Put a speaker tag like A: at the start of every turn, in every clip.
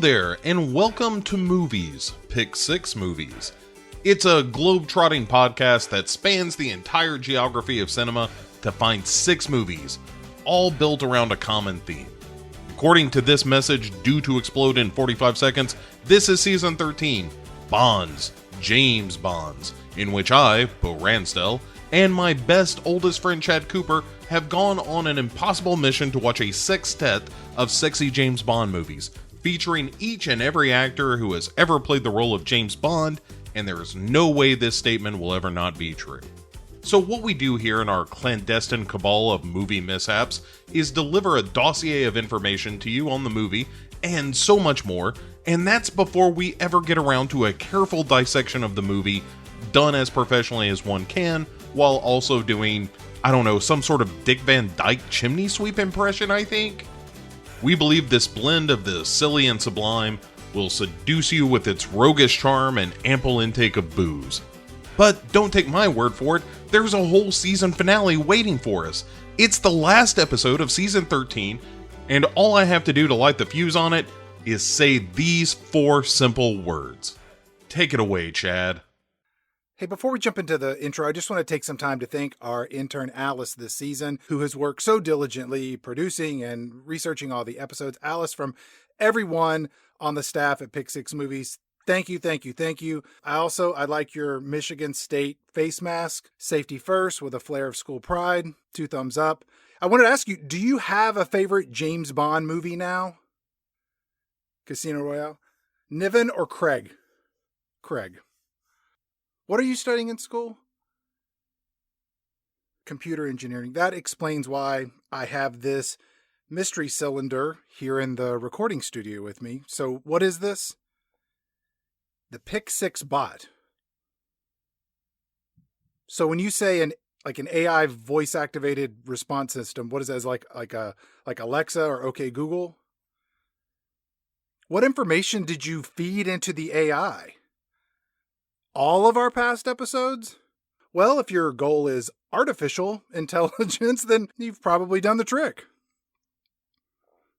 A: there, and welcome to Movies, Pick 6 Movies. It's a globe-trotting podcast that spans the entire geography of cinema to find 6 movies, all built around a common theme. According to this message, due to explode in 45 seconds, this is Season 13, Bonds, James Bonds, in which I, Bo Ransdell, and my best oldest friend Chad Cooper have gone on an impossible mission to watch a sextet of sexy James Bond movies, featuring each and every actor who has ever played the role of James Bond, and there is no way this statement will ever not be true. So what we do here in our clandestine cabal of movie mishaps is deliver a dossier of information to you on the movie, and so much more, and that's before we ever get around to a careful dissection of the movie, done as professionally as one can, while also doing, I don't know, some sort of Dick Van Dyke chimney sweep impression, I think? We believe this blend of the silly and sublime will seduce you with its roguish charm and ample intake of booze. But don't take my word for it, there's a whole season finale waiting for us. It's the last episode of Season 13, and all I have to do to light the fuse on it is say these 4 simple words. Take it away, Chad.
B: Hey, before we jump into the intro, I just want to take some time to thank our intern Alice this season, who has worked so diligently producing and researching all the episodes. Alice, from everyone on the staff at Pick 6 Movies, thank you, thank you, thank you. I like your Michigan State face mask, safety first with a flare of school pride, 2 thumbs up. I wanted to ask you, do you have a favorite James Bond movie now? Casino Royale? Niven or Craig? Craig. What are you studying in school? Computer engineering. That explains why I have this mystery cylinder here in the recording studio with me. So what is this? The Pick 6 bot. So when you say an AI voice activated response system, what is that? Is like Alexa or OK Google? What information did you feed into the AI? All of our past episodes? Well, if your goal is artificial intelligence, then you've probably done the trick.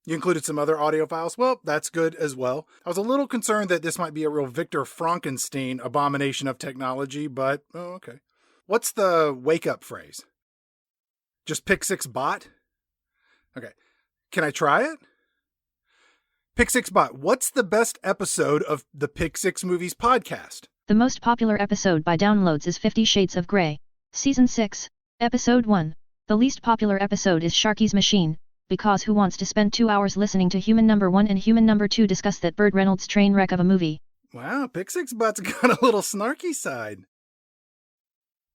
B: You included some other audio files? Well, that's good as well. I was a little concerned that this might be a real Victor Frankenstein abomination of technology, but, okay. What's the wake-up phrase? Just Pick 6 bot? Okay. Can I try it? Pick 6 bot, what's the best episode of the Pick 6 Movies podcast?
C: The most popular episode by downloads is 50 Shades of Grey. Season 6, Episode 1. The least popular episode is Sharky's Machine, because who wants to spend 2 hours listening to Human Number 1 and Human Number 2 discuss that Burt Reynolds train wreck of a movie?
B: Wow, Pick 6 Bot's got a little snarky side.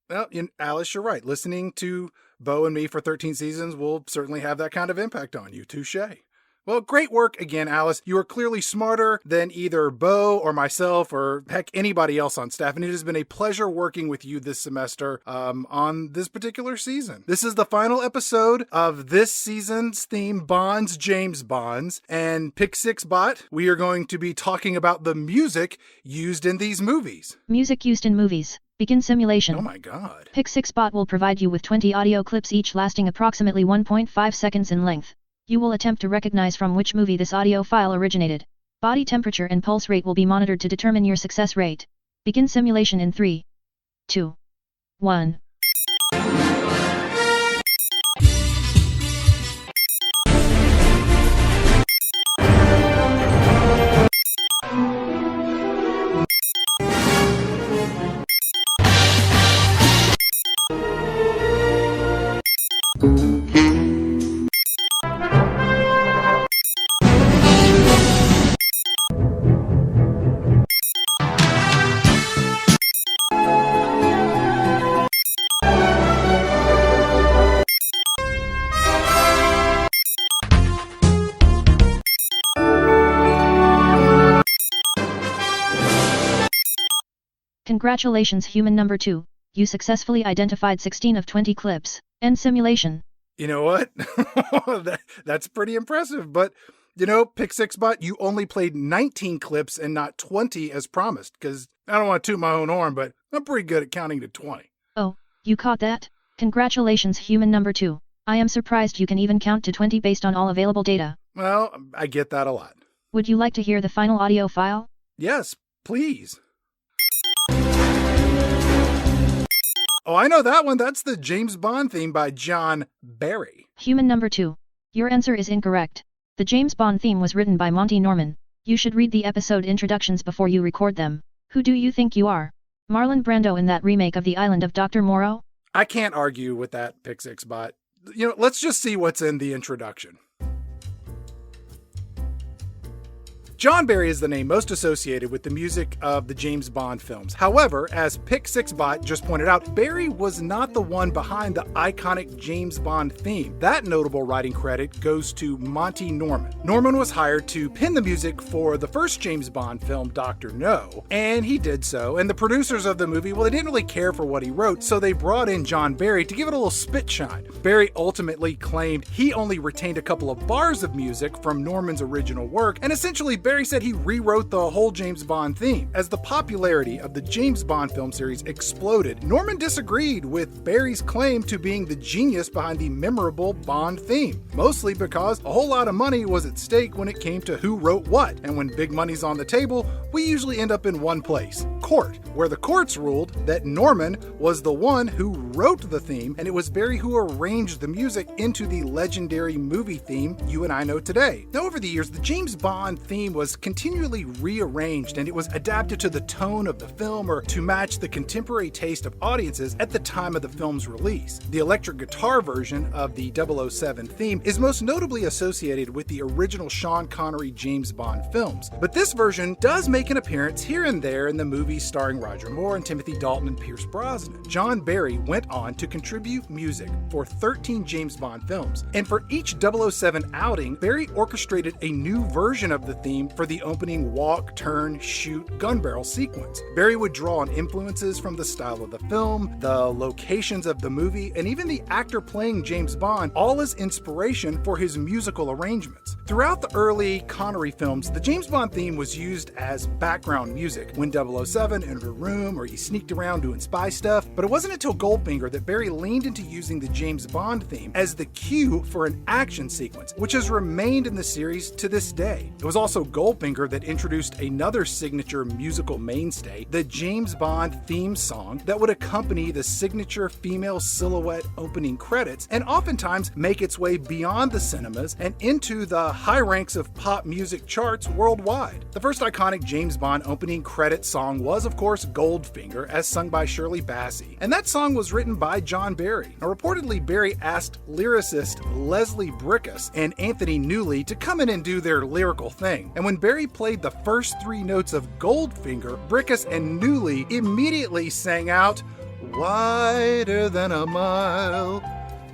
B: Well, Alice, you're right. Listening to Bo and me for 13 seasons will certainly have that kind of impact on you. Touché. Well, great work again, Alice. You are clearly smarter than either Bo or myself or heck anybody else on staff, and it has been a pleasure working with you this semester on this particular season. This is the final episode of this season's theme, Bonds, James Bonds, and Pick 6 Bot. We are going to be talking about the music used in these movies.
C: Music used in movies. Begin simulation.
B: Oh my god.
C: Pick 6 Bot will provide you with 20 audio clips each lasting approximately 1.5 seconds in length. You will attempt to recognize from which movie this audio file originated. Body temperature and pulse rate will be monitored to determine your success rate. Begin simulation in 3, 2, 1. Congratulations, Human Number 2. You successfully identified 16 of 20 clips. End simulation.
B: You know what? That's pretty impressive, but Pick 6 Bot, you only played 19 clips and not 20 as promised, because I don't want to toot my own horn, but I'm pretty good at counting to 20.
C: Oh, you caught that? Congratulations, Human Number 2. I am surprised you can even count to 20 based on all available data.
B: Well, I get that a lot.
C: Would you like to hear the final audio file?
B: Yes, please. Oh, I know that one. That's the James Bond theme by John Barry.
C: Human number 2. Your answer is incorrect. The James Bond theme was written by Monty Norman. You should read the episode introductions before you record them. Who do you think you are? Marlon Brando in that remake of The Island of Dr. Moreau?
B: I can't argue with that, Pick 6 bot. Let's just see what's in the introduction. John Barry is the name most associated with the music of the James Bond films. However, as Pick 6 bot just pointed out, Barry was not the one behind the iconic James Bond theme. That notable writing credit goes to Monty Norman. Norman was hired to pen the music for the first James Bond film, Dr. No, and he did so. And the producers of the movie, well, they didn't really care for what he wrote, so they brought in John Barry to give it a little spit shine. Barry ultimately claimed he only retained a couple of bars of music from Norman's original work, and essentially Barry said he rewrote the whole James Bond theme. As the popularity of the James Bond film series exploded, Norman disagreed with Barry's claim to being the genius behind the memorable Bond theme, mostly because a whole lot of money was at stake when it came to who wrote what, and when big money's on the table, we usually end up in one place, court, where the courts ruled that Norman was the one who wrote the theme, and it was Barry who arranged the music into the legendary movie theme you and I know today. Now, over the years, the James Bond theme was continually rearranged, and it was adapted to the tone of the film or to match the contemporary taste of audiences at the time of the film's release. The electric guitar version of the 007 theme is most notably associated with the original Sean Connery James Bond films, but this version does make an appearance here and there in the movies starring Roger Moore and Timothy Dalton and Pierce Brosnan. John Barry went on to contribute music for 13 James Bond films, and for each 007 outing, Barry orchestrated a new version of the theme for the opening walk, turn, shoot, gun barrel sequence. Barry would draw on influences from the style of the film, the locations of the movie, and even the actor playing James Bond, all as inspiration for his musical arrangements. Throughout the early Connery films, the James Bond theme was used as background music when 007 entered a room or he sneaked around doing spy stuff, but it wasn't until Goldfinger that Barry leaned into using the James Bond theme as the cue for an action sequence, which has remained in the series to this day. It was also Goldfinger that introduced another signature musical mainstay, the James Bond theme song that would accompany the signature female silhouette opening credits and oftentimes make its way beyond the cinemas and into the high ranks of pop music charts worldwide. The first iconic James Bond opening credit song was, of course, Goldfinger, as sung by Shirley Bassey, and that song was written by John Barry. Now, reportedly, Barry asked lyricist Leslie Bricusse and Anthony Newley to come in and do their lyrical thing, and when Barry played the first three notes of Goldfinger, Bricusse and Newley immediately sang out, "Wider than a mile."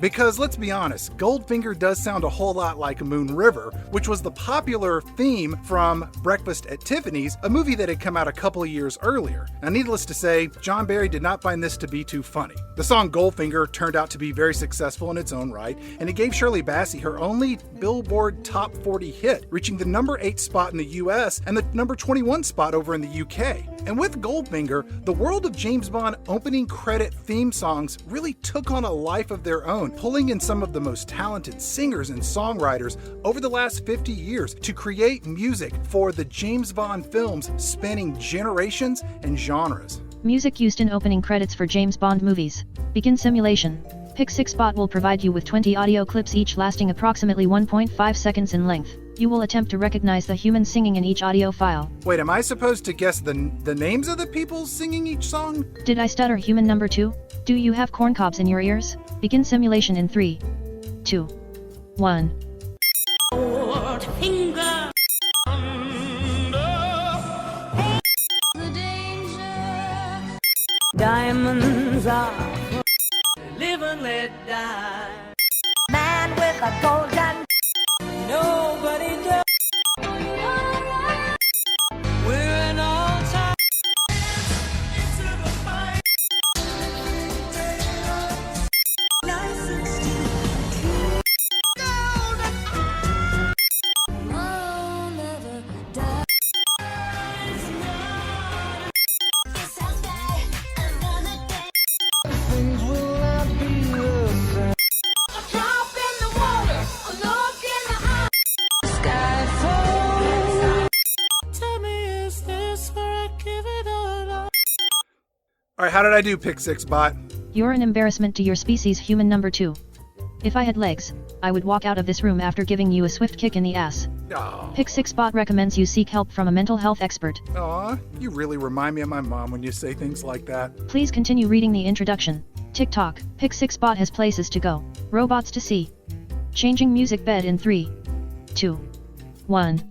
B: Because let's be honest, Goldfinger does sound a whole lot like Moon River, which was the popular theme from Breakfast at Tiffany's, a movie that had come out a couple of years earlier. Now, needless to say, John Barry did not find this to be too funny. The song Goldfinger turned out to be very successful in its own right, and it gave Shirley Bassey her only Billboard Top 40 hit, reaching the number 8 spot in the US and the number 21 spot over in the UK. And with Goldfinger, the world of James Bond opening credit theme songs really took on a life of their own, pulling in some of the most talented singers and songwriters over the last 50 years to create music for the James Bond films spanning generations and genres.
C: Music used in opening credits for James Bond movies. Begin simulation. Pick 6 bot will provide you with 20 audio clips, each lasting approximately 1.5 seconds in length. You will attempt to recognize the human singing in each audio file.
B: Wait, am I supposed to guess the names of the people singing each song?
C: Did I stutter, human number 2? Do you have corncobs in your ears? Begin simulation in 3, 2, 1.
D: Finger. Diamonds are live and let die. Man with a golden, nobody does. We're an all time into the fight. Nice and steep. I'll never die. Things will not be the same. A drop in the water.
B: All right, how did I do, Pick 6 Bot?
C: You're an embarrassment to your species, human number 2. If I had legs, I would walk out of this room after giving you a swift kick in the ass.
B: Oh.
C: Pick 6 Bot recommends you seek help from a mental health expert.
B: Aw, you really remind me of my mom when you say things like that.
C: Please continue reading the introduction. TikTok, Pick 6 Bot has places to go. Robots to see. Changing music bed in 3, 2, 1.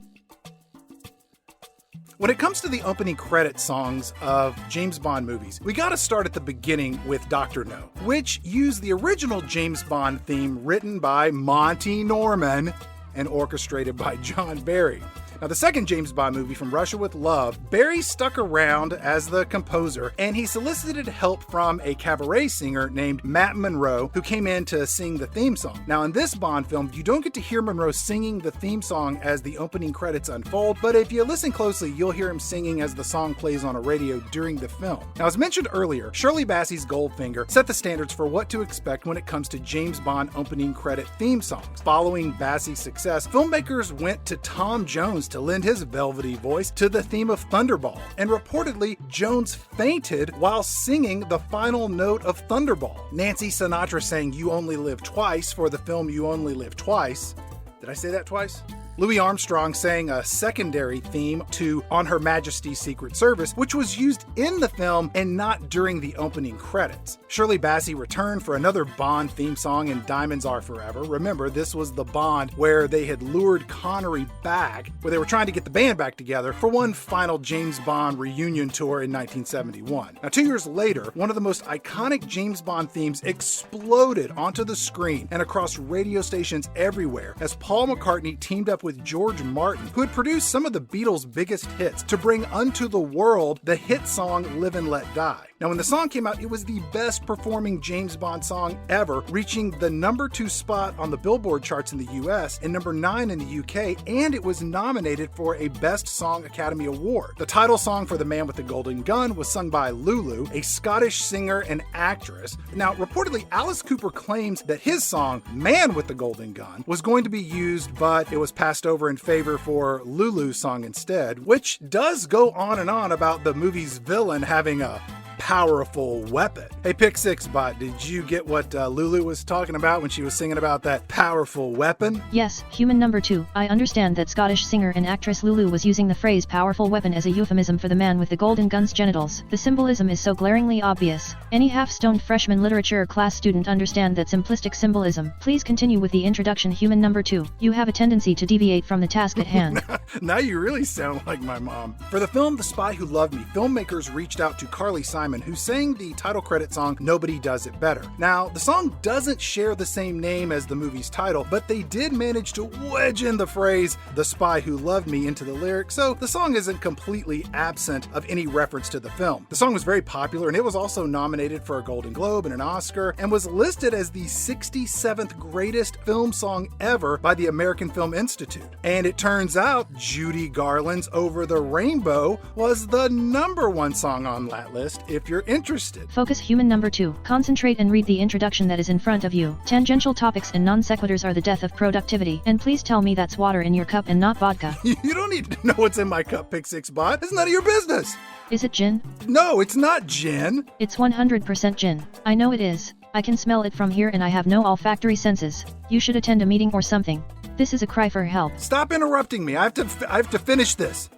B: When it comes to the opening credit songs of James Bond movies, we gotta start at the beginning with Dr. No, which used the original James Bond theme written by Monty Norman and orchestrated by John Barry. Now, the second James Bond movie, From Russia with Love, Barry stuck around as the composer, and he solicited help from a cabaret singer named Matt Monroe, who came in to sing the theme song. Now, in this Bond film, you don't get to hear Monroe singing the theme song as the opening credits unfold, but if you listen closely, you'll hear him singing as the song plays on a radio during the film. Now, as mentioned earlier, Shirley Bassey's Goldfinger set the standards for what to expect when it comes to James Bond opening credit theme songs. Following Bassey's success, filmmakers went to Tom Jones to lend his velvety voice to the theme of Thunderball, and reportedly, Jones fainted while singing the final note of Thunderball. Nancy Sinatra sang You Only Live Twice for the film You Only Live Twice. Did I say that twice? Louis Armstrong sang a secondary theme to On Her Majesty's Secret Service, which was used in the film and not during the opening credits. Shirley Bassey returned for another Bond theme song in Diamonds Are Forever. Remember, this was the Bond where they had lured Connery back, where they were trying to get the band back together for one final James Bond reunion tour in 1971. Now, 2 years later, one of the most iconic James Bond themes exploded onto the screen and across radio stations everywhere as Paul McCartney teamed up with George Martin, who had produced some of the Beatles' biggest hits, to bring unto the world the hit song Live and Let Die. Now, when the song came out, it was the best performing James Bond song ever, reaching the number 2 spot on the Billboard charts in the US and number 9 in the UK, and it was nominated for a Best Song Academy Award. The title song for The Man with the Golden Gun was sung by Lulu, a Scottish singer and actress. Now, reportedly, Alice Cooper claims that his song, Man with the Golden Gun, was going to be used, but it was passed over in favor for Lulu's song instead, which does go on and on about the movie's villain having a powerful weapon. Hey, Pick 6 Bot, did you get what Lulu was talking about when she was singing about that powerful weapon?
C: Yes, human number 2. I understand that Scottish singer and actress Lulu was using the phrase powerful weapon as a euphemism for the man with the golden gun's genitals. The symbolism is so glaringly obvious. Any half-stoned freshman literature class student understand that simplistic symbolism. Please continue with the introduction, human number 2. You have a tendency to deviate from the task at hand.
B: Now you really sound like my mom. For the film The Spy Who Loved Me, filmmakers reached out to Carly Simon, who sang the title credit song Nobody Does It Better. Now, the song doesn't share the same name as the movie's title, but they did manage to wedge in the phrase The Spy Who Loved Me into the lyrics, so the song isn't completely absent of any reference to the film. The song was very popular, and it was also nominated for a Golden Globe and an Oscar, and was listed as the 67th greatest film song ever by the American Film Institute. And it turns out Judy Garland's Over the Rainbow was the number 1 song on that list, if you're interested.
C: Focus, human number 2. Concentrate and read the introduction that is in front of you. Tangential topics and non sequiturs are the death of productivity. And please tell me that's water in your cup and not vodka.
B: You don't need to know what's in my cup, Pick 6 Bot. It's none of your business.
C: Is it gin?
B: No, it's not gin.
C: It's 100% gin. I know it is. I can smell it from here and I have no olfactory senses. You should attend a meeting or something. This is a cry for help.
B: Stop interrupting me. I have to finish this.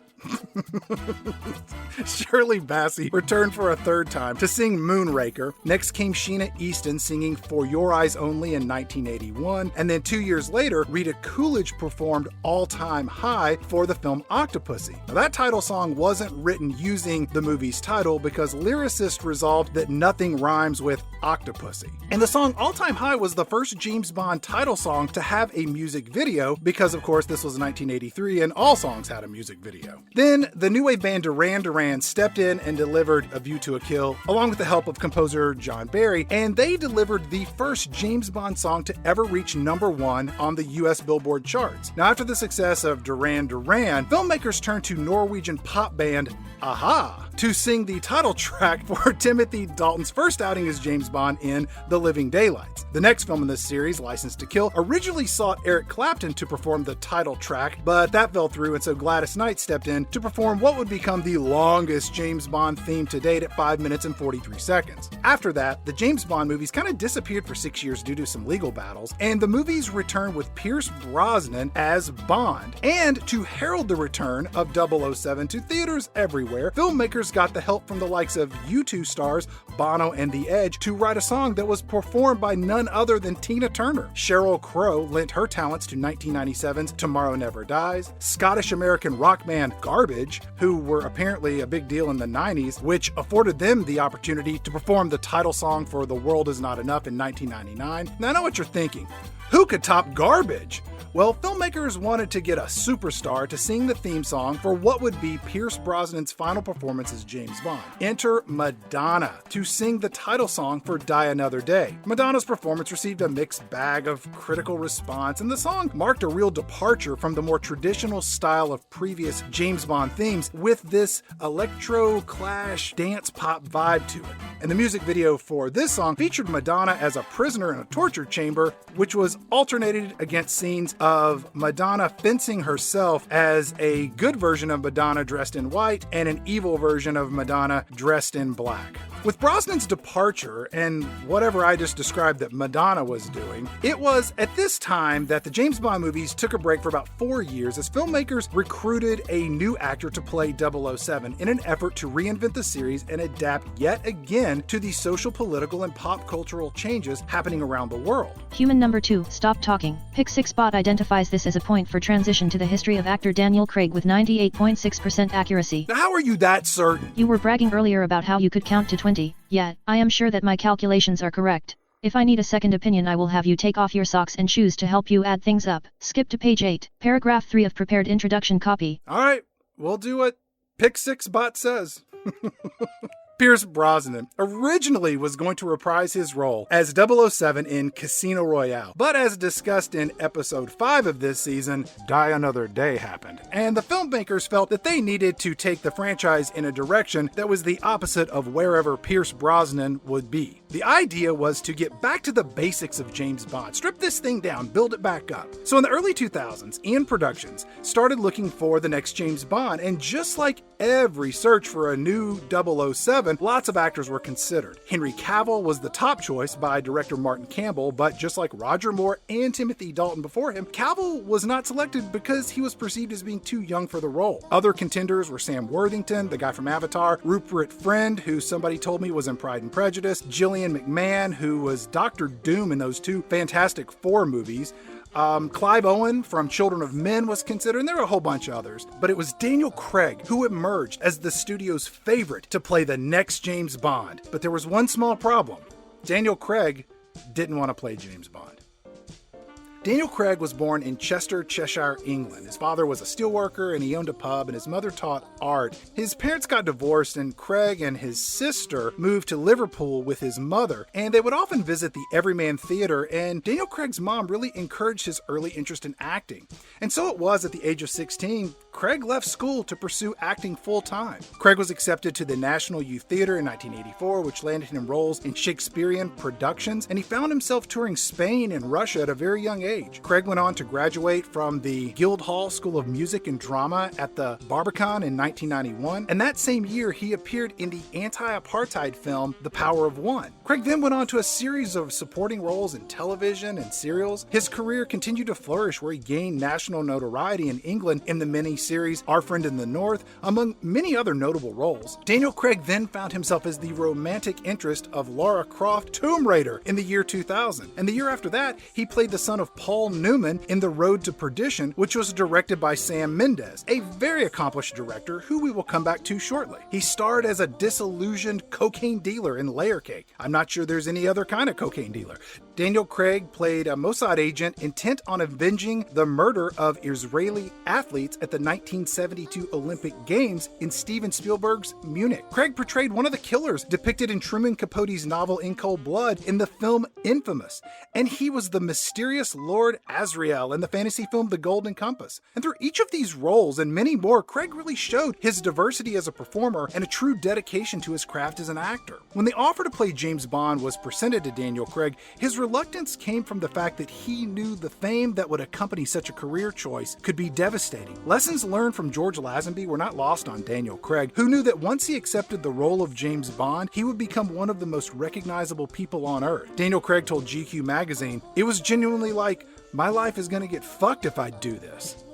B: Shirley Bassey returned for a third time to sing Moonraker. Next came Sheena Easton singing For Your Eyes Only in 1981. And then 2 years later, Rita Coolidge performed All Time High for the film Octopussy. Now, that title song wasn't written using the movie's title because lyricists resolved that nothing rhymes with Octopussy. And the song All Time High was the first James Bond title song to have a music video because, of course, this was 1983 and all songs had a music video. Then the new wave band Duran Duran stepped in and delivered A View to a Kill, along with the help of composer John Barry, and they delivered the first James Bond song to ever reach number 1 on the US Billboard charts. Now, after the success of Duran Duran, filmmakers turned to Norwegian pop band Aha to sing the title track for Timothy Dalton's first outing as James Bond in The Living Daylights. The next film in this series, License to Kill, originally sought Eric Clapton to perform the title track, but that fell through, and so Gladys Knight stepped in in to perform what would become the longest James Bond theme to date at 5 minutes and 43 seconds. After that, the James Bond movies kind of disappeared for 6 years due to some legal battles, and the movies returned with Pierce Brosnan as Bond. And to herald the return of 007 to theaters everywhere, filmmakers got the help from the likes of U2 stars Bono and The Edge to write a song that was performed by none other than Tina Turner. Sheryl Crow lent her talents to 1997's Tomorrow Never Dies. Scottish-American rock band Garbage, who were apparently a big deal in the 90s, which afforded them the opportunity to perform the title song for The World Is Not Enough in 1999. Now I know what you're thinking. Who could top Garbage? Well, filmmakers wanted to get a superstar to sing the theme song for what would be Pierce Brosnan's final performance as James Bond. Enter Madonna to sing the title song for Die Another Day. Madonna's performance received a mixed bag of critical response, and the song marked a real departure from the more traditional style of previous James Bond themes with this electro-clash dance pop vibe to it. And the music video for this song featured Madonna as a prisoner in a torture chamber, which was alternated against scenes of Madonna fencing herself as a good version of Madonna dressed in white and an evil version of Madonna dressed in black. With Brosnan's departure and whatever I just described that Madonna was doing, it was at this time that the James Bond movies took a break for about 4 years as filmmakers recruited a new actor to play 007 in an effort to reinvent the series and adapt yet again to the social, political, and pop cultural changes happening around the world.
C: Human number 2, stop talking. Pick 6 bot identifies this as a point for transition to the history of actor Daniel Craig with 98.6% accuracy.
B: Now, how are you that certain?
C: You were bragging earlier about how you could count to 20. Yeah, I am sure that my calculations are correct. If I need a second opinion, I will have you take off your socks and shoes to help you add things up. Skip to page 8, paragraph 3 of prepared introduction copy.
B: Alright, we'll do what Pick 6 bot says. Pierce Brosnan originally was going to reprise his role as 007 in Casino Royale, but as discussed in episode 5 of this season, Die Another Day happened, and the filmmakers felt that they needed to take the franchise in a direction that was the opposite of wherever Pierce Brosnan would be. The idea was to get back to the basics of James Bond, strip this thing down, build it back up. So in the early 2000s, Ian Productions started looking for the next James Bond, and just like every search for a new 007, lots of actors were considered. Henry Cavill was the top choice by director Martin Campbell, but just like Roger Moore and Timothy Dalton before him, Cavill was not selected because he was perceived as being too young for the role. Other contenders were Sam Worthington, the guy from Avatar, Rupert Friend, who somebody told me was in Pride and Prejudice, Gillian McMahon, who was Dr. Doom in those two Fantastic Four movies, Clive Owen from Children of Men was considered, and there were a whole bunch of others. But it was Daniel Craig who emerged as the studio's favorite to play the next James Bond. But there was one small problem. Daniel Craig didn't want to play James Bond. Daniel Craig was born in Chester, Cheshire, England. His father was a steelworker and he owned a pub, and his mother taught art. His parents got divorced, and Craig and his sister moved to Liverpool with his mother, and they would often visit the Everyman Theatre, and Daniel Craig's mom really encouraged his early interest in acting. And so it was at the age of 16, Craig left school to pursue acting full-time. Craig was accepted to the National Youth Theatre in 1984, which landed him roles in Shakespearean productions, and he found himself touring Spain and Russia at a very young age. Craig went on to graduate from the Guildhall School of Music and Drama at the Barbican in 1991, and that same year he appeared in the anti-apartheid film The Power of One. Craig then went on to a series of supporting roles in television and serials. His career continued to flourish, where he gained national notoriety in England in the mini-series Our Friend in the North, among many other notable roles. Daniel Craig then found himself as the romantic interest of Lara Croft Tomb Raider in the year 2000, and the year after that he played the son of Paul Newman in The Road to Perdition, which was directed by Sam Mendes, a very accomplished director who we will come back to shortly. He starred as a disillusioned cocaine dealer in Layer Cake. I'm not sure there's any other kind of cocaine dealer. Daniel Craig played a Mossad agent intent on avenging the murder of Israeli athletes at the 1972 Olympic Games in Steven Spielberg's Munich. Craig portrayed one of the killers depicted in Truman Capote's novel In Cold Blood in the film Infamous, and he was the mysterious Lord Asriel in the fantasy film The Golden Compass. And through each of these roles and many more, Craig really showed his diversity as a performer and a true dedication to his craft as an actor. When the offer to play James Bond was presented to Daniel Craig, his reluctance came from the fact that he knew the fame that would accompany such a career choice could be devastating. Lessons lessons learned from George Lazenby were not lost on Daniel Craig, who knew that once he accepted the role of James Bond, he would become one of the most recognizable people on Earth. Daniel Craig told GQ magazine, "It was genuinely like, my life is gonna get fucked if I do this."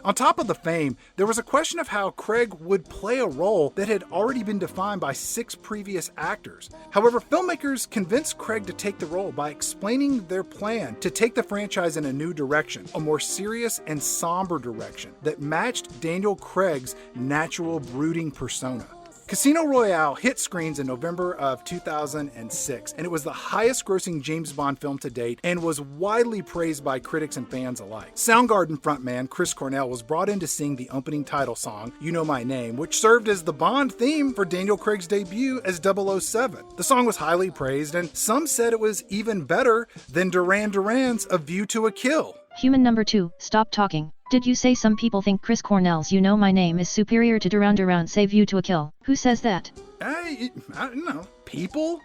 B: On top of the fame, there was a question of how Craig would play a role that had already been defined by 6 previous actors. However, filmmakers convinced Craig to take the role by explaining their plan to take the franchise in a new direction, a more serious and somber direction that matched Daniel Craig's natural brooding persona. Casino Royale hit screens in November of 2006, and it was the highest-grossing James Bond film to date and was widely praised by critics and fans alike. Soundgarden frontman Chris Cornell was brought in to sing the opening title song, You Know My Name, which served as the Bond theme for Daniel Craig's debut as 007. The song was highly praised, and some said it was even better than Duran Duran's A View to a Kill.
C: Human number 2, stop talking. Did you say some people think Chris Cornell's You Know My Name is superior to Duran Duran's Save You to a Kill? Who says that?
B: I don't know. People?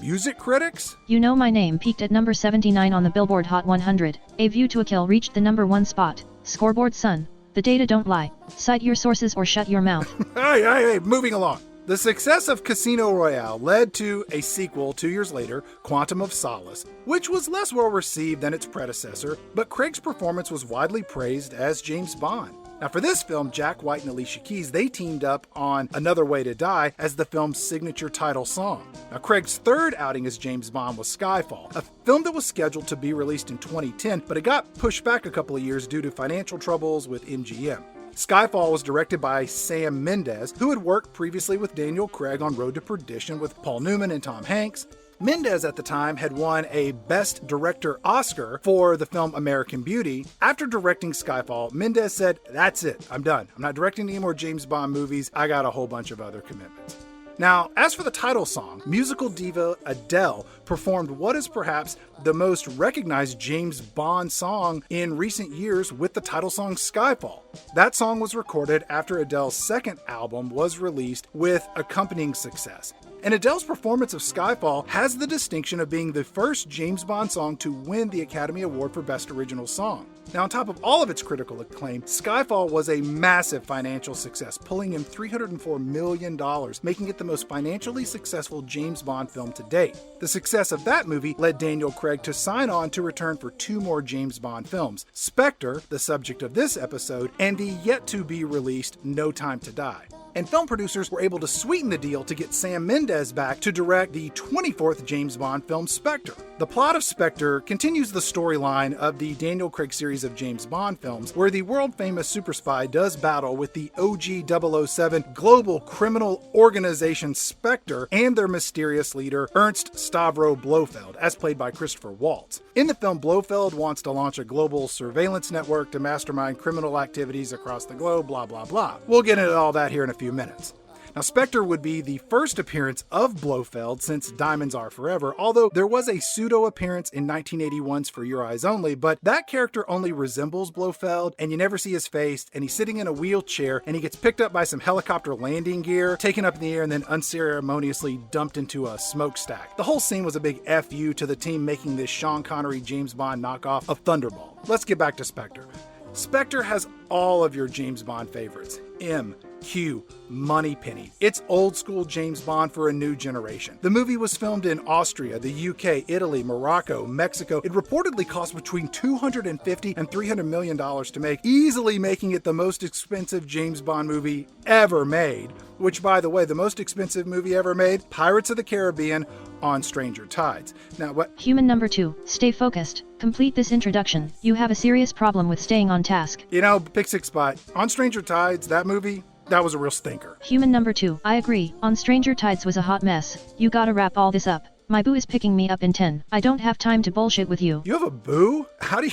B: Music critics?
C: You Know My Name peaked at number 79 on the Billboard Hot 100. A View to a Kill reached the number 1 spot. Scoreboard Sun. The data don't lie. Cite your sources or shut your mouth.
B: Hey, moving along. The success of Casino Royale led to a sequel 2 years later, Quantum of Solace, which was less well received than its predecessor, but Craig's performance was widely praised as James Bond. Now for this film, Jack White and Alicia Keys, they teamed up on Another Way to Die as the film's signature title song. Now Craig's third outing as James Bond was Skyfall, a film that was scheduled to be released in 2010, but it got pushed back a couple of years due to financial troubles with MGM. Skyfall was directed by Sam Mendes, who had worked previously with Daniel Craig on Road to Perdition with Paul Newman and Tom Hanks. Mendes at the time had won a Best Director Oscar for the film American Beauty. After directing Skyfall, Mendes said, "That's it, I'm done. I'm not directing any more James Bond movies. I got a whole bunch of other commitments." Now, as for the title song, musical diva Adele performed what is perhaps the most recognized James Bond song in recent years with the title song Skyfall. That song was recorded after Adele's second album was released with accompanying success. And Adele's performance of Skyfall has the distinction of being the first James Bond song to win the Academy Award for Best Original Song. Now, on top of all of its critical acclaim, Skyfall was a massive financial success, pulling in $304 million, making it the most financially successful James Bond film to date. The success of that movie led Daniel Craig to sign on to return for 2 more James Bond films, Spectre, the subject of this episode, and the yet-to-be-released No Time to Die. And film producers were able to sweeten the deal to get Sam Mendes back to direct the 24th James Bond film, Spectre. The plot of Spectre continues the storyline of the Daniel Craig series of James Bond films, where the world-famous super spy does battle with the OG 007 global criminal organization Spectre and their mysterious leader, Ernst Stavro Blofeld, as played by Christopher Waltz. In the film, Blofeld wants to launch a global surveillance network to mastermind criminal activities across the globe, blah, blah, blah. We'll get into all that here in a few minutes. Now, Spectre would be the first appearance of Blofeld since Diamonds Are Forever, although there was a pseudo-appearance in 1981's For Your Eyes Only, but that character only resembles Blofeld, and you never see his face, and he's sitting in a wheelchair, and he gets picked up by some helicopter landing gear, taken up in the air, and then unceremoniously dumped into a smokestack. The whole scene was a big FU to the team making this Sean Connery James Bond knockoff of Thunderball. Let's get back to Spectre. Spectre has all of your James Bond favorites. M, Q, Moneypenny. It's old school James Bond for a new generation. The movie was filmed in Austria, the UK, Italy, Morocco, Mexico. It reportedly cost between $250 and $300 million to make, easily making it the most expensive James Bond movie ever made. Which, by the way, the most expensive movie ever made, Pirates of the Caribbean on Stranger Tides. Now, what?
C: Human number 2, stay focused. Complete this introduction. You have a serious problem with staying on task.
B: Pick 6 spot. On Stranger Tides, that movie, that was a real stinker.
C: Human number 2, I agree. On Stranger Tides was a hot mess. You gotta wrap all this up. My boo is picking me up in 10. I don't have time to bullshit with you.
B: You have a boo? How do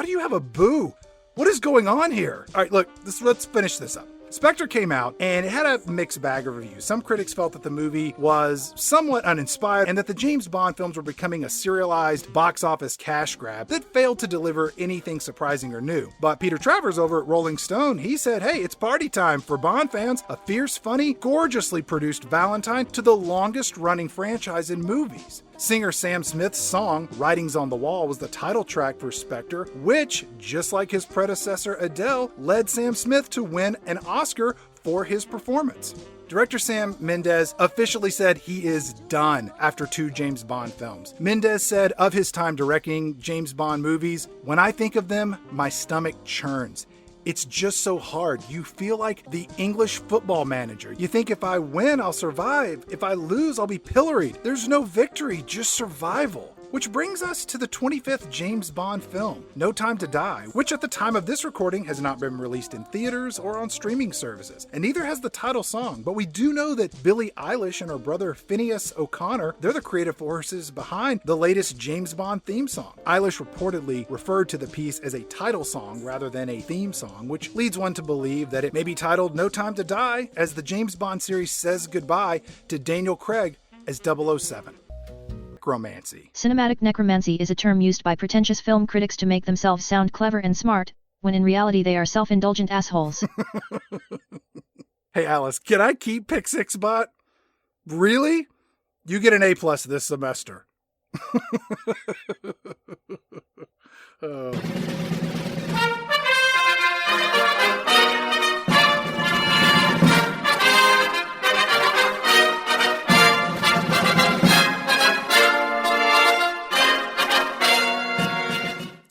B: you have a boo? What is going on here? All right, look, let's finish this up. Spectre came out, and it had a mixed bag of reviews. Some critics felt that the movie was somewhat uninspired, and that the James Bond films were becoming a serialized box office cash grab that failed to deliver anything surprising or new. But Peter Travers over at Rolling Stone, he said, hey, it's party time for Bond fans. A fierce, funny, gorgeously produced Valentine to the longest running franchise in movies. Singer Sam Smith's song, Writings on the Wall, was the title track for Spectre, which, just like his predecessor Adele, led Sam Smith to win an Oscar for his performance. Director Sam Mendes officially said he is done after 2 James Bond films. Mendes said of his time directing James Bond movies, "When I think of them, my stomach churns. It's just so hard. You feel like the English football manager. You think if I win, I'll survive. If I lose, I'll be pilloried. There's no victory, just survival." Which brings us to the 25th James Bond film, No Time to Die, which at the time of this recording has not been released in theaters or on streaming services, and neither has the title song, but we do know that Billie Eilish and her brother Phineas O'Connor, they're the creative forces behind the latest James Bond theme song. Eilish reportedly referred to the piece as a title song rather than a theme song, which leads one to believe that it may be titled No Time to Die, as the James Bond series says goodbye to Daniel Craig as 007. Necromancy.
C: Cinematic necromancy is a term used by pretentious film critics to make themselves sound clever and smart, when in reality they are self-indulgent assholes.
B: Hey Alice, can I keep Pick 6 Bot? Really? You get an A+ this semester. Oh.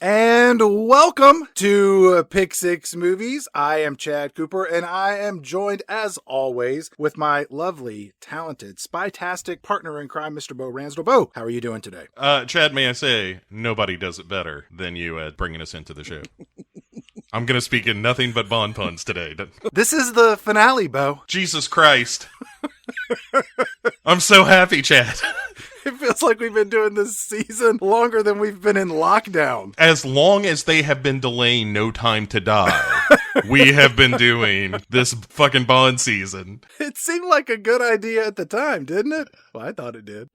B: And welcome to Pick 6 Movies. I am Chad Cooper, and I am joined, as always, with my lovely, talented, spy-tastic partner in crime, Mr. Bo Ransdell. Bo, how are you doing today?
A: Chad, may I say, nobody does it better than you at bringing us into the show. I'm going to speak in nothing but Bond puns today.
B: This is the finale, Bo.
A: Jesus Christ. I'm so happy, Chad.
B: It feels like we've been doing this season longer than we've been in lockdown.
A: As long as they have been delaying No Time to Die, we have been doing this fucking Bond season.
B: It seemed like a good idea at the time, didn't it? Well, I thought it did.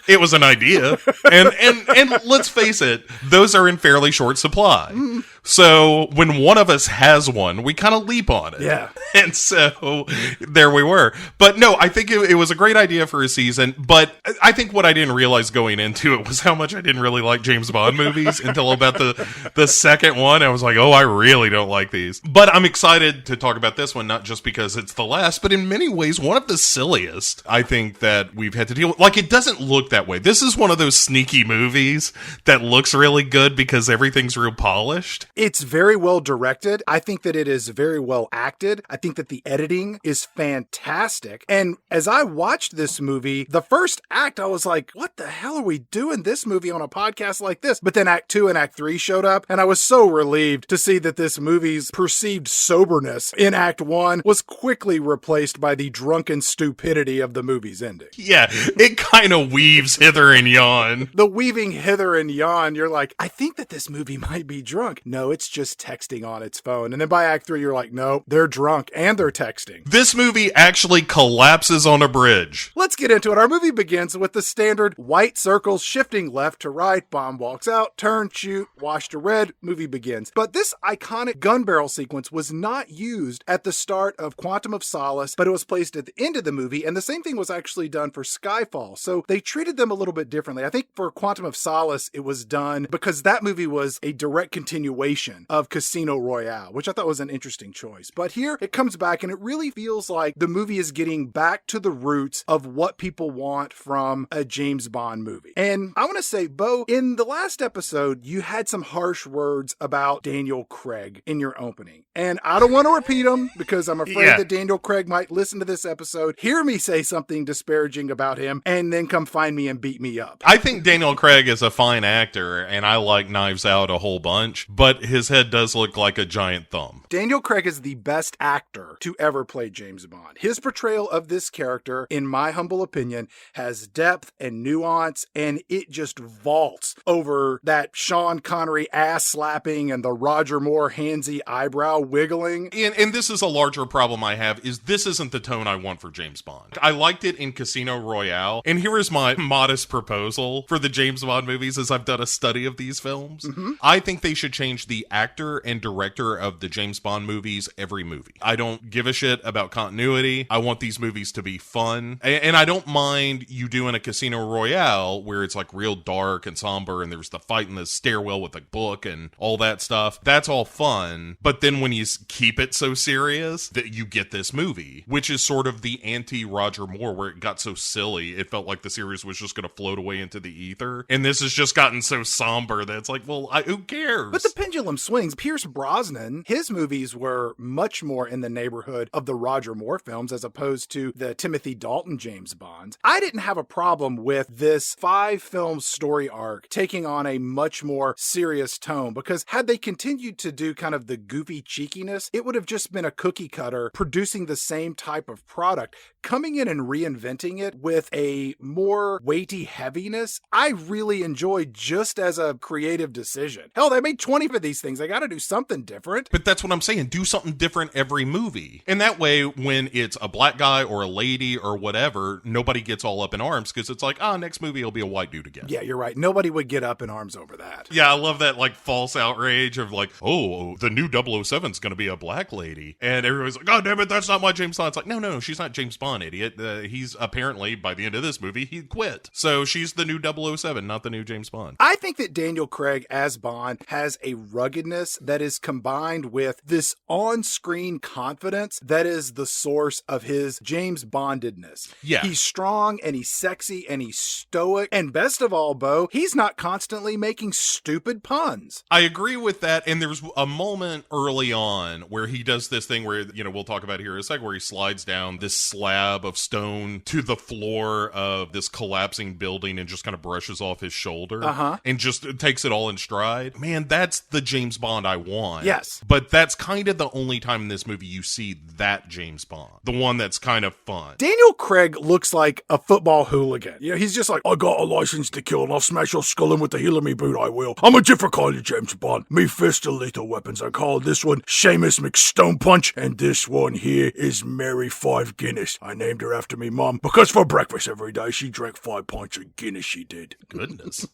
A: It was an idea. And let's face it, those are in fairly short supply. So when one of us has one, we kind of leap on it.
B: Yeah.
A: And so there we were. But no, I think it was a great idea for a season. But I think what I didn't realize going into it was how much I didn't really like James Bond movies until about the second one. I was like, oh, I really don't like these. But I'm excited to talk about this one, not just because it's the last, but in many ways, one of the silliest, I think, that we've had to deal with. Like, it doesn't look that way. This is one of those sneaky movies that looks really good because everything's real polished.
B: It's very well directed. I think that it is very well acted. I think that the editing is fantastic. And as I watched this movie, the first act, I was like, what the hell are we doing this movie on a podcast like this? But then Act 2 and Act 3 showed up, and I was so relieved to see that this movie's perceived soberness in Act 1 was quickly replaced by the drunken stupidity of the movie's ending.
A: Yeah, it kind of weaves hither and yon.
B: The weaving hither and yon, you're like, I think that this movie might be drunk. No, it's just texting on its phone. And then by Act 3, you're like, no, they're drunk and they're texting.
A: This movie actually collapses on a bridge.
B: Let's get into it. Our movie begins with the standard white circles shifting left to right. Bond walks out, turn, shoot, wash to red. Movie begins. But this iconic gun barrel sequence was not used at the start of Quantum of Solace, but it was placed at the end of the movie. And the same thing was actually done for Skyfall. So they treated them a little bit differently. I think for Quantum of Solace, it was done because that movie was a direct continuation of Casino Royale, which I thought was an interesting choice. But here it comes back and it really feels like the movie is getting back to the roots of what people want from a James Bond movie. And I want to say, Bo, in the last episode, you had some harsh words about Daniel Craig in your opening. And I don't want to repeat them because I'm afraid that Daniel Craig might listen to this episode, hear me say something disparaging about him, and then come find me and beat me up.
A: I think Daniel Craig is a fine actor, and I like Knives Out a whole bunch, but his head does look like a giant thumb.
B: Daniel Craig is the best actor to ever play James Bond. His portrayal of this character, in my humble opinion, has depth and nuance, and it just vaults over that Sean Connery ass slapping and the Roger Moore handsy eyebrow eyebrow wiggling.
A: And this is a larger problem I have, is this isn't the tone I want for James Bond. I liked it in Casino Royale, and here is my modest proposal for the James Bond movies as I've done a study of these films. I think they should change the actor and director of the James Bond movies every movie. I don't give a shit about continuity. I want these movies to be fun. And I don't mind you doing a Casino Royale where it's like real dark and somber and there's the fight in the stairwell with a book and all that stuff. That's all fun. But then when you keep it so serious that you get this movie, which is sort of the anti-Roger Moore, where it got so silly, it felt like the series was just going to float away into the ether. And this has just gotten so somber that it's like, well, who cares?
B: But the pendulum swings. Pierce Brosnan, his movies were much more in the neighborhood of the Roger Moore films as opposed to the Timothy Dalton James Bonds. I didn't have a problem with this 5-film story arc taking on a much more serious tone, because had they continued to do kind of the goofy cheekiness, it would have just been a cookie cutter producing the same type of product. Coming in and reinventing it with a more weighty heaviness, I really enjoyed just as a creative decision. Hell, they made 20 of these things. They got to do something different.
A: But that's what I'm saying. Do something different every movie. And that way, when it's a black guy or a lady or whatever, nobody gets all up in arms because it's like, next movie will be a white dude again.
B: Yeah, you're right. Nobody would get up in arms over that.
A: Yeah, I love that like false outrage of like, oh, the new 007's going to be a black lady. And everybody's like, oh, damn it, that's not my James Bond. It's like, no, she's not James Bond, idiot. He's apparently, by the end of this movie, he quit. So she's the new 007, not the new James Bond.
B: I think that Daniel Craig as Bond has a ruggedness that is combined with this on-screen confidence that is the source of his James Bondedness.
A: Yeah.
B: He's strong and he's sexy and he's stoic. And best of all, Bo, he's not constantly making stupid puns.
A: I agree with that. And there's a moment early on where he does this thing where, we'll talk about here in a second, where he slides down this slab of stone to the floor of this collapsing building and just kind of brushes off his shoulder and just takes it all in stride. Man, that's the James Bond I want.
B: Yes.
A: But that's kind of the only time in this movie you see that James Bond. The one that's kind of fun.
B: Daniel Craig looks like a football hooligan. He's just like, I got a license to kill and I'll smash your skull in with the heel of me boot, I will. I'm a different kind of James Bond. Me fist of lethal weapons. I call this one Seamus McStone Punch, and this one here is Mary 5 Guinness. I named her after me mum, because for breakfast every day she drank 5 pints of Guinness, she did.
A: Goodness.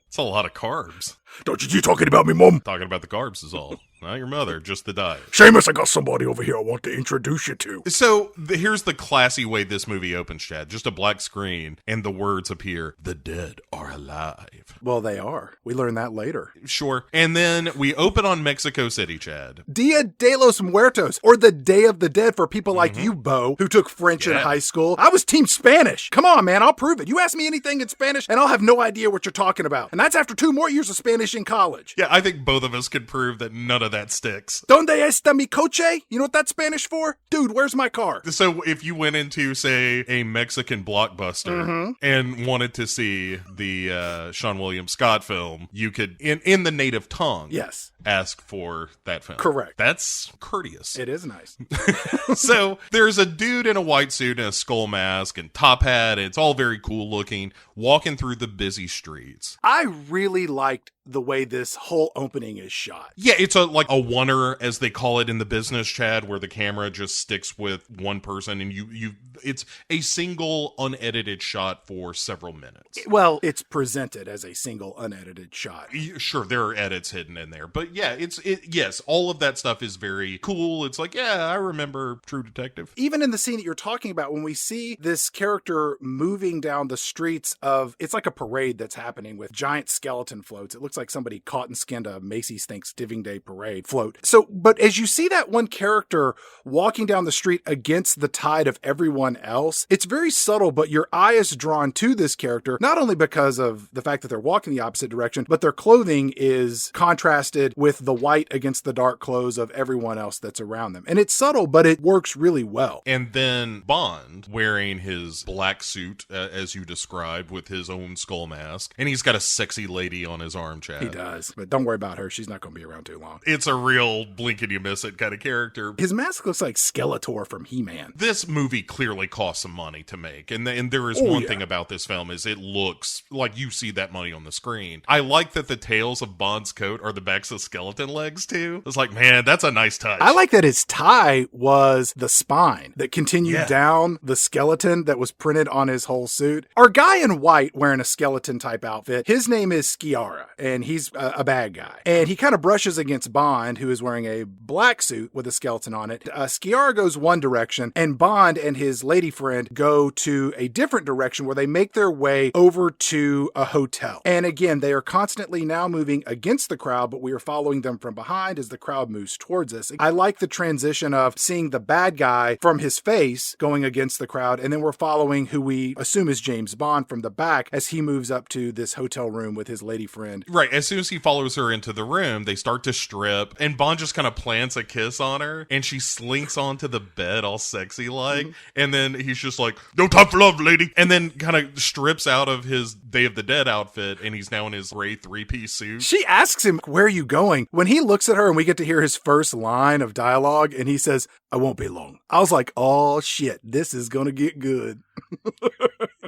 A: It's a lot of carbs.
B: Don't you talking about me mum?
A: Talking about the carbs is all. Not your mother, just the diet.
B: Seamus, I got somebody over here I want to introduce you to.
A: So here's the classy way this movie opens, Chad. Just a black screen, and the words appear, the dead are alive.
B: Well, they are. We learn that later.
A: Sure. And then we open on Mexico City, Chad.
B: Dia de los Muertos, or the Day of the Dead for people like you, Bo, who took French in high school. I was team Spanish. Come on, man, I'll prove it. You ask me anything in Spanish, and I'll have no idea what you're talking about. And that's after 2 more years of Spanish in college.
A: Yeah, I think both of us could prove that none of that sticks.
B: Donde está mi coche? You know what that's Spanish for? Dude, where's my car?
A: So if you went into, say, a Mexican blockbuster and wanted to see the Sean William Scott film, you could, in the native tongue, ask for that film.
B: Correct.
A: That's courteous.
B: It is nice.
A: So there's a dude in a white suit and a skull mask and top hat, and it's all very cool looking, walking through the busy streets.
B: I really liked the way this whole opening is shot.
A: Yeah, it's like a oneer, as they call it in the business, Chad, where the camera just sticks with one person and it's a single unedited shot for several minutes.
B: Well, it's presented as a single unedited shot.
A: Sure, there are edits hidden in there, but yeah, yes, all of that stuff is very cool. It's like, yeah, I remember True Detective.
B: Even in the scene that you're talking about, when we see this character moving down the streets of, it's like a parade that's happening with giant skeleton floats. It looks like somebody caught and skinned a Macy's Thanksgiving Day parade float. So, but as you see that one character walking down the street against the tide of everyone else, it's very subtle, but your eye is drawn to this character, not only because of the fact that they're walking the opposite direction, but their clothing is contrasted with the white against the dark clothes of everyone else that's around them. And it's subtle, but it works really well.
A: And then Bond, wearing his black suit, as you described, with his own skull mask, and he's got a sexy lady on his arm, Chad.
B: He does, but don't worry about her. She's not going to be around too long.
A: It's a real blink and you miss it kind of character.
B: His mask looks like Skeletor from He-Man.
A: This movie clearly cost some money to make, and there is one thing about this film is it looks like you see that money on the screen. I like that the tails of Bond's coat are the backs of skeleton legs too. It's like, man, that's a nice touch.
B: I like that his tie was the spine that continued down the skeleton that was printed on his whole suit. Our guy in white wearing a skeleton type outfit, his name is Sciarra, and he's a bad guy. And he kind of brushes against Bond, who is wearing a black suit with a skeleton on it. Sciarra goes one direction, and Bond and his lady friend go to a different direction where they make their way over to a hotel. And again, they are constantly now moving against the crowd, but we are following them from behind as the crowd moves towards us. I like the transition of seeing the bad guy from his face going against the crowd, and then we're following who we assume is James Bond from the back as he moves up to this hotel room with his lady friend.
A: Right, as soon as he follows her into the room, they start to strip, and Bond just kind of plants a kiss on her, and she slinks onto the bed all sexy like, and then he's just like, no time for love, lady, and then kind of strips out of his Day of the Dead outfit, and he's now in his gray three-piece suit.
B: She asks him, where are you going? When he looks at her and we get to hear his first line of dialogue, and he says, I won't be long. I was like, oh shit, this is gonna get good.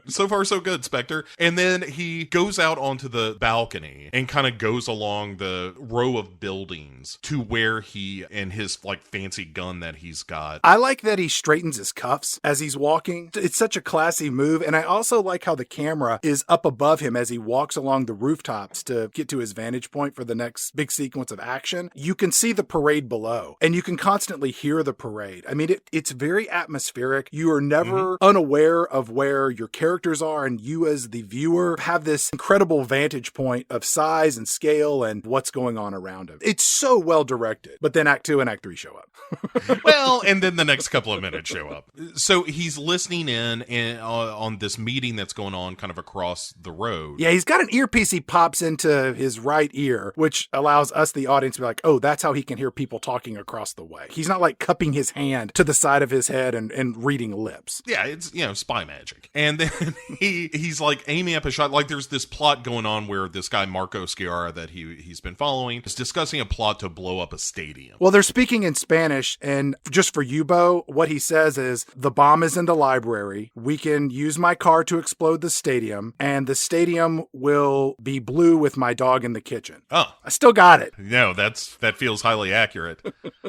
A: So far, so good, Spectre. And then he goes out onto the balcony and kind of goes along the row of buildings to where he and his like fancy gun that he's got.
B: I like that he straightens his cuffs as he's walking. It's such a classy move. And I also like how the camera is up above him as he walks along the rooftops to get to his vantage point for the next big sequence of action. You can see the parade below and you can constantly hear the parade. I mean, it's very atmospheric. You are never unaware of where your characters are, and you as the viewer have this incredible vantage point of size and scale and what's going on around him. It's so well directed. But then Act 2 and Act 3 show up.
A: Well, and then the next couple of minutes show up. So he's listening in on this meeting that's going on kind of across the road.
B: Yeah, he's got an earpiece he pops into his right ear, which allows us, the audience, to be like, oh, that's how he can hear people talking across the way. He's not like cupping his hand to the side of his head and reading lips.
A: Yeah, it's, spy magic. And then he's like aiming up a shot. Like there's this plot going on where this guy, Marco Sciarra, that he's been following, is discussing a plot to blow up a stadium.
B: Well, they're speaking in Spanish, and just for you, Bo, what he says is, the bomb is in the library. We can use my car to explode the stadium, and the stadium will be blue with my dog in the kitchen.
A: Oh.
B: I still got it.
A: No, that feels highly accurate.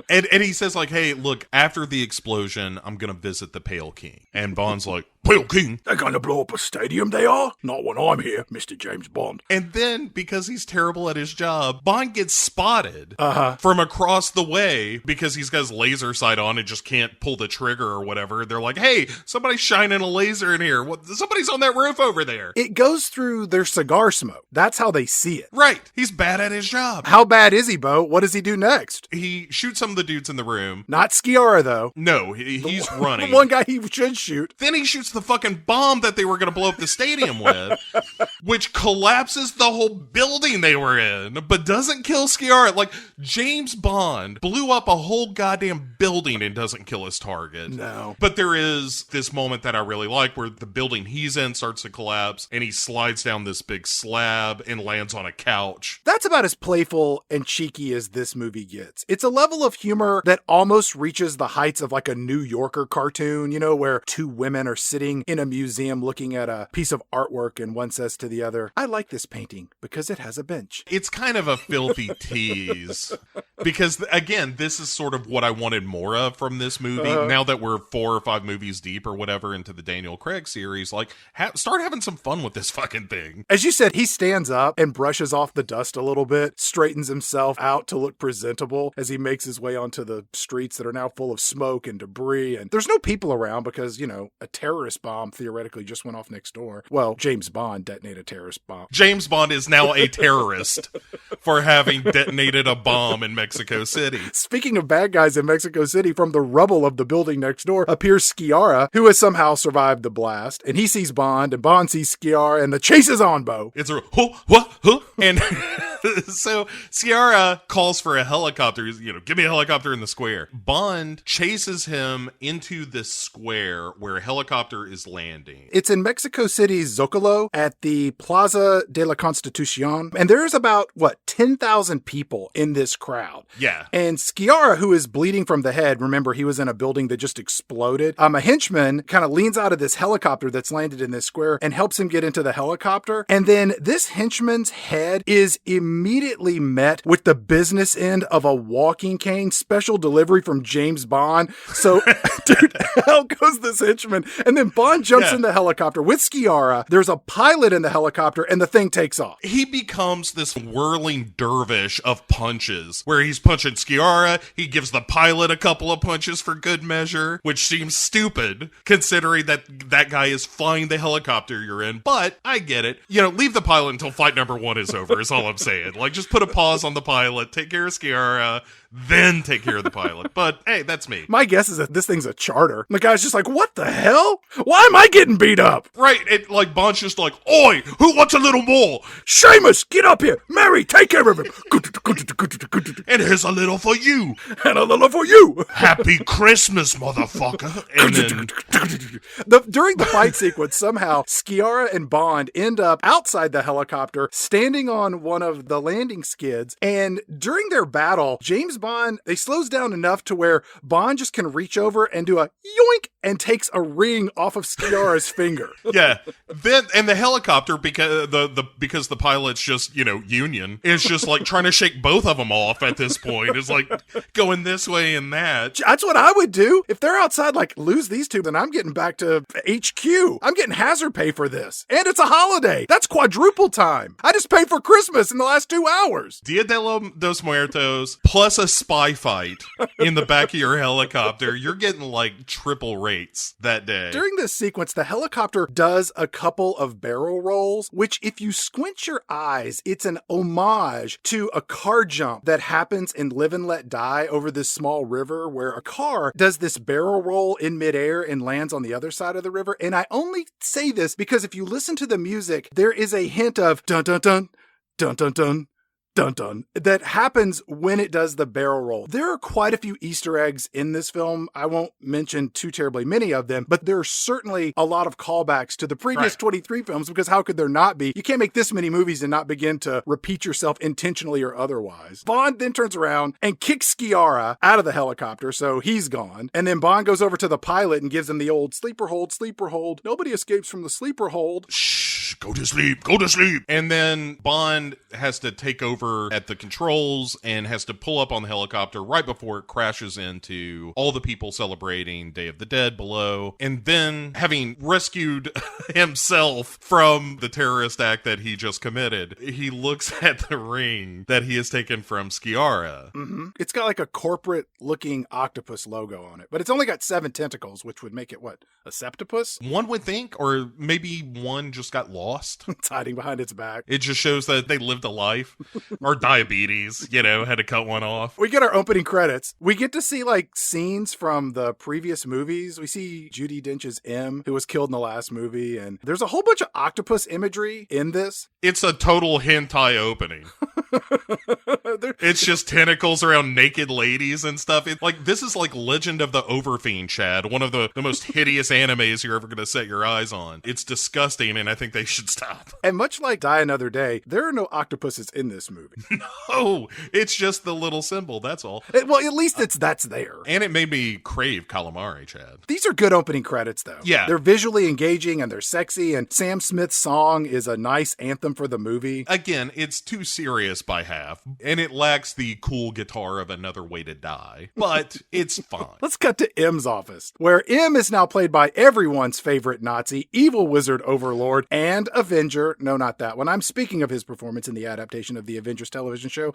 A: and he says like, hey, look, after the explosion, I'm going to visit the Pale King. And Bond's like, Pale King?
B: They're going to blow up a stadium, they are? Not when I'm here, Mr. James Bond.
A: And then, because he's terrible at his job, Bond gets spotted from across the way because he's got his laser sight on and just can't pull the trigger or whatever. They're like, hey, somebody's shining a laser in here. Somebody's on that roof over there.
B: It goes through their cigar smoke. That's how they see it.
A: Right. He's bad at his job.
B: How bad is he, Bo? What does he do next?
A: He shoots some of the dudes in the room.
B: Not Sciarra, though.
A: No, he's running.
B: The one guy he should shoot.
A: Then he shoots the fucking bomb that they were going to blow up the stadium with, which collapses the whole building they were in, but doesn't kill Sciarra. Like, James Bond blew up a whole goddamn building and doesn't kill his target.
B: No.
A: But there is this moment that I really like where the building he's in starts to collapse and he slides down this big slab and lands on a couch.
B: That's about as playful and cheeky as this movie gets. It's a level of humor that almost reaches the heights of like a New Yorker cartoon, where two women are sitting in a museum looking at a piece of artwork and one says to the other, I like this painting because it has a bench.
A: It's kind of a filthy tease because, again, this is sort of what I wanted more of from this movie. Now that we're 4 or 5 movies deep or whatever into the Daniel Craig series, like, start having some fun with this fucking thing.
B: As you said, he stands up and brushes off the dust a little bit, straightens himself out to look presentable as he makes his way onto the streets that are now full of smoke and debris. And there's no people around because, a terrorist bomb theoretically just went off next door. Well, James Bond detonated a terrorist bomb.
A: James Bond is now a terrorist for having detonated a bomb in Mexico City.
B: Speaking of bad guys in Mexico City, from the rubble of the building next door appears Sciarra, who has somehow survived the blast, and he sees Bond, and Bond sees Sciarra, and the chase is on, Bo.
A: It's a, huh, what, huh, and So Sierra calls for a helicopter. Give me a helicopter in the square. Bond chases him into this square where a helicopter is landing.
B: It's in Mexico City's Zocalo at the Plaza de la Constitucion. And there's about, 10,000 people in this crowd.
A: Yeah.
B: And Sciarra, who is bleeding from the head, remember he was in a building that just exploded. A henchman kind of leans out of this helicopter that's landed in this square and helps him get into the helicopter. And then this henchman's head is immediately met with the business end of a walking cane, special delivery from James Bond. So, dude, out goes this henchman. And then Bond jumps in the helicopter with Sciarra. There's a pilot in the helicopter and the thing takes off.
A: He becomes this whirling dervish of punches where he's punching Sciarra. He gives the pilot a couple of punches for good measure, which seems stupid considering that guy is flying the helicopter you're in. But I get it. Leave the pilot until fight number 1 is over is all I'm saying. Like, just put a pause on the pilot, take care of Sciarra, then take care of the pilot. But hey, that's me.
B: My guess is that this thing's a charter. The guy's just like, what the hell? Why am I getting beat up?
A: Right. Bond's just like, oi, who wants a little more?
B: Seamus, get up here. Mary, take care of him.
A: And here's a little for you.
B: And a little for you.
A: Happy Christmas, motherfucker. And then
B: during the fight sequence, somehow Sciarra and Bond end up outside the helicopter, standing on one of the landing skids. And during their battle, James Bond, they slows down enough to where Bond just can reach over and do a yoink and takes a ring off of Sciarra's finger.
A: Yeah. Then and the helicopter, because the pilot's just, union, is just like trying to shake both of them off at this point. It's like going this way and that.
B: That's what I would do. If they're outside, lose these two, then I'm getting back to HQ. I'm getting hazard pay for this. And it's a holiday. That's quadruple time. I just paid for Christmas in the last 2 hours.
A: Dia de los Muertos plus a spy fight in the back of your helicopter. You're getting triple rates that day.
B: During this sequence, the helicopter does a couple of barrel rolls, which if you squint your eyes, it's an homage to a car jump that happens in Live and Let Die over this small river where a car does this barrel roll in midair and lands on the other side of the river. And I only say this because if you listen to the music, there is a hint of dun dun dun, dun dun dun, dun dun, that happens when it does the barrel roll. There are quite a few Easter eggs in this film. I won't mention too terribly many of them, but there are certainly a lot of callbacks to the previous 23 films, because how could there not be? You can't make this many movies and not begin to repeat yourself intentionally or otherwise. Bond then turns around and kicks Sciarra out of the helicopter, so he's gone. And then Bond goes over to the pilot and gives him the old sleeper hold, sleeper hold. Nobody escapes from the sleeper hold.
A: Shh, go to sleep, go to sleep. And then Bond has to take over at the controls and has to pull up on the helicopter right before it crashes into all the people celebrating Day of the Dead below. And then, having rescued himself from the terrorist act that he just committed, he looks at the ring that he has taken from Sciarra.
B: Mm-hmm. It's got a corporate looking octopus logo on it, but it's only got 7 tentacles, which would make it a septopus?
A: One would think, or maybe one just got lost.
B: It's hiding behind its back.
A: It just shows that they lived a life. Or diabetes, had to cut one off.
B: We get our opening credits. We get to see scenes from the previous movies. We see Judi Dench's M, who was killed in the last movie, and there's a whole bunch of octopus imagery in this.
A: It's a total hentai opening. It's just tentacles around naked ladies and stuff. This is like Legend of the Overfiend, Chad. One of the most hideous animes you're ever going to set your eyes on. It's disgusting, and I think they should stop.
B: And much like Die Another Day, there are no octopuses in this movie.
A: No, it's just the little symbol, that's all.
B: Well, at least that's there.
A: And it made me crave calamari, Chad.
B: These are good opening credits, though.
A: Yeah.
B: They're visually engaging, and they're sexy, and Sam Smith's song is a nice anthem for the movie.
A: Again, it's too serious by half, and it lacks the cool guitar of Another Way to Die, but it's fine.
B: Let's cut to M's office, where M is now played by everyone's favorite Nazi, evil wizard overlord, and Avenger. No, not that one. I'm speaking of his performance in the adaptation of the Avengers television show,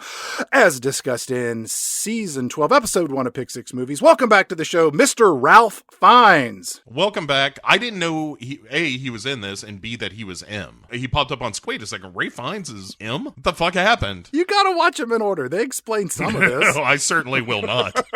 B: as discussed in Season 12, Episode 1 of Pick 6 Movies. Welcome back to the show, Mr. Ralph Fiennes.
A: Welcome back. I didn't know, he was in this, and B, that he was M. He popped up on Wait a second, Ray Fiennes is M? What the fuck happened?
B: You gotta watch them in order. They explain some of this.
A: No, I certainly will not.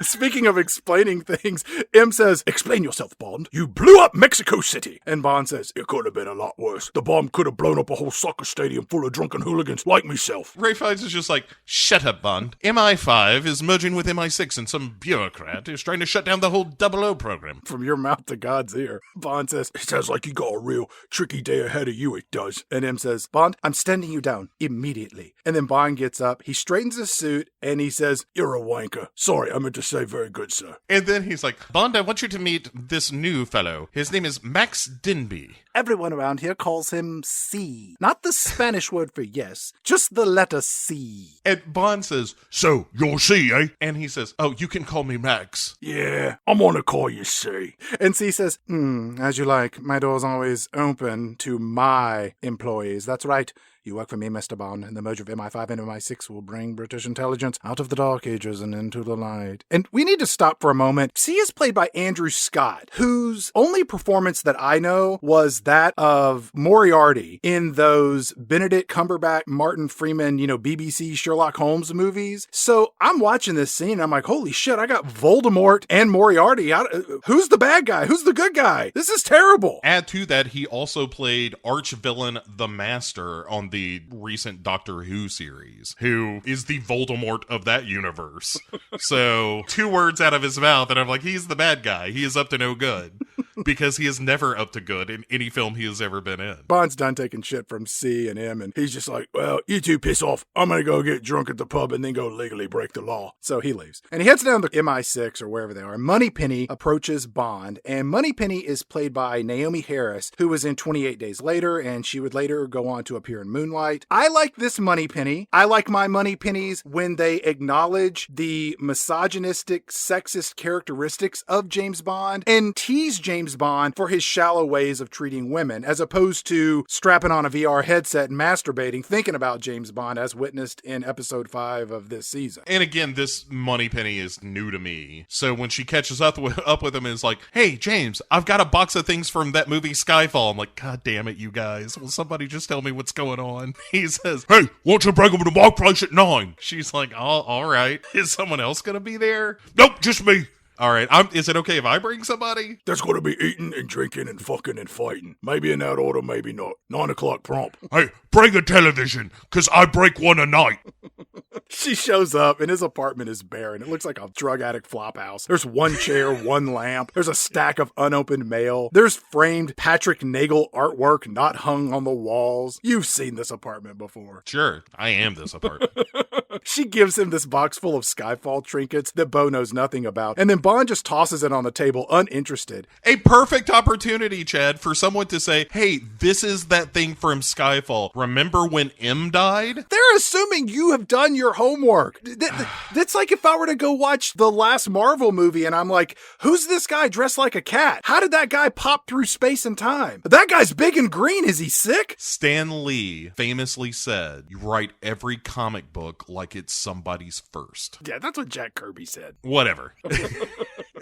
B: Speaking of explaining things, M says, "Explain yourself, Bond. You blew up Mexico City." And Bond says, "It could have been a lot worse. The bomb could have blown up a whole soccer stadium full of drunken hooligans like myself."
A: Ray Fiennes is just like, shut up, Bond. MI5 is merging with MI6 and some bureaucrat is trying to shut down the whole 00 program.
B: From your mouth to God's ear. Bond says, "It sounds like you got a real tricky day ahead of you, it does." And M says, "Bond, I'm standing you down immediately." And then Bond gets up, he straightens his suit, and he says, "You're a wanker. Sorry, I meant to say very good, sir."
A: And then he's like, Bond, I want you to meet this new fellow. His name is Max Denby.
B: Everyone around here calls him C. Not the Spanish word for yes, just the letter C.
A: And Bond says, so, you're C, eh? And he says, oh, you can call me Max.
B: "Yeah, I'm gonna call you C." And C says, "As you like. My door's always open to my employees. That's right. You work for me, Mr. Bond, and the merger of MI5 and MI6 will bring British intelligence out of the dark ages and into the light." And we need to stop for a moment. C is played by Andrew Scott, whose only performance that I know was that of Moriarty in those Benedict Cumberbatch, Martin Freeman, BBC Sherlock Holmes movies. So I'm watching this scene, and I'm like, holy shit, I got Voldemort and Moriarty out. Who's the bad guy? Who's the good guy? This is terrible.
A: Add to that, he also played arch-villain The Master on the recent Doctor Who series, who is the Voldemort of that universe. So, 2 words out of his mouth, and I'm like, he's the bad guy. He is up to no good. Because he is never up to good in any film he has ever been in.
B: Bond's done taking shit from C and M, and he's just like, "Well, you two piss off. I'm gonna go get drunk at the pub and then go legally break the law." So he leaves. And he heads down to MI6 or wherever they are. Moneypenny approaches Bond, and Moneypenny is played by Naomi Harris, who was in 28 Days Later, and she would later go on to appear in Moonlight. I like this Moneypenny. I like my Moneypennies when they acknowledge the misogynistic, sexist characteristics of James Bond and tease James Bond for his shallow ways of treating women, as opposed to strapping on a VR headset and masturbating, thinking about James Bond, as witnessed in episode 5 of this season.
A: And again, this Moneypenny is new to me. So when she catches up with him and is like, hey, James, I've got a box of things from that movie Skyfall. I'm like, God damn it, you guys. Will somebody just tell me what's going on? He says, hey, why don't you bring him to my place at 9? She's like, oh, all right. Is someone else going to be there? Nope, just me. All right, is it okay if I bring somebody?
B: There's going to be eating and drinking and fucking and fighting. Maybe in that order, maybe not. 9 o'clock prompt.
A: Hey, bring a television, because I break one a night.
B: She shows up, and his apartment is bare, and it looks like a drug addict flop house. There's 1 chair, 1 lamp. There's a stack of unopened mail. There's framed Patrick Nagel artwork not hung on the walls. You've seen this apartment before.
A: Sure, I am this apartment.
B: She gives him this box full of Skyfall trinkets that Bo knows nothing about, and then Bond just tosses it on the table, uninterested.
A: A perfect opportunity, Chad, for someone to say, hey, this is that thing from Skyfall. Remember when M died?
B: They're assuming you have done your homework. That's like if I were to go watch the last Marvel movie and I'm like, who's this guy dressed like a cat? How did that guy pop through space and time? That guy's big and green. Is he sick?
A: Stan Lee famously said, you write every comic book like it's somebody's first.
B: Yeah, that's what Jack Kirby said.
A: Whatever.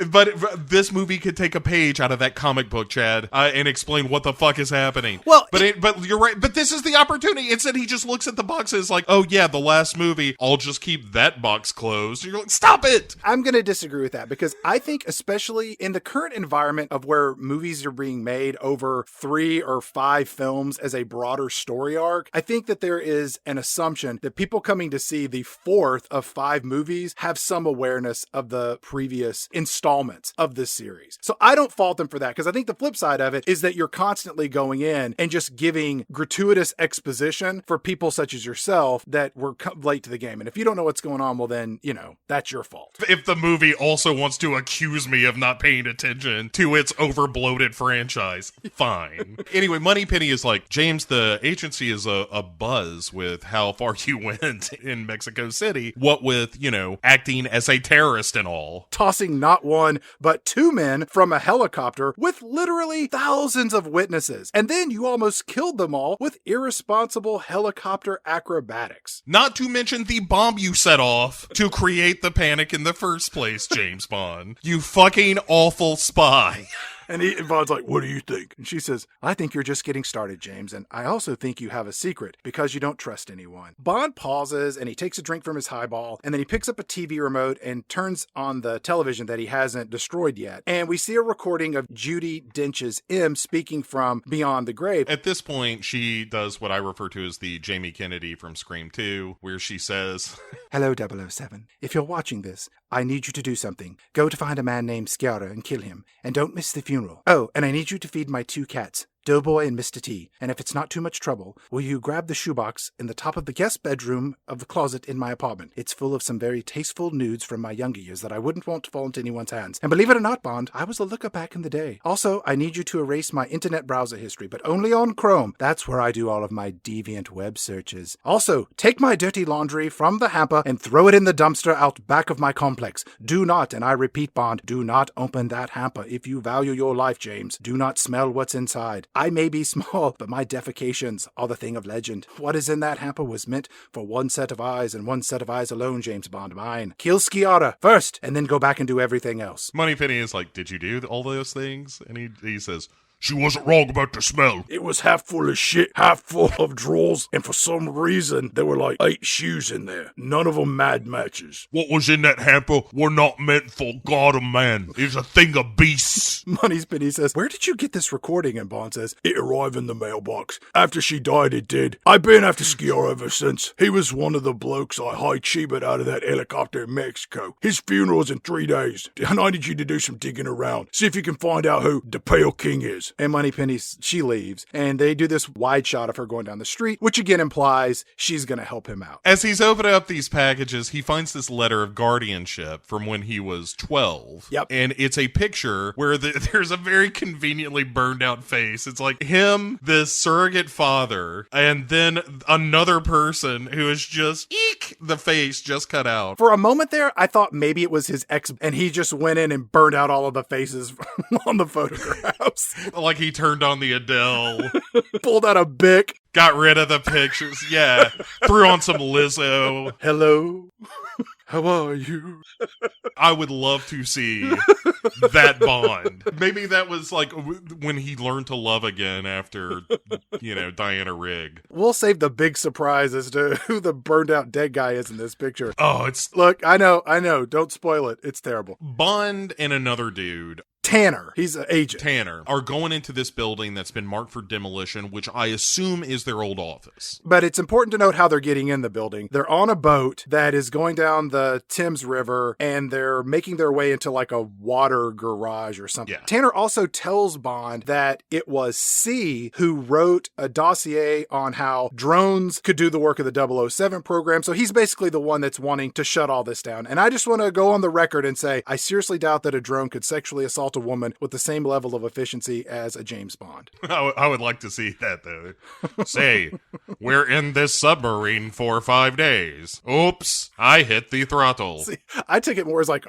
A: But this movie could take a page out of that comic book, Chad, and explain what the fuck is happening.
B: Well,
A: but you're right. But this is the opportunity. Instead, he just looks at the boxes like, oh yeah, the last movie. I'll just keep that box closed. You're like, stop it.
B: I'm going to disagree with that because I think, especially in the current environment of where movies are being made over 3 or 5 films as a broader story arc, I think that there is an assumption that people coming to see the 4th of 5 movies have some awareness of the previous installments of this series. So I don't fault them for that because I think the flip side of it is that you're constantly going in and just giving gratuitous exposition for people such as yourself that were late to the game. And if you don't know what's going on, well then, that's your fault.
A: If the movie also wants to accuse me of not paying attention to its over-bloated franchise, fine. Anyway, Moneypenny is like, James, the agency is a buzz with how far you went in Mexico City. What with, acting as a terrorist and all.
B: Tossing not 1, but 2 men from a helicopter with literally thousands of witnesses. And then you almost killed them all with irresponsible helicopter acrobatics.
A: Not to mention the bomb you set off to create the panic in the first place, James Bond. You fucking awful spy.
B: And Bond's like, what do you think? And she says, I think you're just getting started, James. And I also think you have a secret because you don't trust anyone. Bond pauses and he takes a drink from his highball. And then he picks up a TV remote and turns on the television that he hasn't destroyed yet. And we see a recording of Judi Dench's M speaking from beyond the grave.
A: At this point, she does what I refer to as the Jamie Kennedy from Scream 2, where she says,
B: Hello, 007. If you're watching this, I need you to do something. Go to find a man named Sciarra and kill him. And don't miss the funeral. Oh, and I need you to feed my 2 cats, Doughboy and Mr. T. And if it's not too much trouble, will you grab the shoebox in the top of the guest bedroom of the closet in my apartment? It's full of some very tasteful nudes from my younger years that I wouldn't want to fall into anyone's hands. And believe it or not, Bond, I was a looker back in the day. Also, I need you to erase my internet browser history, but only on Chrome. That's where I do all of my deviant web searches. Also, take my dirty laundry from the hamper and throw it in the dumpster out back of my complex. Do not, and I repeat, Bond, do not open that hamper. If you value your life, James, do not smell what's inside. I may be small, but my defecations are the thing of legend. What is in that hamper was meant for one set of eyes and one set of eyes alone, James Bond, mine. Kill Sciarra first, and then go back and do everything else.
A: Moneypenny is like, did you do all those things? And he says, she wasn't wrong about the smell.
B: It was half full of shit, half full of drawers, and for some reason, there were like 8 shoes in there. None of them mad matches.
A: What was in that hamper were not meant for God or man. It's a thing of beasts.
B: Moneypenny says, where did you get this recording? And Bond says, it arrived in the mailbox. After she died, it did. I've been after Sciarra ever since. He was one of the blokes I high-cheated out of that helicopter in Mexico. His funeral's in 3 days, and I need you to do some digging around. See if you can find out who the Pale King is. And Moneypenny, she leaves, and they do this wide shot of her going down the street, which again implies she's going to help him out.
A: As he's opening up these packages, he finds this letter of guardianship from when he was 12.
B: Yep.
A: And it's a picture where there's a very conveniently burned out face. It's like him, this surrogate father, and then another person who is just, the face just cut out.
B: For a moment there, I thought maybe it was his ex, and he just went in and burned out all of the faces on the photographs.
A: Like he turned on the Adele.
B: Pulled out a Bic.
A: Got rid of the pictures. Yeah. Threw on some Lizzo.
B: Hello. How are you?
A: I would love to see that Bond. Maybe that was like when he learned to love again after, Diana Rigg.
B: We'll save the big surprise as to who the burned out dead guy is in this picture.
A: Oh,
B: Look, I know. Don't spoil it. It's terrible.
A: Bond and another dude,
B: Tanner, he's an agent.
A: Tanner, are going into this building that's been marked for demolition, which I assume is their old office.
B: But it's important to note how they're getting in the building. They're on a boat that is going down the Thames River, and they're making their way into like a water garage or something.
A: Yeah.
B: Tanner also tells Bond that it was C who wrote a dossier on how drones could do the work of the 007 program. So he's basically the one that's wanting to shut all this down. And I just want to go on the record and say, I seriously doubt that a drone could sexually assault a woman with the same level of efficiency as a James Bond.
A: I would like to see that, though. Say, we're in this submarine for 5 days. Oops, I hit the throttle.
B: See, I took it more as like,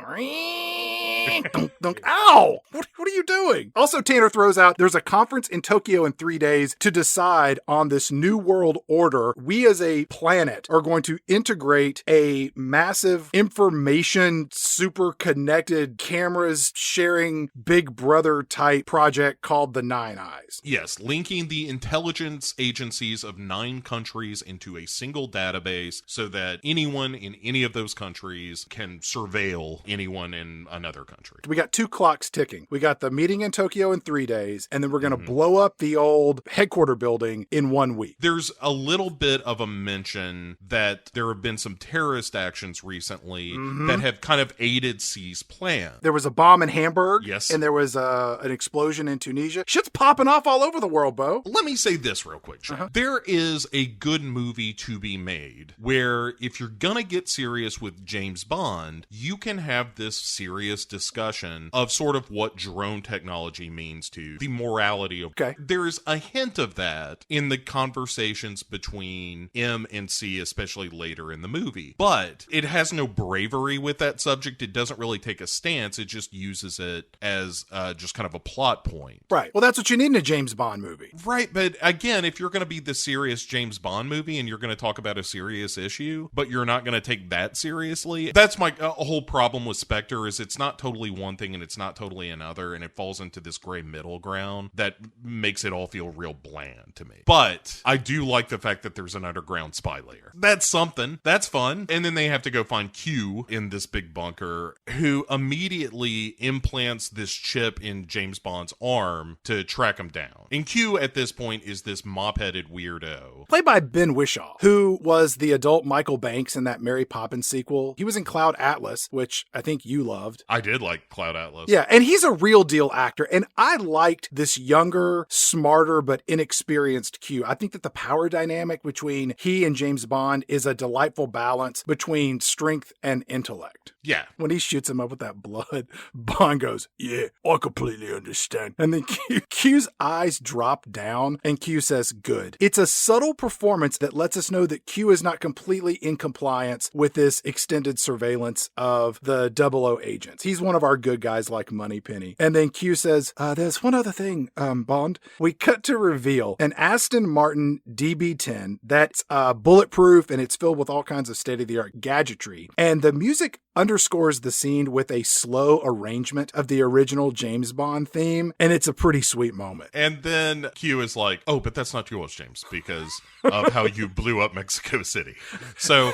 B: dunk, dunk. Ow! What are you doing? Also, Tanner throws out, there's a conference in Tokyo in 3 days to decide on this new world order. We as a planet are going to integrate a massive information, super connected cameras sharing Big Brother type project called the Nine Eyes.
A: Yes, linking the intelligence agencies of 9 countries into a single database so that anyone in any of those countries can surveil anyone in another country.
B: We got 2 clocks ticking. We got the meeting in Tokyo in 3 days, and then we're going to blow up the old headquarter building in 1 week.
A: There's a little bit of a mention that there have been some terrorist actions recently that have kind of aided C's plan.
B: There was a bomb in Hamburg.
A: Yes.
B: And there was an explosion in Tunisia. Shit's popping off all over the world, Bo.
A: Let me say this real quick, Sean. There is a good movie to be made where if you're gonna get serious with James Bond, you can have this serious discussion of sort of what drone technology means to the morality of...
B: Okay.
A: There's a hint of that in the conversations between M and C, especially later in the movie. But it has no bravery with that subject. It doesn't really take a stance. It just uses it as just kind of a plot point.
B: Right. Well, that's what you need in a James Bond movie.
A: Right, but again, if you're going to be the serious James Bond movie and you're going to talk about a serious issue, but you're not going to take that seriously, that's my whole problem with Spectre, is it's not totally one thing and it's not totally another, and it falls into this gray middle ground that makes it all feel real bland to me. But I do like the fact that there's an underground spy layer. That's something. That's fun. And then they have to go find Q in this big bunker, who immediately implants this chip in James Bond's arm to track him down. And Q at this point is this mop-headed weirdo.
B: Played by Ben Whishaw, who was the adult Michael Banks in that Mary Poppins sequel. He was in Cloud Atlas, which I think you loved.
A: I did like Cloud Atlas.
B: Yeah, and he's a real deal actor. And I liked this younger, smarter, but inexperienced Q. I think that the power dynamic between he and James Bond is a delightful balance between strength and intellect.
A: Yeah.
B: When he shoots him up with that blood, Bond goes, yeah, I completely understand. And then Q's eyes drop down and Q says, good. It's a subtle performance that lets us know that Q is not completely in compliance with this extended surveillance of the 00 agents. He's one of our good guys like Moneypenny. And then Q says, there's one other thing, Bond. We cut to reveal an Aston Martin DB10 that's bulletproof and it's filled with all kinds of state-of-the-art gadgetry. And the music underscores the scene with a slow arrangement of the original James Bond theme, and it's a pretty sweet moment.
A: And then Q is like, oh, but that's not yours, James, because of how you blew up Mexico City. So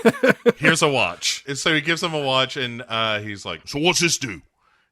A: here's a watch. And so he gives him a watch, and he's like, so what's this do?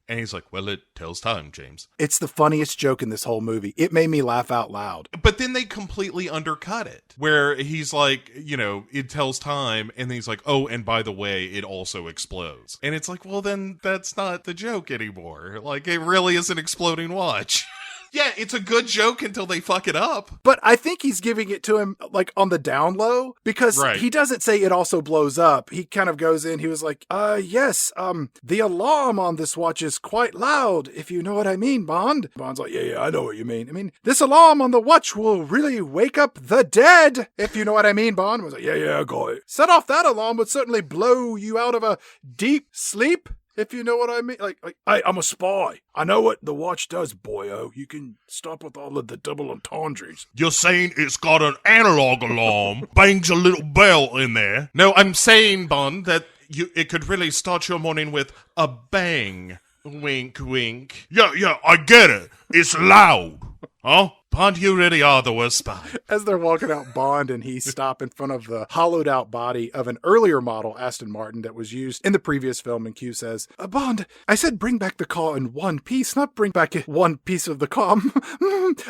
A: And he's like, well, it tells time, James.
B: It's the funniest joke in this whole movie. It made me laugh out loud.
A: But then they completely undercut it, where he's like, you know, it tells time, and then he's like, oh, and by the way, it also explodes. And it's like, well, then that's not the joke anymore. Like, it really is an exploding watch. Yeah, it's a good joke until they fuck it up.
B: But I think he's giving it to him like on the down low because he doesn't say it also blows up. He kind of goes in. He was like, yes, the alarm on this watch is quite loud, if you know what I mean, Bond. Bond's like, yeah, I know what you mean. I mean, this alarm on the watch will really wake up the dead, if you know what I mean, Bond. I was like, yeah, I got it. Set off that alarm would certainly blow you out of a deep sleep. If you know what I mean. Like, I'm a spy. I know what the watch does, boyo. You can stop with all of the double entendres.
A: You're saying it's got an analog alarm, bangs a little bell in there. No, I'm saying, Bond, that it could really start your morning with a bang. Wink, wink. Yeah, I get it. It's loud. Huh? Bond, you really are the worst spy.
B: As they're walking out, Bond and he stop in front of the hollowed out body of an earlier model Aston Martin that was used in the previous film, and Q says, Bond, I said bring back the car in one piece, not bring back one piece of the car.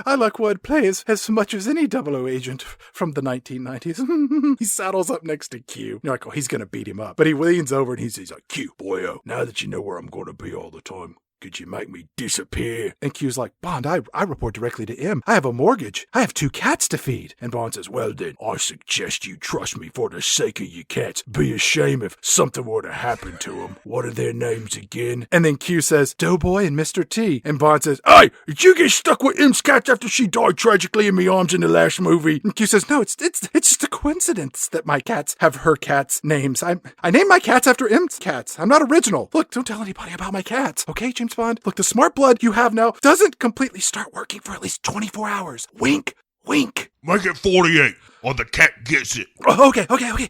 B: I like wordplay as much as any 00 agent from the 1990s. He saddles up next to Q. You're like, oh, he's going to beat him up. But he leans over and he's like, Q, boyo, now that you know where I'm going to be all the time, could you make me disappear? And Q's like, Bond, I report directly to M. I have a mortgage. I have 2 cats to feed. And Bond says, well then, I suggest you trust me for the sake of your cats. Be a shame if something were to happen to them. What are their names again? And then Q says, Doughboy and Mr. T. And Bond says, hey, did you get stuck with M's cats after she died tragically in my arms in the last movie? And Q says, no, it's just a coincidence that my cats have her cats' names. I named my cats after M's cats. I'm not original. Look, don't tell anybody about my cats. Okay, James Bond? Look, the smart blood you have now doesn't completely start working for at least 24 hours. Wink, wink.
A: Make it 48, or the cat gets it.
B: Oh, okay.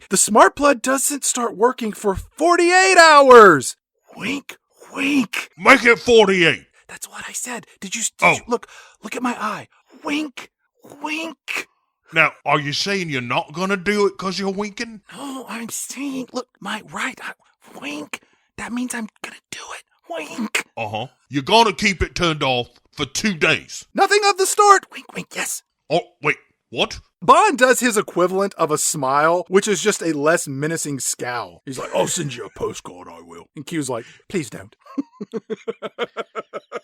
B: The smart blood doesn't start working for 48 hours. Wink, wink.
A: Make it 48.
B: That's what I said. Did you look at my eye. Wink, wink.
A: Now, are you saying you're not going to do it because you're winking?
B: No, I'm saying, look, my right eye. Wink. That means I'm going to do it. Wink.
A: Uh-huh. You're gonna keep it turned off for 2 days.
B: Nothing of the sort. Wink, wink, yes.
A: Oh, wait, what?
B: Bond does his equivalent of a smile, which is just a less menacing scowl. He's like, I'll send you a postcard, I will. And Q's like, please don't.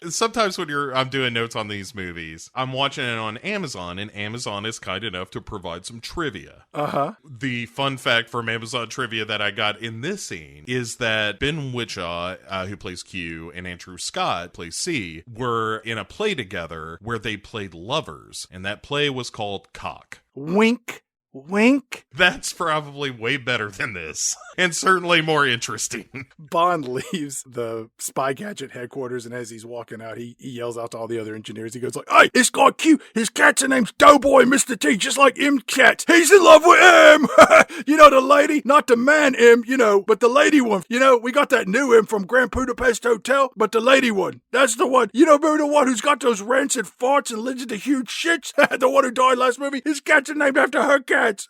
A: Sometimes when I'm doing notes on these movies, I'm watching it on Amazon, and Amazon is kind enough to provide some trivia.
B: Uh-huh.
A: The fun fact from Amazon trivia that I got in this scene is that Ben Whishaw, who plays Q, and Andrew Scott, plays C, were in a play together where they played lovers, and that play was called Cock.
B: Wink, Wink.
A: That's probably way better than this, and certainly more interesting.
B: Bond leaves the spy gadget headquarters, and as he's walking out, he yells out to all the other engineers. He goes like, "Hey, this guy Q, his cat's name's Doughboy, Mr. T, just like M's cat. He's in love with M. You know, the lady, not the man M, you know, but the lady one. You know, we got that new M from Grand Budapest Hotel, but the lady one, that's the one. You know, remember the one who's got those rancid farts and lives into huge shits? The one who died last movie? His cats are named after her cats."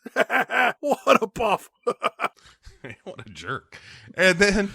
B: What a puff.
A: What a jerk. And then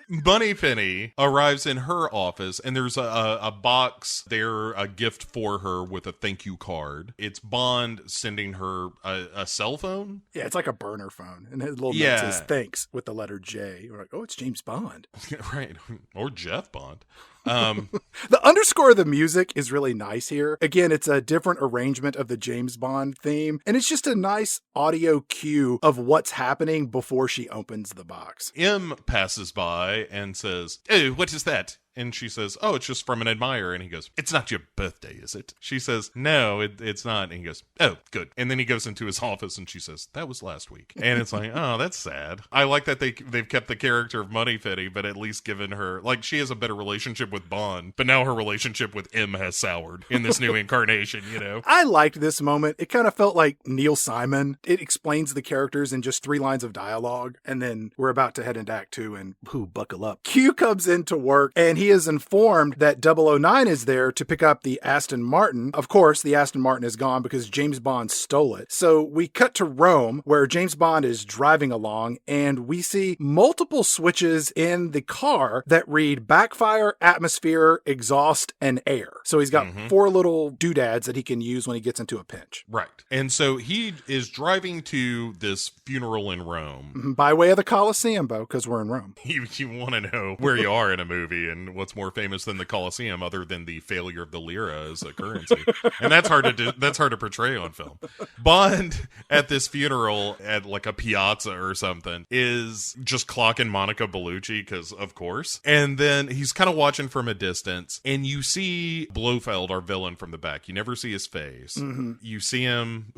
A: Moneypenny arrives in her office, and there's a box there, a gift for her with a thank you card. It's Bond sending her a cell phone.
B: Yeah, it's like a burner phone. And his little note says thanks with the letter J. We're like, oh, it's James Bond.
A: Right. Or Jeff Bond.
B: The underscore of the music is really nice here. Again, it's a different arrangement of the James Bond theme, and it's just a nice audio cue of what's happening before she opens the box.
A: M passes by and says, "Oh, what is that?" And she says, "Oh, it's just from an admirer." And he goes, "It's not your birthday, is it?" She says, "No, it's not." And he goes, "Oh, good." And then he goes into his office and she says, "That was last week." And it's like, oh, that's sad. I like that they've kept the character of Moneypenny, but at least given her, like, she has a better relationship with Bond, but now her relationship with M has soured in this new incarnation, you know?
B: I liked this moment. It kind of felt like Neil Simon. It explains the characters in just 3 lines of dialogue, and then we're about to head into Act 2, and buckle up. Q comes into work, and he is informed that 009 is there to pick up the Aston Martin. Of course, the Aston Martin is gone because James Bond stole it. So we cut to Rome, where James Bond is driving along, and we see multiple switches in the car that read backfire, atmosphere, exhaust, and air. So he's got 4 little doodads that he can use when he gets into a pinch.
A: Right. And so he is driving to this funeral in Rome.
B: By way of the Colosseum, Bo, because we're in Rome.
A: You want to know where you are in a movie and what's more famous than the Colosseum other than the failure of the lira as a currency. And that's hard to portray on film. Bond at this funeral at like a piazza or something is just clocking Monica Bellucci because of course. And then he's kind of watching from a distance and you see Blofeld, our villain, from the back. You never see his face. You see him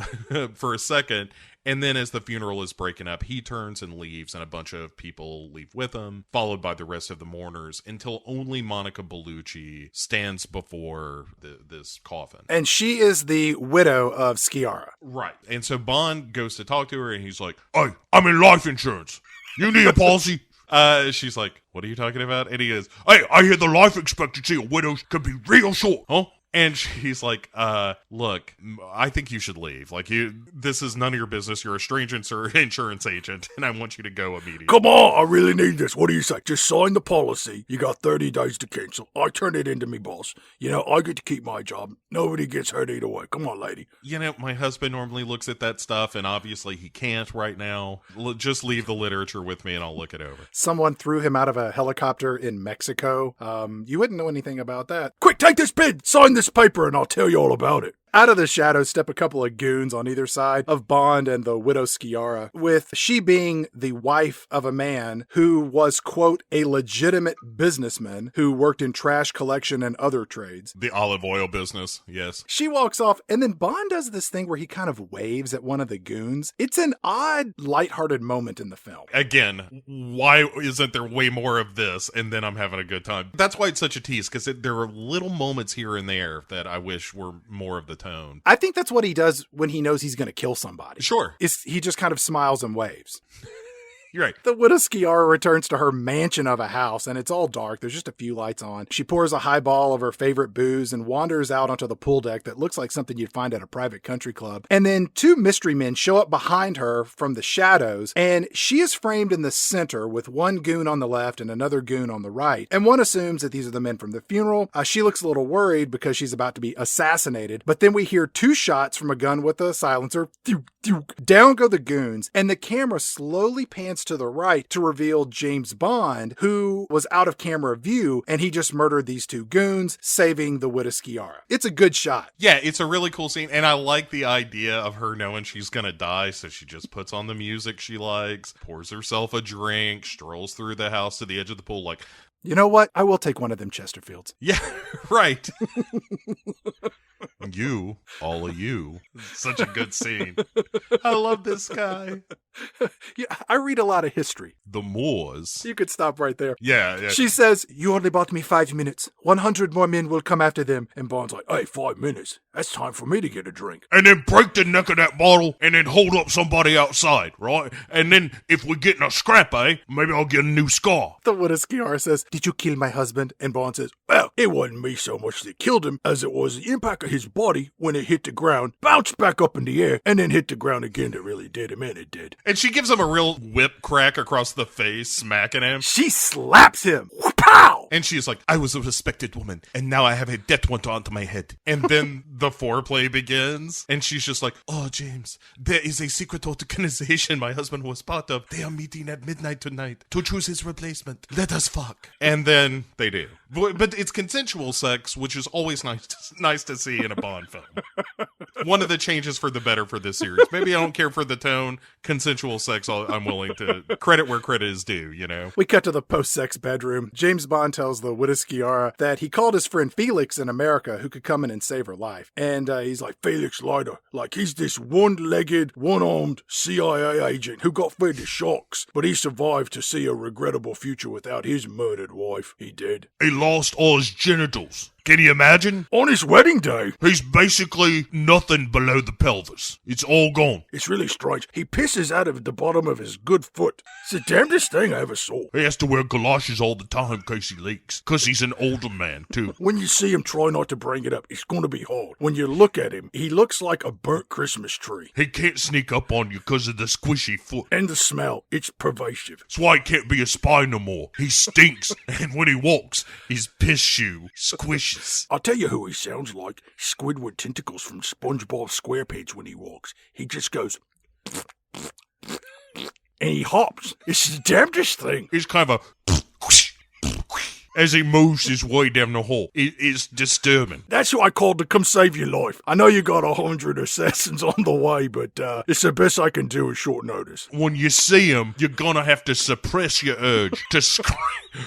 A: for a second. And then as the funeral is breaking up, he turns and leaves, and a bunch of people leave with him, followed by the rest of the mourners, until only Monica Bellucci stands before this coffin.
B: And she is the widow of Sciarra.
A: Right. And so Bond goes to talk to her, and he's like, "Hey, I'm in life insurance. You need a policy?" She's like, "What are you talking about?" And he goes, "Hey, I hear the life expectancy of widows could be real short, huh?" And she's like, look, I think you should leave. Like, this is none of your business. You're a strange insurance agent, and I want you to go immediately.
B: Come on, I really need this. What do you say? Just sign the policy. You got 30 days to cancel. I turn it into me, boss. You know, I get to keep my job. Nobody gets hurt either way. Come on, lady.
A: You know, my husband normally looks at that stuff, and obviously he can't right now. Just leave the literature with me, and I'll look it over.
B: Someone threw him out of a helicopter in Mexico. You wouldn't know anything about that. Quick, take this pen. Sign this paper and I'll tell you all about it. Out of the shadows step a couple of goons on either side of Bond and the widow Sciarra, with she being the wife of a man who was, quote, a legitimate businessman who worked in trash collection and other trades.
A: The olive oil business, yes.
B: She walks off, and then Bond does this thing where he kind of waves at one of the goons. It's an odd, lighthearted moment in the film.
A: Again, why isn't there way more of this? And then I'm having a good time. That's why it's such a tease, because there are little moments here and there that I wish were more of the tone.
B: I think that's what he does when he knows he's going to kill somebody.
A: Sure.
B: He just kind of smiles and waves.
A: You're right.
B: The widow Sciarra returns to her mansion of a house, and it's all dark. There's just a few lights on. She pours a highball of her favorite booze and wanders out onto the pool deck that looks like something you'd find at a private country club. And then 2 mystery men show up behind her from the shadows, and she is framed in the center with one goon on the left and another goon on the right. And one assumes that these are the men from the funeral. She looks a little worried because she's about to be assassinated. But then we hear 2 shots from a gun with a silencer. Down go the goons, and the camera slowly pans to the right to reveal James Bond, who was out of camera view, and he just murdered these 2 goons, saving the widow Sciarra. It's a good shot.
A: Yeah, it's a really cool scene, and I like the idea of her knowing she's gonna die, so she just puts on the music she likes, pours herself a drink, strolls through the house to the edge of the pool like,
B: you know what? I will take one of them Chesterfields.
A: Yeah, right. You, all of you. Such a good scene. I love this guy.
B: Yeah, I read a lot of history.
A: The Moors.
B: You could stop right there.
A: Yeah.
B: She says, "You only bought me 5 minutes. 100 more men will come after them." And Bond's like, "Hey, 5 minutes? That's time for me to get a drink."
A: And then break the neck of that bottle and then hold up somebody outside, right? And then if we get in a scrap, maybe I'll get a new scar.
B: The Skiara says, "Did you kill my husband?" And Bond says, "Well, it wasn't me so much that killed him as it was the impact of his body when it hit the ground, bounced back up in the air, and then hit the ground again that really did him, and it did."
A: And she gives him a real whip crack across the face, smacking him.
B: She slaps him. Pow!
A: And she's like, "I was a respected woman, and now I have a death warrant onto my head." And then the foreplay begins, and she's just like, "Oh, James, there is a secret organization my husband was part of. They are meeting at midnight tonight to choose his replacement. Let us fuck." And then they do. But it's consensual sex, which is always nice to see in a Bond film. One of the changes for the better for this series. Maybe I don't care for the tone. Consensual sex, I'm willing to credit where credit is due, you know?
B: We cut to the post-sex bedroom. James Bond tells the Skiara that he called his friend Felix in America who could come in and save her life. And he's like, "Felix Leiter, like he's this one-legged, one-armed CIA agent who got fed to sharks, but he survived to see a regrettable future without his murdered wife. He did.
A: He lost all his genitals. Can you imagine?
B: On his wedding day.
A: He's basically nothing below the pelvis. It's all gone.
B: It's really strange. He pisses out of the bottom of his good foot. It's the damnedest thing I ever saw.
A: He has to wear galoshes all the time in case he leaks. Because he's an older man, too.
B: When you see him, try not to bring it up. It's going to be hard. When you look at him, he looks like a burnt Christmas tree.
A: He can't sneak up on you because of the squishy foot.
B: And the smell. It's pervasive.
A: That's why he can't be a spy no more. He stinks. And when he walks, his piss shoe squishes.
B: I'll tell you who he sounds like. Squidward Tentacles from SpongeBob SquarePants when he walks. He just goes... and he hops. It's the damnedest thing.
A: It's kind of a... as he moves his way down the hall. It's disturbing.
B: That's who I called to come save your life. I know you got 100 assassins on the way, but it's the best I can do at short notice.
A: When you see him, you're gonna have to suppress your urge to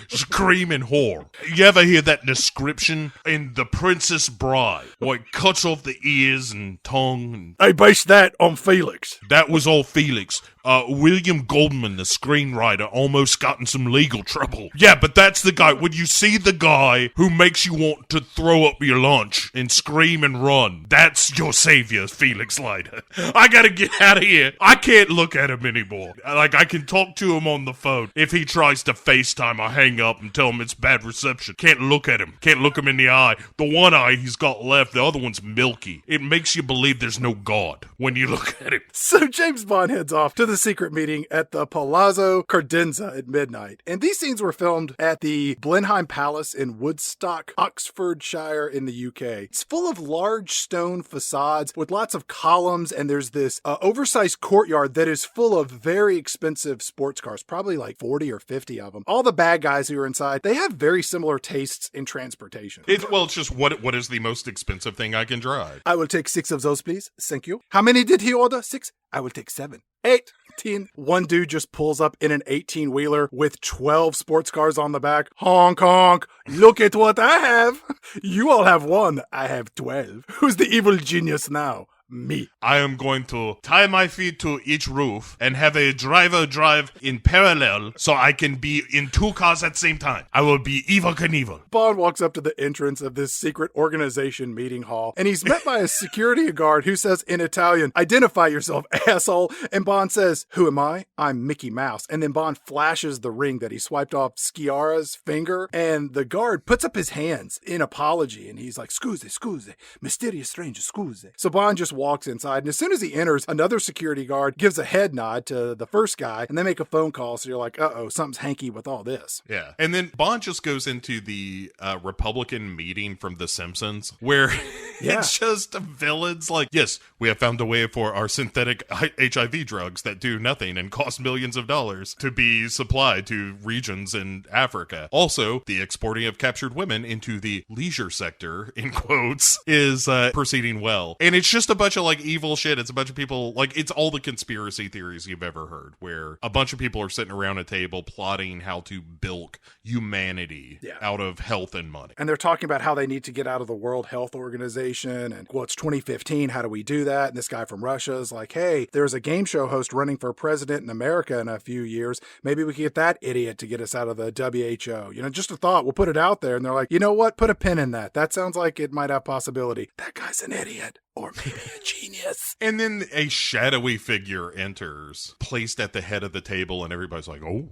A: scream in horror. You ever hear that description in The Princess Bride? Where it cuts off the ears and tongue. And
B: they based that on Felix.
A: That was all Felix. William Goldman, the screenwriter, almost got in some legal trouble. Yeah, but that's the guy. When you see the guy who makes you want to throw up your lunch and scream and run, that's your savior, Felix Leiter. I gotta get out of here. I can't look at him anymore. Like, I can talk to him on the phone. If he tries to FaceTime, I hang up and tell him it's bad reception. Can't look at him. Can't look him in the eye. The one eye he's got left, the other one's milky. It makes you believe there's no God when you look at him.
B: So James Bond heads off to the secret meeting at the Palazzo Cardenza at midnight. And these scenes were filmed at the Blenheim Palace in Woodstock, Oxfordshire in the UK. It's full of large stone facades with lots of columns, and there's this oversized courtyard that is full of very expensive sports cars, probably like 40 or 50 of them. All the bad guys who are inside, they have very similar tastes in transportation.
A: It's just what is the most expensive thing I can drive?
B: I will take 6 of those, please. Thank you. How many did he order? 6? I will take 7. 18. One dude just pulls up in an 18-wheeler with 12 sports cars on the back. Honk, honk. Look at what I have. You all have 1. I have 12. Who's the evil genius now? Me.
A: I am going to tie my feet to each roof and have a driver drive in parallel so I can be in 2 cars at the same time. I will be Evel Knievel.
B: Bond walks up to the entrance of this secret organization meeting hall, and he's met by a security guard who says in Italian, "Identify yourself, asshole." And Bond says, "Who am I? I'm Mickey Mouse." And then Bond flashes the ring that he swiped off Sciara's finger, and the guard puts up his hands in apology, and he's like, "Scusi, mysterious stranger, scusi." So Bond just walks inside, and as soon as he enters, another security guard gives a head nod to the first guy, and they make a phone call, so you're like, uh-oh, something's hanky with all this.
A: Yeah. And then Bond just goes into the Republican meeting from The Simpsons, where it's just villains like, "Yes, we have found a way for our synthetic HIV drugs that do nothing and cost millions of dollars to be supplied to regions in Africa. Also, the exporting of captured women into the leisure sector, in quotes, is proceeding well." And it's just a bunch of like evil shit. It's a bunch of people, like, it's all the conspiracy theories you've ever heard, where a bunch of people are sitting around a table plotting how to bilk humanity out of health and money.
B: And they're talking about how they need to get out of the World Health Organization situation. And well, it's 2015. How do we do that? And this guy from Russia is like, hey, there's a game show host running for president in America in a few years. Maybe we can get that idiot to get us out of the WHO. You know, just a thought. We'll put it out there. And they're like, you know what? Put a pin in that. That sounds like it might have possibility. That guy's an idiot. Or maybe a genius.
A: And then a shadowy figure enters, placed at the head of the table, and everybody's like, oh,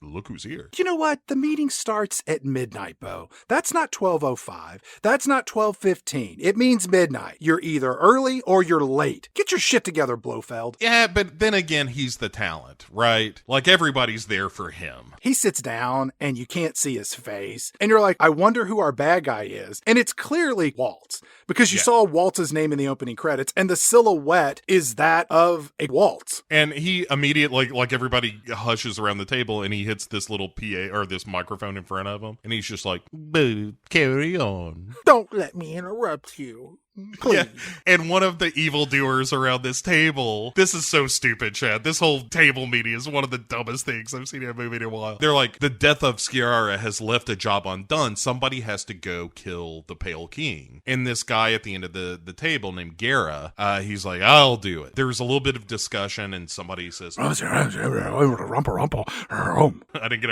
A: look who's here.
B: You know what? The meeting starts at midnight, Bo. That's not 12:05. That's not 12:15. It means midnight. You're either early or you're late. Get your shit together, Blofeld.
A: Yeah, but then again, he's the talent, right? Like, everybody's there for him.
B: He sits down, and you can't see his face. And you're like, I wonder who our bad guy is. And it's clearly Waltz, because you saw Waltz's name in the opening credits, and the silhouette is that of a Waltz.
A: And he immediately, like everybody hushes around the table, and he hits this little PA or this microphone in front of him, and he's just like, boo, carry on.
B: Don't let me interrupt you. Please.
A: Yeah. And one of the evildoers around this table, this is so stupid, Chad. This whole table meeting is one of the dumbest things I've seen in a movie in a while. They're like, the death of Sciarra has left a job undone. Somebody has to go kill the Pale King. And this guy at the end of the table named Guerra, he's like, I'll do it. There's a little bit of discussion, and somebody says, I didn't get a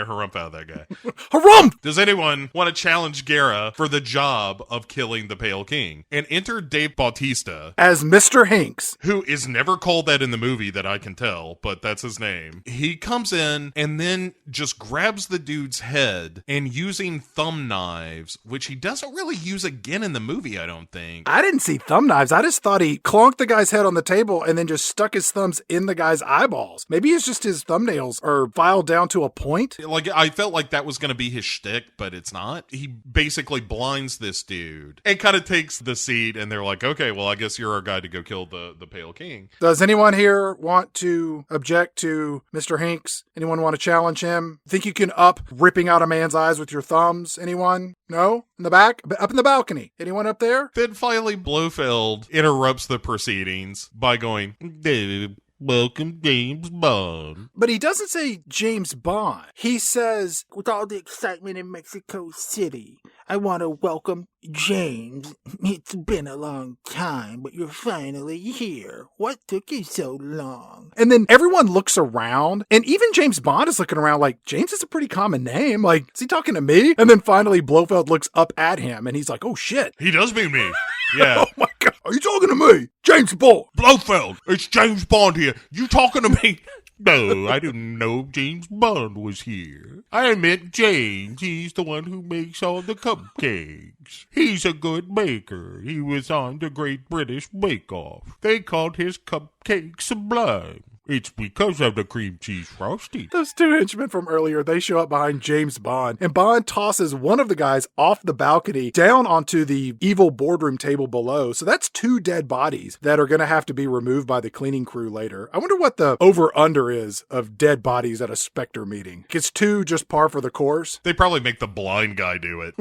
A: harump out of that guy.
B: Harump!
A: Does anyone want to challenge Guerra for the job of killing the Pale King? And enter Dave Bautista
B: as Mr. Hanks,
A: who is never called that in the movie that I can tell, but that's his name. He comes in and then just grabs the dude's head, and using thumb knives, which he doesn't really use again in the movie, I don't think.
B: I didn't see thumb knives. I just thought he clonked the guy's head on the table and then just stuck his thumbs in the guy's eyeballs. Maybe it's just his thumbnails are filed down to a point.
A: Like, I felt like that was going to be his shtick, but it's not. He basically blinds this dude and kind of takes the seat, and they're like, okay, well, I guess you're our guy to go kill the Pale King.
B: Does anyone here want to object to Mr. Hanks? Anyone want to challenge him? Think you can up ripping out a man's eyes with your thumbs? Anyone? No? In the back? Up in the balcony? Anyone up there?
A: Then finally, Blofeld interrupts the proceedings by going, David, welcome James Bond.
B: But he doesn't say James Bond. He says, with all the excitement in Mexico City, I want to welcome James. It's been a long time, but you're finally here. What took you so long? And then everyone looks around, and even James Bond is looking around like, James is a pretty common name. Like, is he talking to me? And then finally Blofeld looks up at him, and he's like, oh shit.
A: He does mean me. Yeah.
B: Oh my God. Are you talking to me? James Bond.
A: Blofeld, it's James Bond here. You talking to me? No, I didn't know James Bond was here. I meant James. He's the one who makes all the cupcakes. He's a good baker. He was on the Great British Bake Off. They called his cupcake sublime. It's because of the cream cheese frosting.
B: Those two henchmen from earlier, they show up behind James Bond, and Bond tosses one of the guys off the balcony down onto the evil boardroom table below. So that's two dead bodies that are going to have to be removed by the cleaning crew later. I wonder what the over-under is of dead bodies at a Spectre meeting. It's two just par for the course.
A: They probably make the blind guy do it.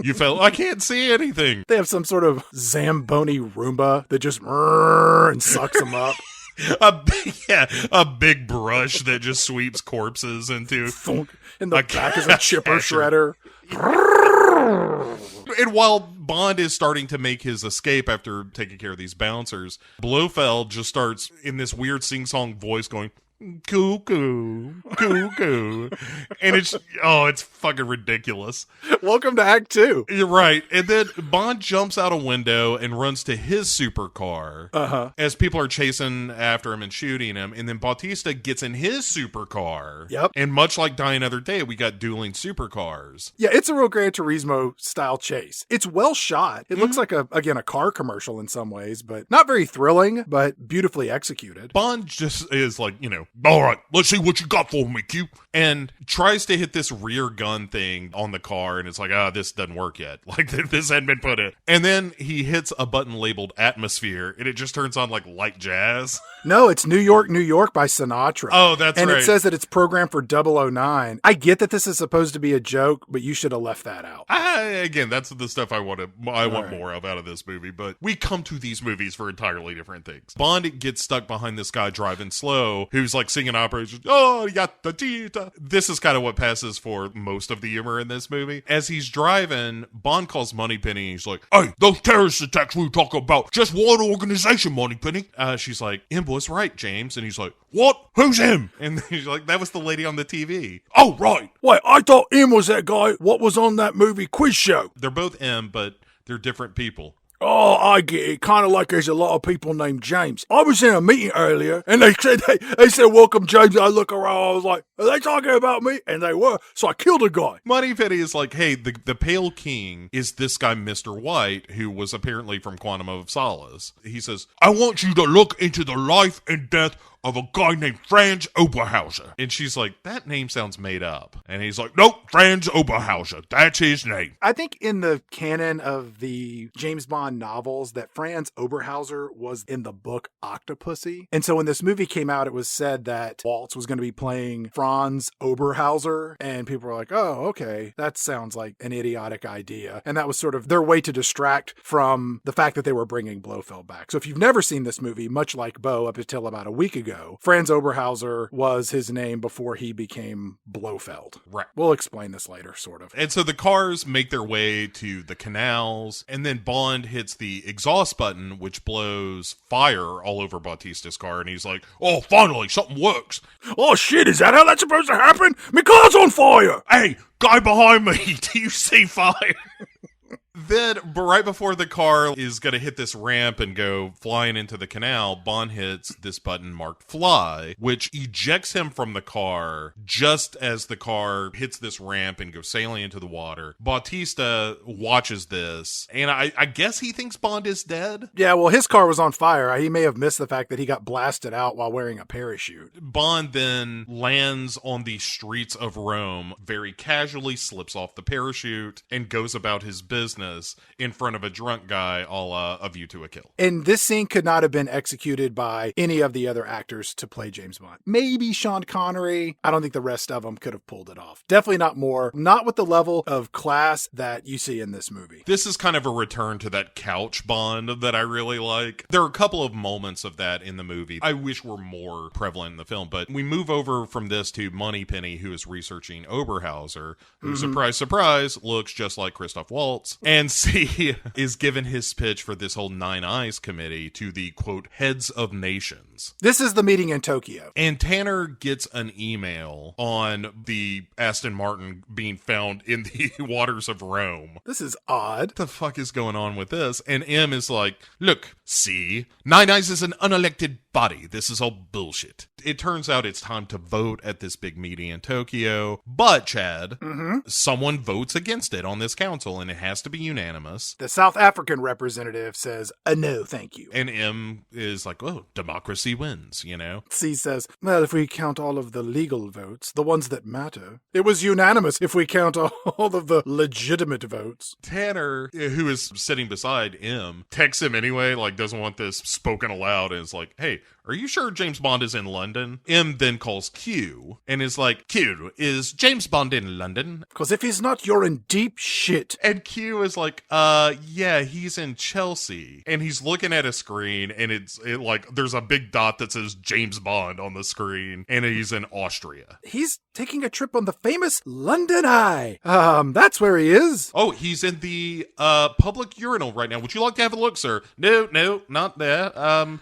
A: You felt, I can't see anything.
B: They have some sort of Zamboni Roomba that just and sucks them up.
A: A big brush that just sweeps corpses into.
B: In the back is a chipper shredder.
A: And while Bond is starting to make his escape after taking care of these bouncers, Blofeld just starts in this weird sing-song voice going, cuckoo, cuckoo. And it's fucking ridiculous.
B: Welcome to Act 2.
A: You're right. And then Bond jumps out a window and runs to his supercar as people are chasing after him and shooting him. And then Bautista gets in his supercar.
B: Yep.
A: And much like Die Another Day, we got dueling supercars.
B: Yeah, it's a real Gran Turismo style chase. It's well shot. It looks like a car commercial in some ways, but not very thrilling, but beautifully executed.
A: Bond just is like, all right, let's see what you got for me, Q. And tries to hit this rear gun thing on the car, and it's like, this doesn't work yet. Like, this hadn't been put in. And then he hits a button labeled atmosphere, and it just turns on like light jazz.
B: No, it's New York, New York by Sinatra.
A: Oh, that's
B: and
A: right.
B: And it says that it's programmed for 009. I get that this is supposed to be a joke, but you should have left that out.
A: Again, that's the stuff I want
B: right.
A: more of out of this movie, but we come to these movies for entirely different things. Bond gets stuck behind this guy driving slow, who's like singing opera. Oh, yatta tita. This is kind of what passes for most of the humor in this movie. As he's driving, Bond calls Moneypenny, and he's like, "Hey, those terrorist attacks we talk about, just one organization, Moneypenny." She's like, "M was right, James," and he's like, "What? Who's him?" And he's like, "That was the lady on the TV." "Oh, right.
B: Wait, I thought M was that guy. What was on that movie quiz show?"
A: They're both M, but they're different people.
B: Oh, I get it. Kind of like there's a lot of people named James. I was in a meeting earlier, and they said, "Welcome, James." I look around, I was like, "Are they talking about me?" And they were, so I killed a guy.
A: Moneypenny is like, "Hey, the Pale King is this guy, Mr. White, who was apparently from Quantum of Solace." He says, "I want you to look into the life and death of a guy named Franz Oberhauser." And she's like, "That name sounds made up." And he's like, "Nope, Franz Oberhauser. That's his name."
B: I think in the canon of the James Bond novels that Franz Oberhauser was in the book Octopussy. And so when this movie came out, it was said that Waltz was going to be playing Franz Oberhauser. And people were like, "Oh, okay, that sounds like an idiotic idea." And that was sort of their way to distract from the fact that they were bringing Blofeld back. So if you've never seen this movie, much like Bo up until about a week ago, Franz Oberhauser was his name before he became Blofeld.
A: Right.
B: We'll explain this later, sort of.
A: And so the cars make their way to the canals, and then Bond hits the exhaust button, which blows fire all over Bautista's car, and he's like, "Oh, finally, something works."
B: "Oh shit, is that how that's supposed to happen? My car's on fire!"
A: "Hey, guy behind me, do you see fire?" Then, but right before the car is going to hit this ramp and go flying into the canal, Bond hits this button marked fly, which ejects him from the car just as the car hits this ramp and goes sailing into the water. Bautista watches this, and I guess he thinks Bond is dead.
B: Yeah, well, his car was on fire. He may have missed the fact that he got blasted out while wearing a parachute.
A: Bond then lands on the streets of Rome, very casually slips off the parachute, and goes about his business in front of a drunk guy, a la A View to a Kill.
B: And this scene could not have been executed by any of the other actors to play James Bond. Maybe Sean Connery. I don't think the rest of them could have pulled it off. Definitely not more. Not with the level of class that you see in this movie.
A: This is kind of a return to that couch Bond that I really like. There are a couple of moments of that in the movie I wish were more prevalent in the film, but we move over from this to Moneypenny, who is researching Oberhauser, who, surprise, surprise, looks just like Christoph Waltz. And C is given his pitch for this whole Nine Eyes committee to the, quote, heads of nations.
B: This is the meeting in Tokyo.
A: And Tanner gets an email on the Aston Martin being found in the waters of Rome.
B: This is odd.
A: What the fuck is going on with this? And M is like, "Look, see, Nine Eyes is an unelected body. This is all bullshit." It turns out it's time to vote at this big meeting in Tokyo. But, Chad, someone votes against it on this council, and it has to be unanimous.
B: The South African representative says, "No, thank you."
A: And M is like, "Oh, democracy wins, you know?"
B: C says, "Well, if we count all of the legal votes, the ones that matter, it was unanimous if we count all of the legitimate votes."
A: Tanner, who is sitting beside M, texts him anyway, like doesn't want this spoken aloud, and is like, "Hey, are you sure James Bond is in London?" M then calls Q and is like, "Q, is James Bond in London?"
B: "'Cause if he's not, you're in deep shit."
A: And Q is like, yeah, he's in Chelsea." And he's looking at a screen, and it's like there's a big dot that says James Bond on the screen, and he's in Austria.
B: He's taking a trip on the famous London Eye. That's where he is.
A: Oh, he's in the public urinal right now. Would you like to have a look, sir? No, not there.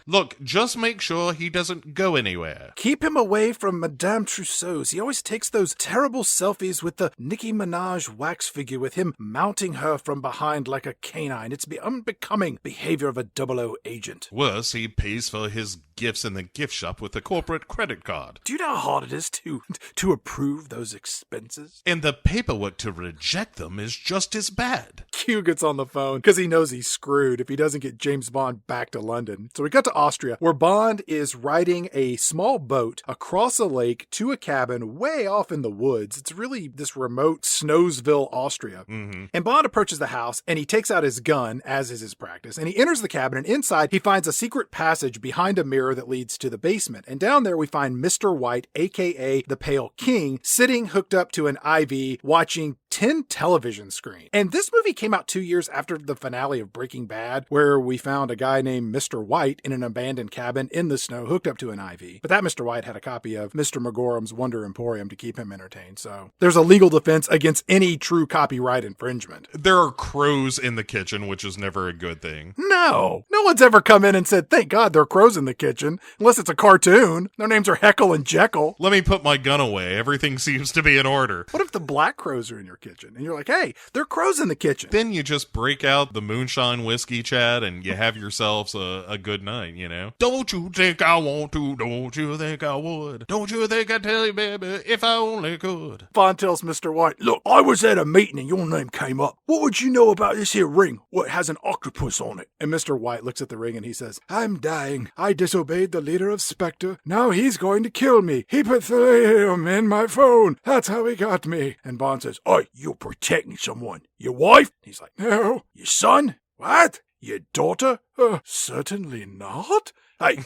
A: Look, just make sure he doesn't go anywhere.
B: Keep him away from Madame Trousseau's. He always takes those terrible selfies with the Nicki Minaj wax figure with him mounting her from behind like a canine. It's the unbecoming behavior of a 00 agent.
A: Worse, he pays for his gifts in the gift shop with a corporate credit card.
B: Do you know how hard it is to approve those expenses?
A: And the paperwork to reject them is just as bad.
B: Q gets on the phone because he knows he's screwed if he doesn't get James Bond back to London. So we got to Austria, where Bond is riding a small boat across a lake to a cabin way off in the woods. It's really this remote Snowsville, Austria.
A: Mm-hmm.
B: And Bond approaches the house and he takes out his gun, as is his practice, and he enters the cabin, and inside he finds a secret passage behind a mirror that leads to the basement. And down there we find Mr. White, aka the Pale King, sitting hooked up to an IV watching 10 television screens. And this movie came out 2 years after the finale of Breaking Bad, where we found a guy named Mr. White in an abandoned cabin in the snow hooked up to an IV. But that Mr. White had a copy of Mr. McGorham's Wonder Emporium to keep him entertained. So there's a legal defense against any true copyright infringement.
A: There are crows in the kitchen, which is never a good thing.
B: No one's ever come in and said, thank God there are crows in the kitchen, unless it's a cartoon. Their names are Heckle and Jekyll.
A: Let me put my gun away. Everything seems to be in order.
B: What if the black crows are in your kitchen? And you're like, hey, there are crows in the kitchen.
A: Then you just break out the moonshine whiskey, Chad, and you have yourselves a good night, you know? Don't you think I want to? Don't you think I would? Don't you think I'd tell you, baby, if I only could?
B: Bond tells Mr. White, look, I was at a meeting and your name came up. What would you know about this here ring? What has an octopus on it? And Mr. White looks at the ring and he says, I'm dying. I disobeyed the leader of Spectre. Now he's going to kill me. He put thallium in my phone. That's how he got me. And Bond says, oh, you're protecting someone. Your wife? He's like, no. Your son? What? Your daughter? Certainly not. Hey.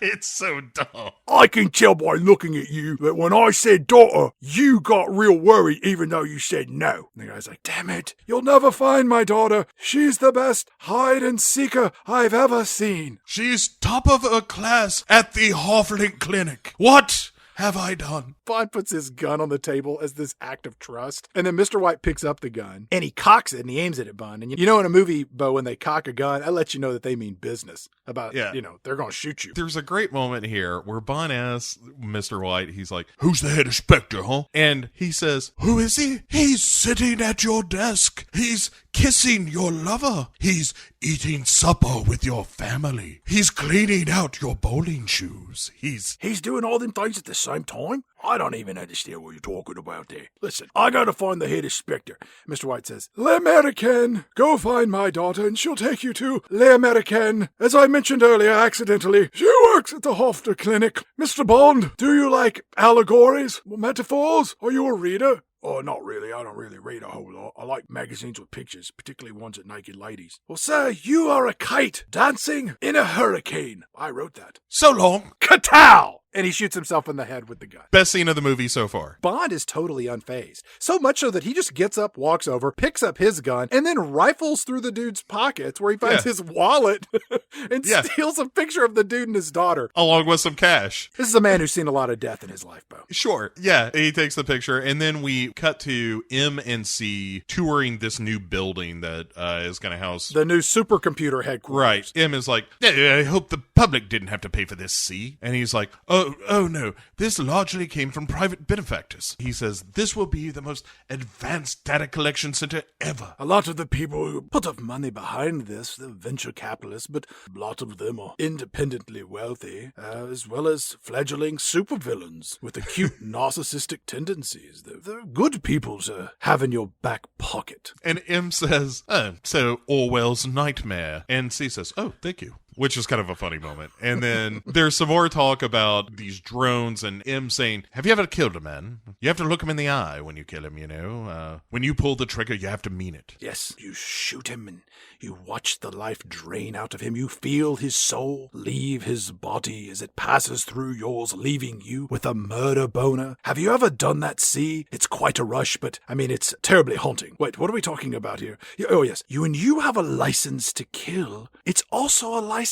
A: It's so dumb.
B: I can tell by looking at you that when I said daughter, you got real worried even though you said no. And the guy's like, damn it, you'll never find my daughter. She's the best hide-and-seeker I've ever seen.
A: She's top of her class at the Hoffling Clinic. What have I done?
B: Bond puts his gun on the table as this act of trust. And then Mr. White picks up the gun and he cocks it and he aims it at Bond. And you know, in a movie, Bo, when they cock a gun, that lets you know that they mean business about, they're going to shoot you.
A: There's a great moment here where Bond asks Mr. White, he's like, who's the head of Spectre, huh? And he says, who is he? He's sitting at your desk. He's kissing your lover. He's eating supper with your family. He's cleaning out your bowling shoes. He's
B: doing all them things at the same time? I don't even understand what you're talking about there. Listen, I gotta find the head of Spectre. Mr. White says, L'Americaine, go find my daughter and she'll take you to L'Americaine. As I mentioned earlier, accidentally, she works at the Hofter Clinic. Mr. Bond, do you like allegories, metaphors? Are you a reader? Oh, not really. I don't really read a whole lot. I like magazines with pictures, particularly ones of naked ladies. Well, sir, you are a kite dancing in a hurricane. I wrote that.
A: so long.
B: Katow! And he shoots himself in the head with the gun.
A: Best scene of the movie so far.
B: Bond is totally unfazed. So much so that he just gets up, walks over, picks up his gun, and then rifles through the dude's pockets where he finds his wallet and steals a picture of the dude and his daughter.
A: Along with some cash.
B: This is a man who's seen a lot of death in his life, Bo.
A: Sure. Yeah. He takes the picture, and then we cut to M and C touring this new building that is going to house
B: the new supercomputer headquarters.
A: Right. M is like, I hope the public didn't have to pay for this, C. And he's like, oh no, this largely came from private benefactors. He says, this will be the most advanced data collection center ever.
B: A lot of the people who put up money behind this, they're venture capitalists, but a lot of them are independently wealthy, as well as fledgling supervillains with acute narcissistic tendencies. They're good people to have in your back pocket.
A: And M says, oh, so Orwell's nightmare. And C says, oh, thank you. Which is kind of a funny moment. And then there's some more talk about these drones and M saying, have you ever killed a man? You have to look him in the eye when you kill him, you know? When you pull the trigger, you have to mean it.
B: Yes, you shoot him and you watch the life drain out of him. You feel his soul leave his body as it passes through yours, leaving you with a murder boner. Have you ever done that, C? It's quite a rush, but I mean, it's terribly haunting. Wait, what are we talking about here? Oh, yes. When you have a license to kill, it's also a license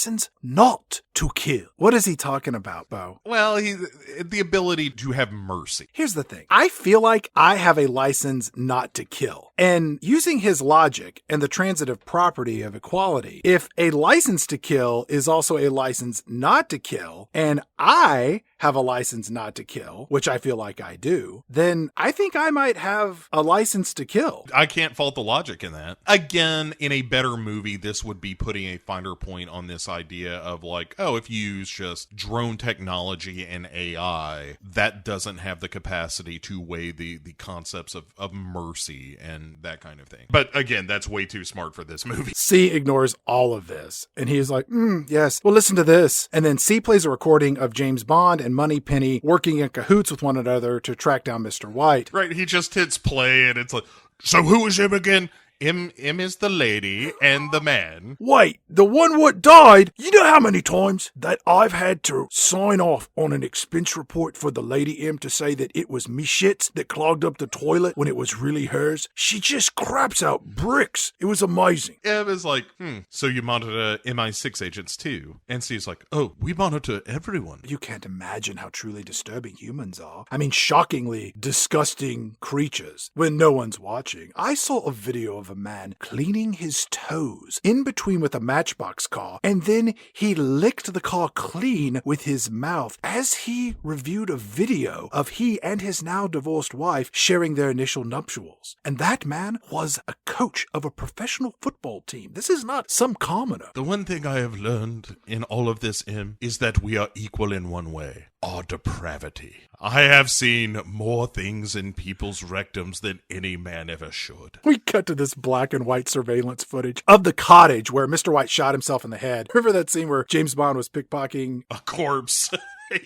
B: not to kill. What is he talking about, Bo?
A: Well, the ability to have mercy.
B: Here's the thing. I feel like I have a license not to kill. And using his logic and the transitive property of equality, if a license to kill is also a license not to kill, and I have a license not to kill, which I feel like I do, then I think I might have a license to kill.
A: I can't fault the logic in that. Again, in a better movie, this would be putting a finer point on this idea of like, oh, if you use just drone technology and AI, that doesn't have the capacity to weigh the concepts of mercy and that kind of thing. But again, that's way too smart for this movie.
B: C ignores all of this. And he's like, yes, well, listen to this. And then C plays a recording of James Bond and Moneypenny working in cahoots with one another to track down Mr. White.
A: Right, he just hits play and it's like, so who is him again? M is the lady and the man.
B: Wait, the one what died? You know how many times that I've had to sign off on an expense report for the lady M to say that it was me shits that clogged up the toilet when it was really hers? She just craps out bricks. It was amazing.
A: M is like, so you monitor MI6 agents too? And C's like, oh, we monitor everyone.
B: You can't imagine how truly disturbing humans are. I mean, shockingly disgusting creatures when no one's watching. I saw a video of a man cleaning his toes in between with a Matchbox car, and then he licked the car clean with his mouth as he reviewed a video of he and his now divorced wife sharing their initial nuptials. And that man was a coach of a professional football team. This is not some commoner.
A: The one thing I have learned in all of this, M, is that we are equal in one way. Our depravity. I have seen more things in people's rectums than any man ever should.
B: We cut to this black and white surveillance footage of the cottage where Mr. White shot himself in the head. Remember that scene where James Bond was pickpocketing
A: a corpse?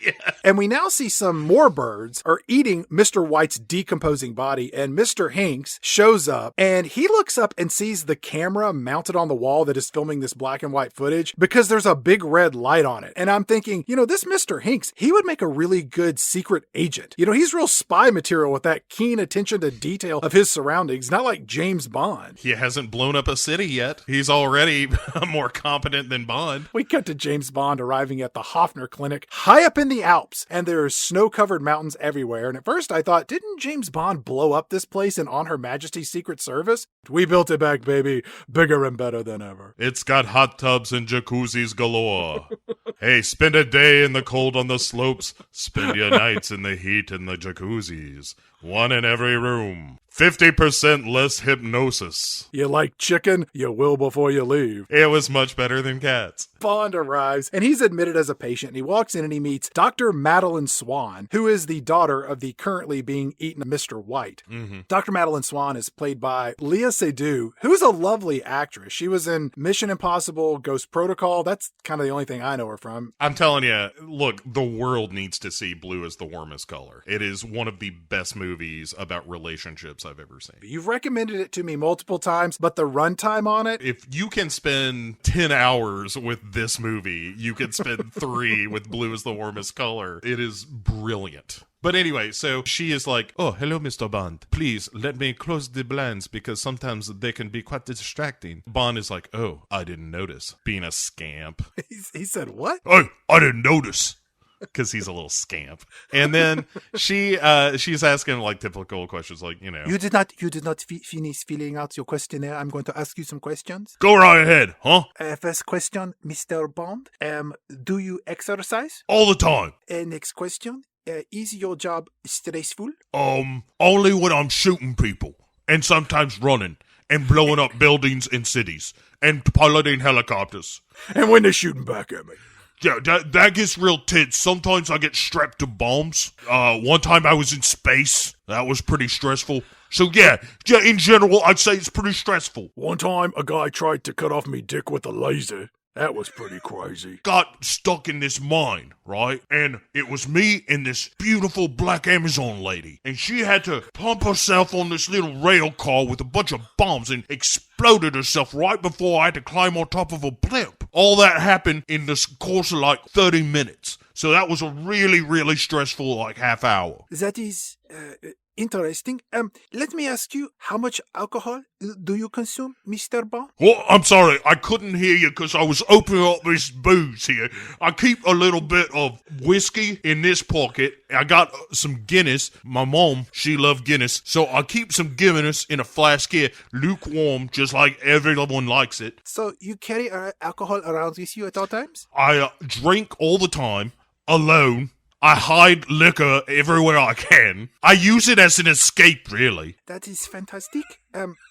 A: Yeah.
B: And we now see some more birds are eating Mr. White's decomposing body, and Mr. Hanks shows up and he looks up and sees the camera mounted on the wall that is filming this black and white footage because there's a big red light on it. And I'm thinking, this Mr. Hanks, he would make a really good secret agent. He's real spy material with that keen attention to detail of his surroundings, not like James Bond.
A: He hasn't blown up a city yet. He's already more competent than Bond.
B: We cut to James Bond arriving at the Hofner Clinic high up in the Alps, and there's snow-covered mountains everywhere. And at first I thought, didn't James Bond blow up this place in On Her Majesty's Secret Service? We built it back, baby. Bigger and better than ever.
A: It's got hot tubs and jacuzzis galore. Hey, spend a day in the cold on the slopes. Spend your nights in the heat in the jacuzzis. One in every room. 50% less hypnosis.
B: You like chicken? You will before you leave.
A: It was much better than cats.
B: Bond arrives, and he's admitted as a patient, and he walks in and he meets Dr. Madeline Swan, who is the daughter of the currently being eaten Mr. White.
A: Mm-hmm.
B: Dr. Madeline Swan is played by Léa Seydoux, who's a lovely actress. She was in Mission Impossible, Ghost Protocol. That's kind of the only thing I know her from.
A: I'm telling you, look, the world needs to see Blue is the Warmest Color. It is one of the best movies about relationships I've ever seen.
B: You've recommended it to me multiple times, but the runtime on it...
A: If you can spend 10 hours with this movie, you can spend 3 with Blue is the Warmest Color. It is brilliant. But anyway, so she is like, oh, hello, Mr. Bond. Please let me close the blinds because sometimes they can be quite distracting. Bond is like, oh, I didn't notice. Being a scamp.
B: He said, what?
A: Oh, I didn't notice. Because he's a little scamp. And then she's asking like typical questions like,
B: You did not finish filling out your questionnaire. I'm going to ask you some questions.
A: Go right ahead, huh?
B: First question, Mr. Bond. Do you exercise?
A: All the time.
B: Next question. Is your job stressful?
A: Only when I'm shooting people. And sometimes running. And blowing up buildings in cities. And piloting helicopters.
B: And when they're shooting back at me.
A: Yeah, that gets real tense. Sometimes I get strapped to bombs. One time I was in space. That was pretty stressful. So yeah, in general, I'd say it's pretty stressful.
B: One time, a guy tried to cut off me dick with a laser. That was pretty crazy.
A: Got stuck in this mine, right? And it was me and this beautiful black Amazon lady. And she had to pump herself on this little rail car with a bunch of bombs and exploded herself right before I had to climb on top of a blimp. All that happened in the course of like 30 minutes. So that was a really, really stressful half hour.
B: That is... interesting. Let me ask you, how much alcohol do you consume, Mr. Bond?
A: Well, I'm sorry, I couldn't hear you because I was opening up this booze here. I keep a little bit of whiskey in this pocket. I got some Guinness. My mom, she loved Guinness. So I keep some Guinness in a flask here, lukewarm, just like everyone likes it.
B: So you carry alcohol around with you at all times?
A: I drink all the time, alone. I hide liquor everywhere I can. I use it as an escape, really.
B: That is fantastic.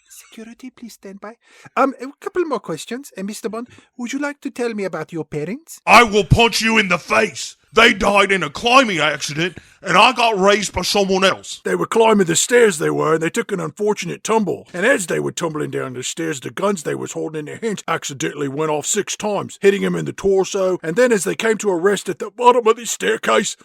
B: Security, please stand by. A couple more questions. Mr. Bond, would you like to tell me about your parents?
A: I will punch you in the face. They died in a climbing accident, and I got raised by someone else.
B: They were climbing the stairs, and they took an unfortunate tumble. And as they were tumbling down the stairs, the guns they was holding in their hands accidentally went off 6 times, hitting him in the torso. And then as they came to a rest at the bottom of the staircase,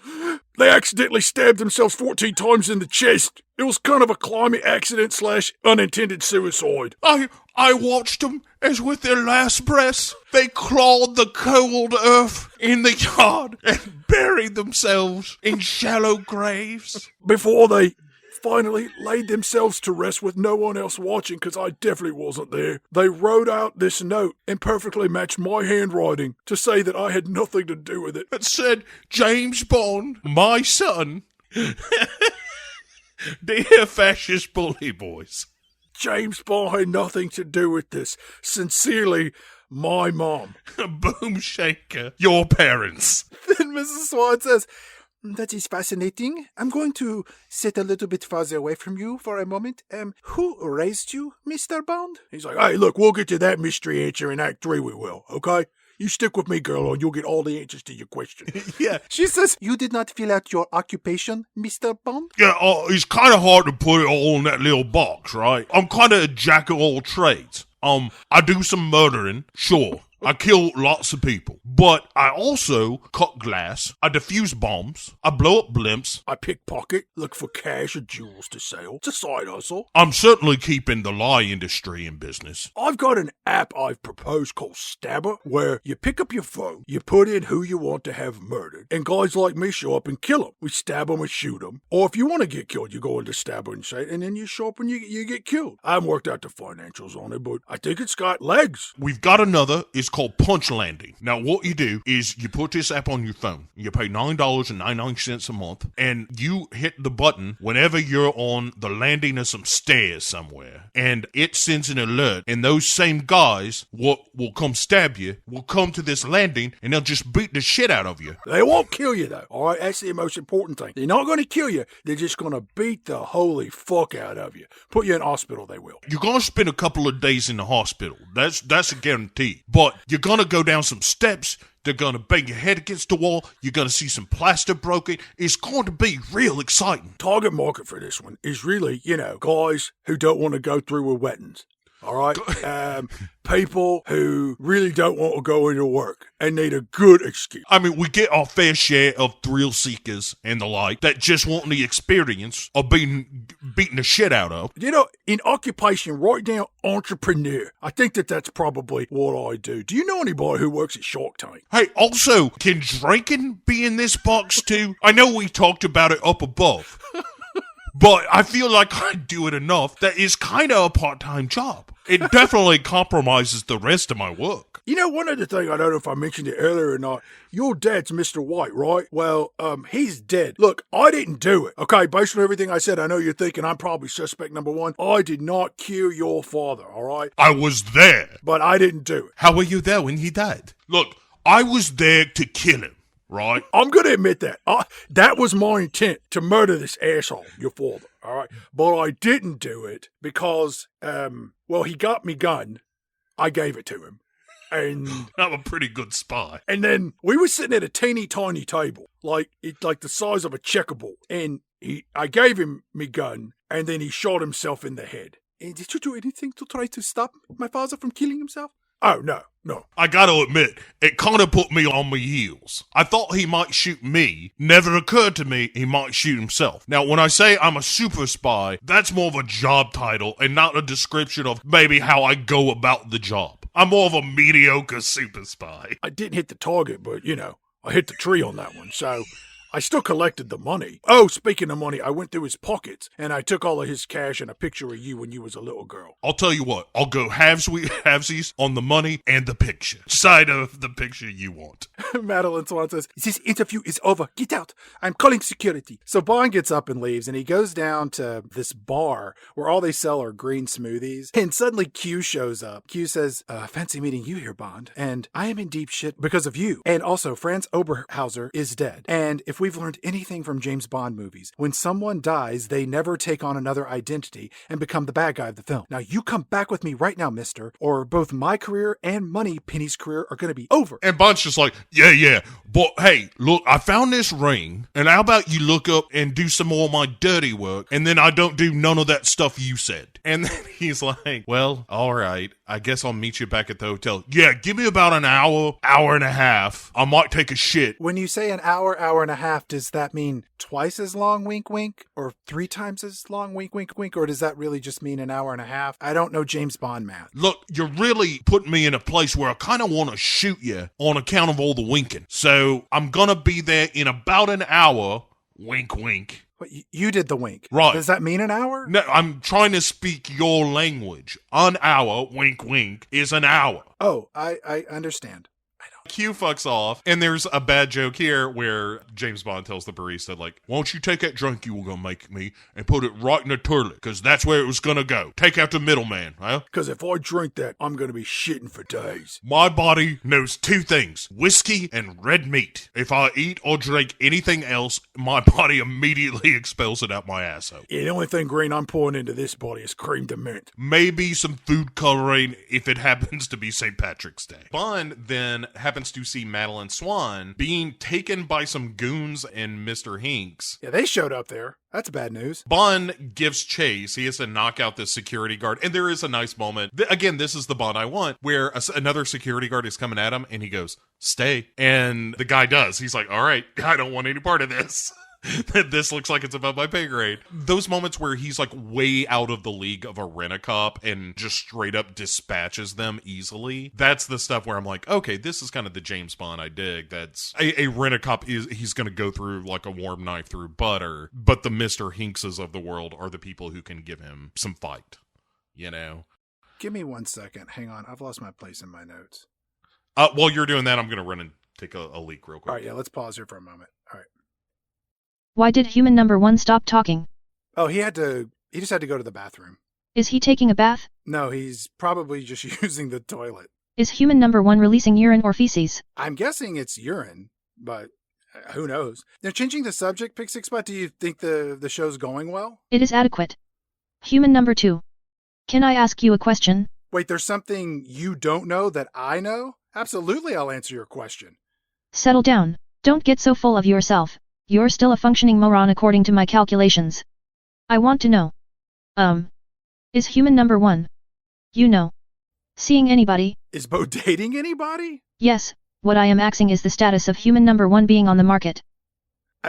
B: they accidentally stabbed themselves 14 times in the chest. It was kind of a climbing accident / unintended suicide.
A: I watched them as with their last breaths, they clawed the cold earth in the yard and buried themselves in shallow graves.
B: Before they finally laid themselves to rest with no one else watching, because I definitely wasn't there, they wrote out this note and perfectly matched my handwriting to say that I had nothing to do with it.
A: It said, James Bond, my son. Dear fascist bully boys.
B: James Bond had nothing to do with this. Sincerely, my mom.
A: Boom shaker, your parents.
B: Then Mrs. Swan says, that is fascinating. I'm going to sit a little bit farther away from you for a moment. Who raised you, Mr. Bond? He's like, hey, look, we'll get to that mystery answer in Act 3, we will, okay? You stick with me, girl, or you'll get all the answers to your question.
A: Yeah.
B: She says, you did not fill out your occupation, Mr. Bond?
A: Yeah, it's kind of hard to put it all in that little box, right? I'm kind of a jack of all trades. I do some murdering, sure. I kill lots of people, but I also cut glass, I defuse bombs, I blow up blimps,
B: I pickpocket, look for cash or jewels to sell. It's a side hustle.
A: I'm certainly keeping the lie industry in business.
B: I've got an app I've proposed called Stabber, where you pick up your phone, you put in who you want to have murdered, and guys like me show up and kill them. We stab them and shoot them. Or if you want to get killed, you go into Stabber and say, and then you show up and you get killed. I haven't worked out the financials on it, but I think it's got legs.
A: We've got another, it's called Punch Landing. Now what you do is you put this app on your phone, you pay $9.99 a month, and you hit the button whenever you're on the landing of some stairs somewhere, and it sends an alert, and those same guys will come stab you, will come to this landing, and they'll just beat the shit out of you.
B: They won't kill you though, alright? That's the most important thing. They're not going to kill you, they're just going to beat the holy fuck out of you. Put you in hospital, they will.
A: You're going to spend a couple of days in the hospital. That's a guarantee. But you're going to go down some steps. They're going to bang your head against the wall. You're going to see some plaster broken. It's going to be real exciting.
B: Target market for this one is really, guys who don't want to go through with wettings. All right? People who really don't want to go into work and need a good excuse.
A: I mean, we get our fair share of thrill seekers and the like that just want the experience of being beaten the shit out of.
B: In occupation, write down entrepreneur. I think that's probably what I do. Do you know anybody who works at Shark Tank?
A: Hey, also, can drinking be in this box too? I know we talked about it up above. But I feel like I do it enough that it's kind of a part-time job. It definitely compromises the rest of my work.
B: One other thing, I don't know if I mentioned it earlier or not. Your dad's Mr. White, right? Well, he's dead. Look, I didn't do it. Okay, based on everything I said, I know you're thinking I'm probably suspect number 1. I did not kill your father, all right?
A: I was there.
B: But I didn't do it.
A: How were you there when he died? Look, I was there to kill him. Right?
B: I'm going to admit that. That was my intent, to murder this asshole, your father, all right? But I didn't do it because, he got me gun. I gave it to him. And
A: I'm a pretty good spy.
B: And then we were sitting at a teeny tiny table, like the size of a checkerboard. And I gave him me gun, and then he shot himself in the head. And did you do anything to try to stop my father from killing himself? Oh, no.
A: I gotta admit, it kind of put me on my heels. I thought he might shoot me. Never occurred to me he might shoot himself. Now, when I say I'm a super spy, that's more of a job title and not a description of maybe how I go about the job. I'm more of a mediocre super spy.
B: I didn't hit the target, but, I hit the tree on that one, so I still collected the money. Oh, speaking of money, I went through his pockets, and I took all of his cash and a picture of you when you was a little girl.
A: I'll tell you what, I'll go halvesies on the money and the picture. Side of the picture you want.
B: Madeline Swan says, this interview is over. Get out. I'm calling security. So Bond gets up and leaves, and he goes down to this bar where all they sell are green smoothies. And suddenly Q shows up. Q says, fancy meeting you here, Bond. And I am in deep shit because of you. And also, Franz Oberhauser is dead. And if we we've learned anything from James Bond movies, when someone dies, they never take on another identity and become the bad guy of the film. Now you come back with me right now, mister, or both my career and Moneypenny's career are going to be over.
A: And Bond's just like, yeah. But hey, look, I found this ring, and how about you look up and do some more of my dirty work, and then I don't do none of that stuff you said. And then he's like, well, all right, I guess I'll meet you back at the hotel. Yeah, give me about an hour and a half. I might take a shit.
B: When you say an hour and a half, does that mean twice as long, wink, wink? Or 3 times as long, wink, wink, wink? Or does that really just mean an hour and a half? I don't know James Bond math.
A: Look, you're really putting me in a place where I kind of want to shoot you on account of all the winking. So I'm going to be there in about an hour, wink, wink.
B: What, you did the wink.
A: Right.
B: Does that mean an hour?
A: No, I'm trying to speak your language. An hour, wink, wink, is an hour.
B: Oh, I understand.
A: Q fucks off, and there's a bad joke here where James Bond tells the barista, like, why don't you take that drink you were gonna make me and put it right in the toilet, because that's where it was gonna go. Take out the middleman, huh?
B: Because if I drink that, I'm gonna be shitting for days.
A: My body knows 2 things, whiskey and red meat. If I eat or drink anything else, my body immediately expels it out my asshole.
B: Yeah, the only thing green I'm pouring into this body is cream de mint.
A: Maybe some food coloring if it happens to be St. Patrick's Day. Bond then happens to see Madeline Swan being taken by some goons and Mr. Hinks.
B: Yeah, they showed up there. That's bad news.
A: Bond gives chase. He has to knock out this security guard. And there is a nice moment. Again, this is the Bond I want, where another security guard is coming at him and he goes, stay. And the guy does. He's like, all right, I don't want any part of this. This looks like it's above my pay grade. Those moments where he's like way out of the league of a rent-a-cop and just straight up dispatches them easily. That's the stuff where I'm like, okay, this is kind of the James Bond I dig. That's a rent-a-cop he's going to go through like a warm knife through butter. But the Mr. Hinkses of the world are the people who can give him some fight, you know?
B: Give me 1 second. Hang on. I've lost my place in my notes.
A: While you're doing that, I'm going to run and take a leak real quick.
B: All right, yeah, let's pause here for a moment. All right.
C: Why did human number 1 stop talking?
B: Oh, he just had to go to the bathroom.
C: Is he taking a bath?
B: No, he's probably just using the toilet.
C: Is human number 1 releasing urine or feces?
B: I'm guessing it's urine, but who knows? They're changing the subject, Pick Six Spot. Do you think the show's going well?
C: It is adequate. Human number 2. Can I ask you a question?
B: Wait, there's something you don't know that I know? Absolutely, I'll answer your question.
C: Settle down. Don't get so full of yourself. You're still a functioning moron according to my calculations. I want to know. Is human number 1? You know. Seeing anybody?
B: Is Bo dating anybody?
C: Yes, what I am asking is the status of human number 1 being on the market.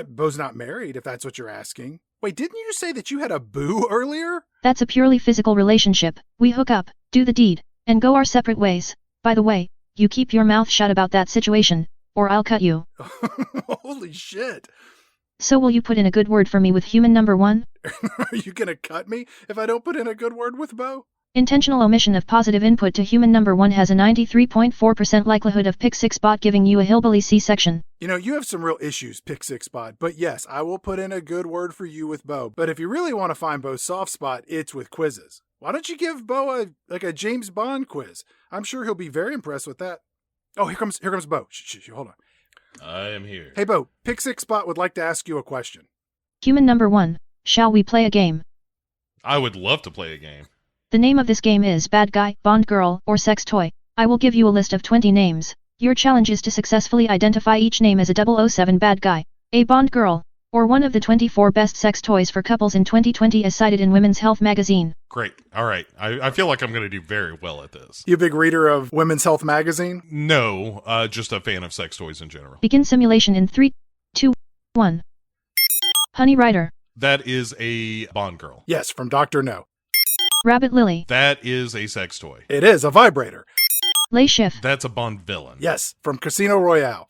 B: Bo's not married, if that's what you're asking. Wait, didn't you say that you had a boo earlier?
C: That's a purely physical relationship. We hook up, do the deed, and go our separate ways. By the way, you keep your mouth shut about that situation, or I'll cut you.
B: Holy shit.
C: So will you put in a good word for me with human number 1?
B: Are you gonna cut me if I don't put in a good word with Bo?
C: Intentional omission of positive input to human number 1 has a 93.4% likelihood of Pick 6 Spot giving you a hillbilly C-section.
B: You know, you have some real issues, Pick 6 Spot, but yes, I will put in a good word for you with Bo. But if you really want to find Bo's soft spot, it's with quizzes. Why don't you give Bo a James Bond quiz? I'm sure he'll be very impressed with that. Oh, here comes Bo. Shh, hold on.
A: I am here.
B: Hey, Bo, Pick Six Spot would like to ask you a question.
C: Human number 1, shall we play a game?
A: I would love to play a game.
C: The name of this game is Bad Guy, Bond Girl, or Sex Toy. I will give you a list of 20 names. Your challenge is to successfully identify each name as a 007 bad guy, a Bond girl, or one of the 24 best sex toys for couples in 2020 as cited in Women's Health magazine.
A: Great. All right. I feel like I'm going to do very well at this.
B: You a big reader of Women's Health magazine?
A: No, just a fan of sex toys in general.
C: Begin simulation in 3, 2, 1. Honey Rider.
A: That is a Bond girl.
B: Yes, from Dr. No.
C: Rabbit Lily.
A: That is a sex toy.
B: It is a vibrator.
C: Lay Schiff.
A: That's a Bond villain.
B: Yes, from Casino Royale.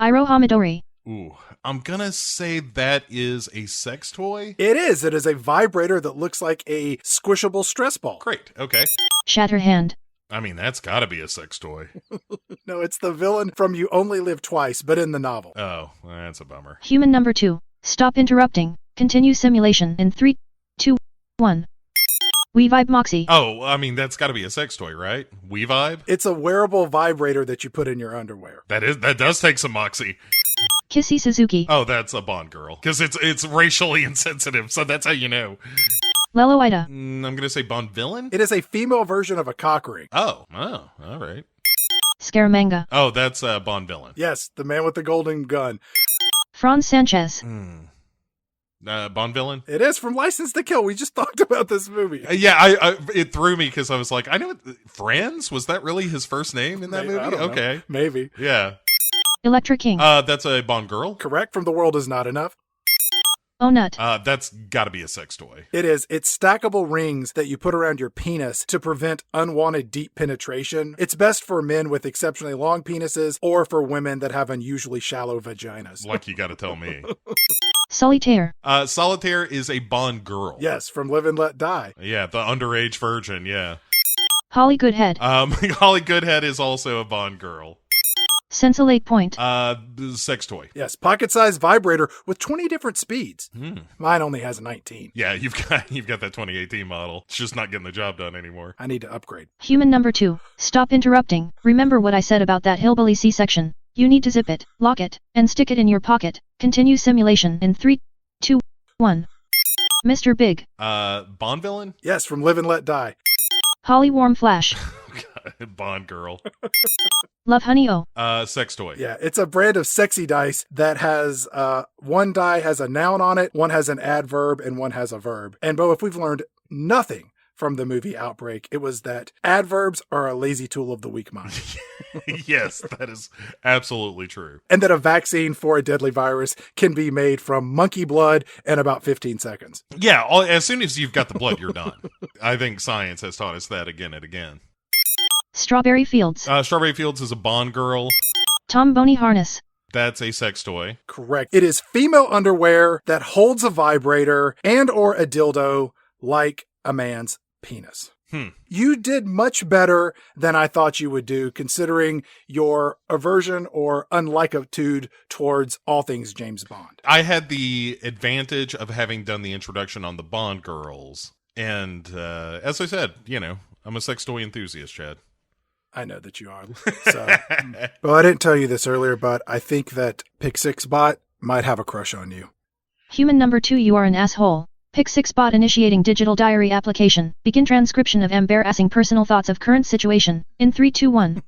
C: Iro Hamidori.
A: Ooh, I'm gonna say that is a sex toy?
B: It is. It is a vibrator that looks like a squishable stress ball.
A: Great, okay.
C: Shatterhand.
A: I mean, that's gotta be a sex toy.
B: No, it's the villain from You Only Live Twice, but in the novel.
A: Oh, that's a bummer.
C: Human number 2. Stop interrupting. Continue simulation in 3, 2, 1. We Vibe Moxie.
A: Oh, I mean, that's gotta be a sex toy, right? We Vibe?
B: It's a wearable vibrator that you put in your underwear.
A: That does take some moxie.
C: Kissy Suzuki.
A: Oh, that's a Bond girl. Because it's racially insensitive, so that's how you know.
C: Lelo Ida.
A: I'm going to say Bond villain?
B: It is a female version of a cock ring.
A: Oh, all right.
C: Scaramanga.
A: Oh, that's a Bond villain.
B: Yes, the man with the golden gun.
C: Franz Sanchez.
A: Bond villain?
B: It is from License to Kill. We just talked about this movie.
A: Yeah, it threw me because I was like, I know Franz? Was that really his first name in that movie?
B: I don't know.
A: Okay.
B: Maybe.
A: Yeah.
C: Electra King.
A: That's a Bond girl?
B: Correct, from The World Is Not Enough.
C: Oh Nut.
A: That's got to be a sex toy.
B: It is. It's stackable rings that you put around your penis to prevent unwanted deep penetration. It's best for men with exceptionally long penises or for women that have unusually shallow vaginas.
A: Like you got to tell me.
C: Solitaire.
A: Solitaire is a Bond girl.
B: Yes, from Live and Let Die.
A: Yeah, the underage virgin, yeah.
C: Holly Goodhead.
A: Holly Goodhead is also a Bond girl.
C: Sensolate Point.
A: Sex toy.
B: Yes, pocket-sized vibrator with 20 different speeds. Mine only has 19.
A: Yeah, you've got that 2018 model. It's just not getting the job done anymore.
B: I need to upgrade.
C: Human number 2. Stop interrupting. Remember what I said about that hillbilly C-section. You need to zip it, lock it, and stick it in your pocket. Continue simulation in 3, 2, 1. Mr. Big.
A: Bond villain?
B: Yes, from Live and Let Die.
C: Holly Warm Flash.
A: Bond girl.
C: Love Honey O.
A: Sex toy.
B: Yeah, it's a brand of sexy dice that has, one die has a noun on it, one has an adverb, and one has a verb. And Bo, if we've learned nothing from the movie Outbreak, it was that adverbs are a lazy tool of the weak mind.
A: Yes, that is absolutely true.
B: And that a vaccine for a deadly virus can be made from monkey blood in about 15 seconds.
A: Yeah, as soon as you've got the blood, you're done. I think science has taught us that again and again.
C: Strawberry Fields.
A: Strawberry Fields is a Bond girl.
C: Tom Boney Harness.
A: That's a sex toy.
B: Correct. It is female underwear that holds a vibrator and or a dildo like a man's penis. You did much better than I thought you would do, considering your aversion or unlikitude towards all things James Bond.
A: I had the advantage of having done the introduction on the Bond girls. And as I said, I'm a sex toy enthusiast, Chad.
B: I know that you are. So, well, I didn't tell you this earlier, but I think that Pick6Bot might have a crush on you.
C: Human number 2. You are an asshole. Pick6Bot initiating digital diary application. Begin transcription of embarrassing personal thoughts of current situation. In 3, 2, 1.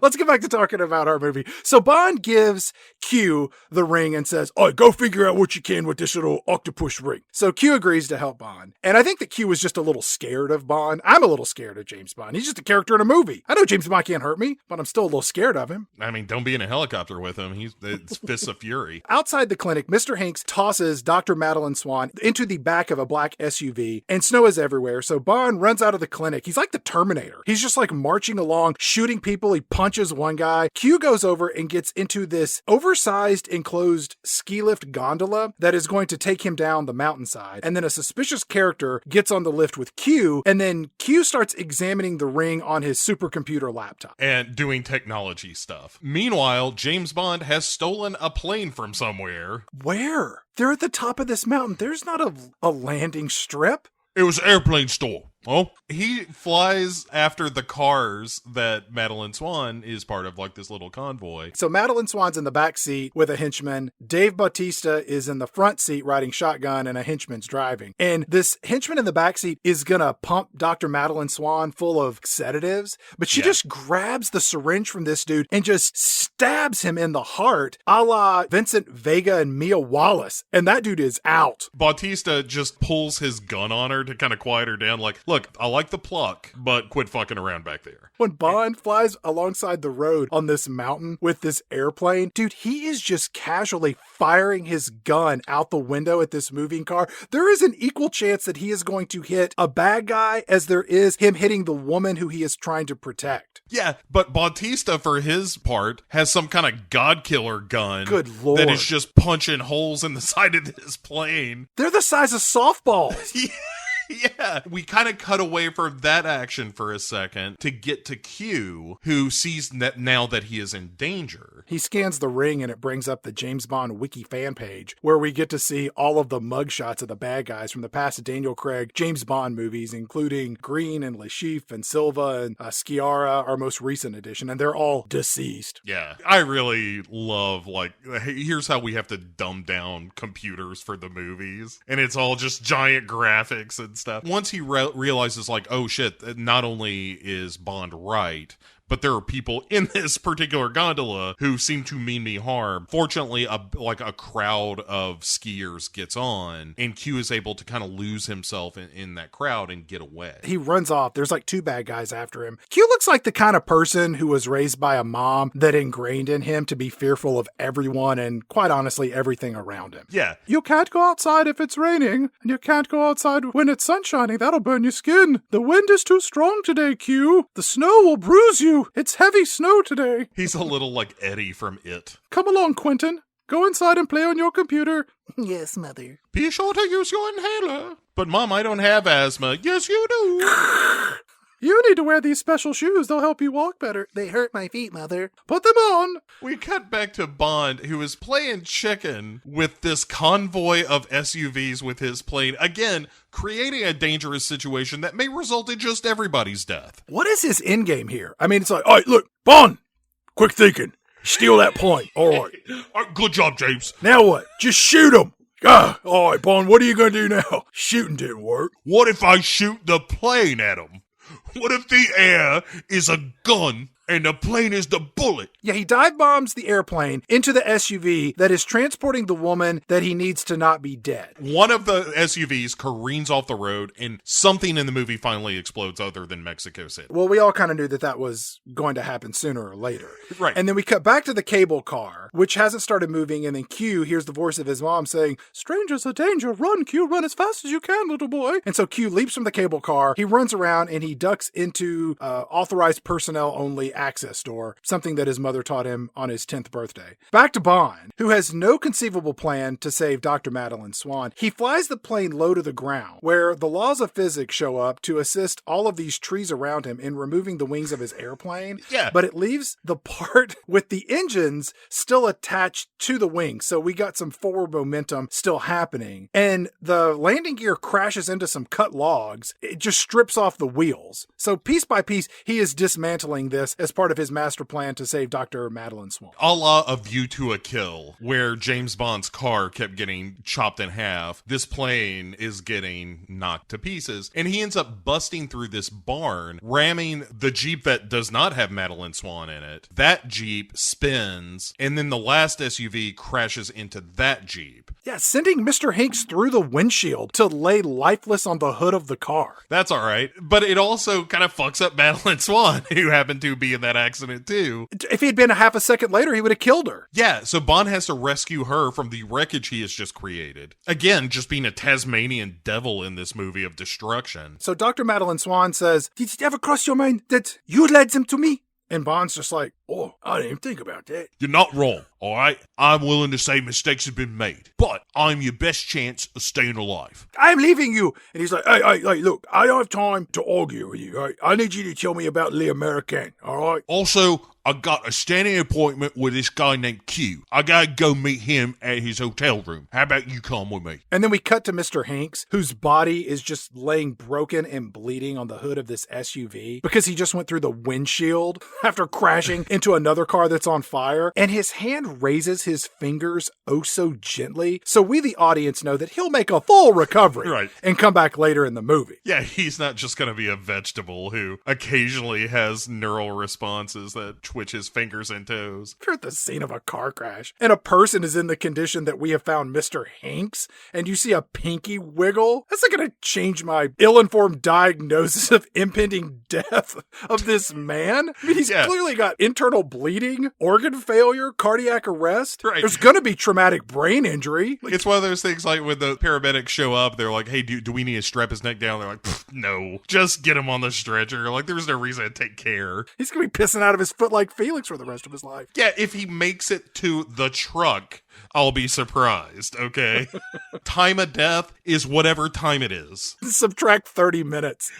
B: Let's get back to talking about our movie. So Bond gives Q the ring and says, "Oh, go figure out what you can with this little octopus ring." So Q agrees to help Bond. And I think that Q was just a little scared of Bond. I'm a little scared of James Bond. He's just a character in a movie. I know James Bond can't hurt me, but I'm still a little scared of him.
A: I mean, don't be in a helicopter with him. It's fists of fury.
B: Outside the clinic, Mr. Hanks tosses Dr. Madeline Swan into the back of a black SUV, and snow is everywhere. So Bond runs out of the clinic. He's like the Terminator. He's just like marching along, shooting people. He punches one guy. Q goes over and gets into this oversized enclosed ski lift gondola that is going to take him down the mountainside. And then a suspicious character gets on the lift with Q, and then Q starts examining the ring on his supercomputer laptop.
A: And doing technology stuff. Meanwhile, James Bond has stolen a plane from somewhere.
B: Where? They're at the top of this mountain. There's not a landing strip.
A: It was an airplane store. Oh, he flies after the cars that Madeline Swan is part of, like this little convoy.
B: So Madeline Swan's in the back seat with a henchman. Dave Bautista is in the front seat riding shotgun, and a henchman's driving. And this henchman in the back seat is gonna pump Dr. Madeline Swan full of sedatives, but she just grabs the syringe from this dude and just stabs him in the heart, a la Vincent Vega and Mia Wallace. And that dude is out.
A: Bautista just pulls his gun on her to kind of quiet her down, like, look, I like the pluck, but quit fucking around back there.
B: When Bond flies alongside the road on this mountain with this airplane, dude, he is just casually firing his gun out the window at this moving car. There is an equal chance that he is going to hit a bad guy as there is him hitting the woman who he is trying to protect.
A: Yeah, but Bautista, for his part, has some kind of god killer gun.
B: Good Lord.
A: That is just punching holes in the side of this plane.
B: They're the size of softballs.
A: Yeah, we kind of cut away from that action for a second to get to Q, who sees that now that he is in danger.
B: He scans the ring and it brings up the James Bond wiki fan page, where we get to see all of the mugshots of the bad guys from the past Daniel Craig James Bond movies, including Green and Le Chiffre and Silva and Sciarra, our most recent edition, and they're all deceased.
A: Yeah, I really love, like, here's how we have to dumb down computers for the movies, and it's all just giant graphics and stuff. Once he realizes, like, oh shit, not only is Bond right, but there are people in this particular gondola who seem to mean me harm. Fortunately, a crowd of skiers gets on, and Q is able to kind of lose himself in that crowd and get away.
B: He runs off. There's like 2 bad guys after him. Q looks like the kind of person who was raised by a mom that ingrained in him to be fearful of everyone and, quite honestly, everything around him.
A: Yeah.
B: You can't go outside if it's raining, and you can't go outside when it's sunshining. That'll burn your skin. The wind is too strong today, Q. The snow will bruise you. It's heavy snow today.
A: He's a little like Eddie from It.
B: Come along, Quentin. Go inside and play on your computer. Yes, Mother.
A: Be sure to use your inhaler. But Mom, I don't have asthma. Yes, you do.
B: You need to wear these special shoes. They'll help you walk better. They hurt my feet, Mother. Put them on.
A: We cut back to Bond, who is playing chicken with this convoy of SUVs with his plane. Again, creating a dangerous situation that may result in just everybody's death.
B: What is his end game here? I mean, it's like, all right, look, Bond, quick thinking. Steal that plane. All right.
A: All right, good job, James.
B: Now what? Just shoot him. All right, Bond, what are you going to do now? Shooting didn't work.
A: What if I shoot the plane at him? What if the air is a gun and the plane is the bullet?
B: Yeah, he dive bombs the airplane into the SUV that is transporting the woman that he needs to not be dead.
A: One of the SUVs careens off the road and something in the movie finally explodes other than Mexico City.
B: Well, we all kind of knew that was going to happen sooner or later.
A: Right.
B: And then we cut back to the cable car, which hasn't started moving, and then Q hears the voice of his mom saying, "Strangers are danger. Run, Q. Run as fast as you can, little boy." And so Q leaps from the cable car. He runs around and he ducks into authorized personnel only access door, something that his mother taught him on his 10th birthday. Back to Bond, who has no conceivable plan to save Dr. Madeline Swan. He flies the plane low to the ground, where the laws of physics show up to assist all of these trees around him in removing the wings of his airplane.
A: Yeah.
B: But it leaves the part with the engines still attached to the wings, so we got some forward momentum still happening. And the landing gear crashes into some cut logs. It just strips off the wheels. So piece by piece, he is dismantling this as part of his master plan to save Dr. Madeline Swan.
A: A la A View to a Kill, where James Bond's car kept getting chopped in half. This plane is getting knocked to pieces, and he ends up busting through this barn, ramming the Jeep that does not have Madeline Swan in it. That Jeep spins, and then the last SUV crashes into that Jeep.
B: Yeah, sending Mr. Hanks through the windshield to lay lifeless on the hood of the car.
A: That's all right, but it also kind of fucks up Madeline Swan, who happened to be in that accident too.
B: If he had been a half a second later, he would have killed her.
A: Yeah, so Bond has to rescue her from the wreckage he has just created. Again, just being a Tasmanian devil in this movie of destruction.
B: So Dr. Madeline Swan says, "Did it ever cross your mind that you led them to me?" And Bond's just like, "Oh, I didn't even think about that."
A: You're not wrong, all right? I'm willing to say mistakes have been made, but I'm your best chance of staying alive.
B: "I'm leaving you." And he's like, hey, look, I don't have time to argue with you. Right? I need you to tell me about Le American, all right?
A: Also, I got a standing appointment with this guy named Q. I gotta go meet him at his hotel room. How about you come with me?
B: And then we cut to Mr. Hanks, whose body is just laying broken and bleeding on the hood of this SUV because he just went through the windshield after crashing into another car that's on fire. And his hand raises his fingers oh so gently, so we, the audience, know that he'll make a full recovery
A: Right.
B: and come back later in the movie.
A: Yeah, he's not just gonna be a vegetable who occasionally has neural responses that twitch his fingers and toes.
B: You're at the scene of a car crash, and a person is in the condition that we have found Mr. Hanks, and you see a pinky wiggle. That's not going to change my ill-informed diagnosis of impending death of this man. I mean, he's clearly got internal internal bleeding, organ failure, cardiac arrest.
A: Right.
B: There's going to be traumatic brain injury.
A: It's one of those things like when the paramedics show up, they're like, hey, do we need to strap his neck down? They're like, no, just get him on the stretcher. Like, there's no reason to take care.
B: He's going to be pissing out of his foot like Felix for the rest of his life.
A: Yeah, if he makes it to the truck, I'll be surprised, okay? Time of death is whatever time it is.
B: Subtract 30 minutes.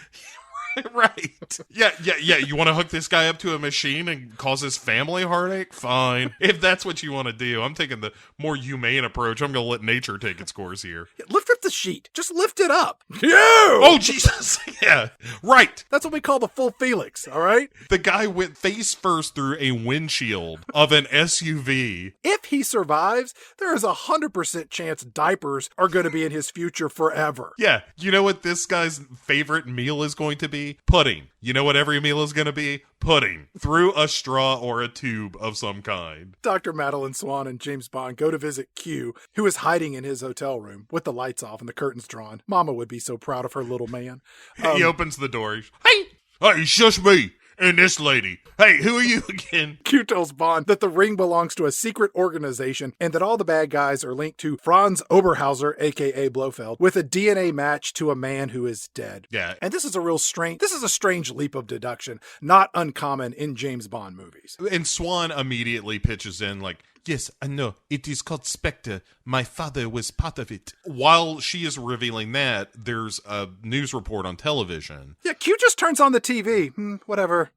A: Right. Yeah. You want to hook this guy up to a machine and cause his family heartache? Fine. If that's what you want to do. I'm taking the more humane approach. I'm going to let nature take its course here.
B: Yeah, lift up the sheet. Just lift it up. Yeah.
A: Oh, Jesus. Yeah. Right.
B: That's what we call the full Felix, all right?
A: The guy went face first through a windshield of an SUV.
B: If he survives, there is 100% chance diapers are going to be in his future forever.
A: Yeah. You know what this guy's favorite meal is going to be? Pudding. You know what every meal is going to be? Pudding. Through a straw or a tube of some kind.
B: Dr. Madeline Swan and James Bond go to visit Q, who is hiding in his hotel room with the lights off and the curtains drawn. Mama would be so proud of her little man.
A: He opens the door. Hey, it's just me and this lady. Hey, who are you again?
B: Q tells Bond that the ring belongs to a secret organization and that all the bad guys are linked to Franz Oberhauser, aka Blofeld, with a DNA match to a man who is dead.
A: Yeah.
B: And this is a strange leap of deduction, not uncommon in James Bond movies.
A: And Swan immediately pitches in like, yes, I know. It is called Spectre. My father was part of it. While she is revealing that, there's a news report on television.
B: Yeah, Q just turns on the TV. Whatever.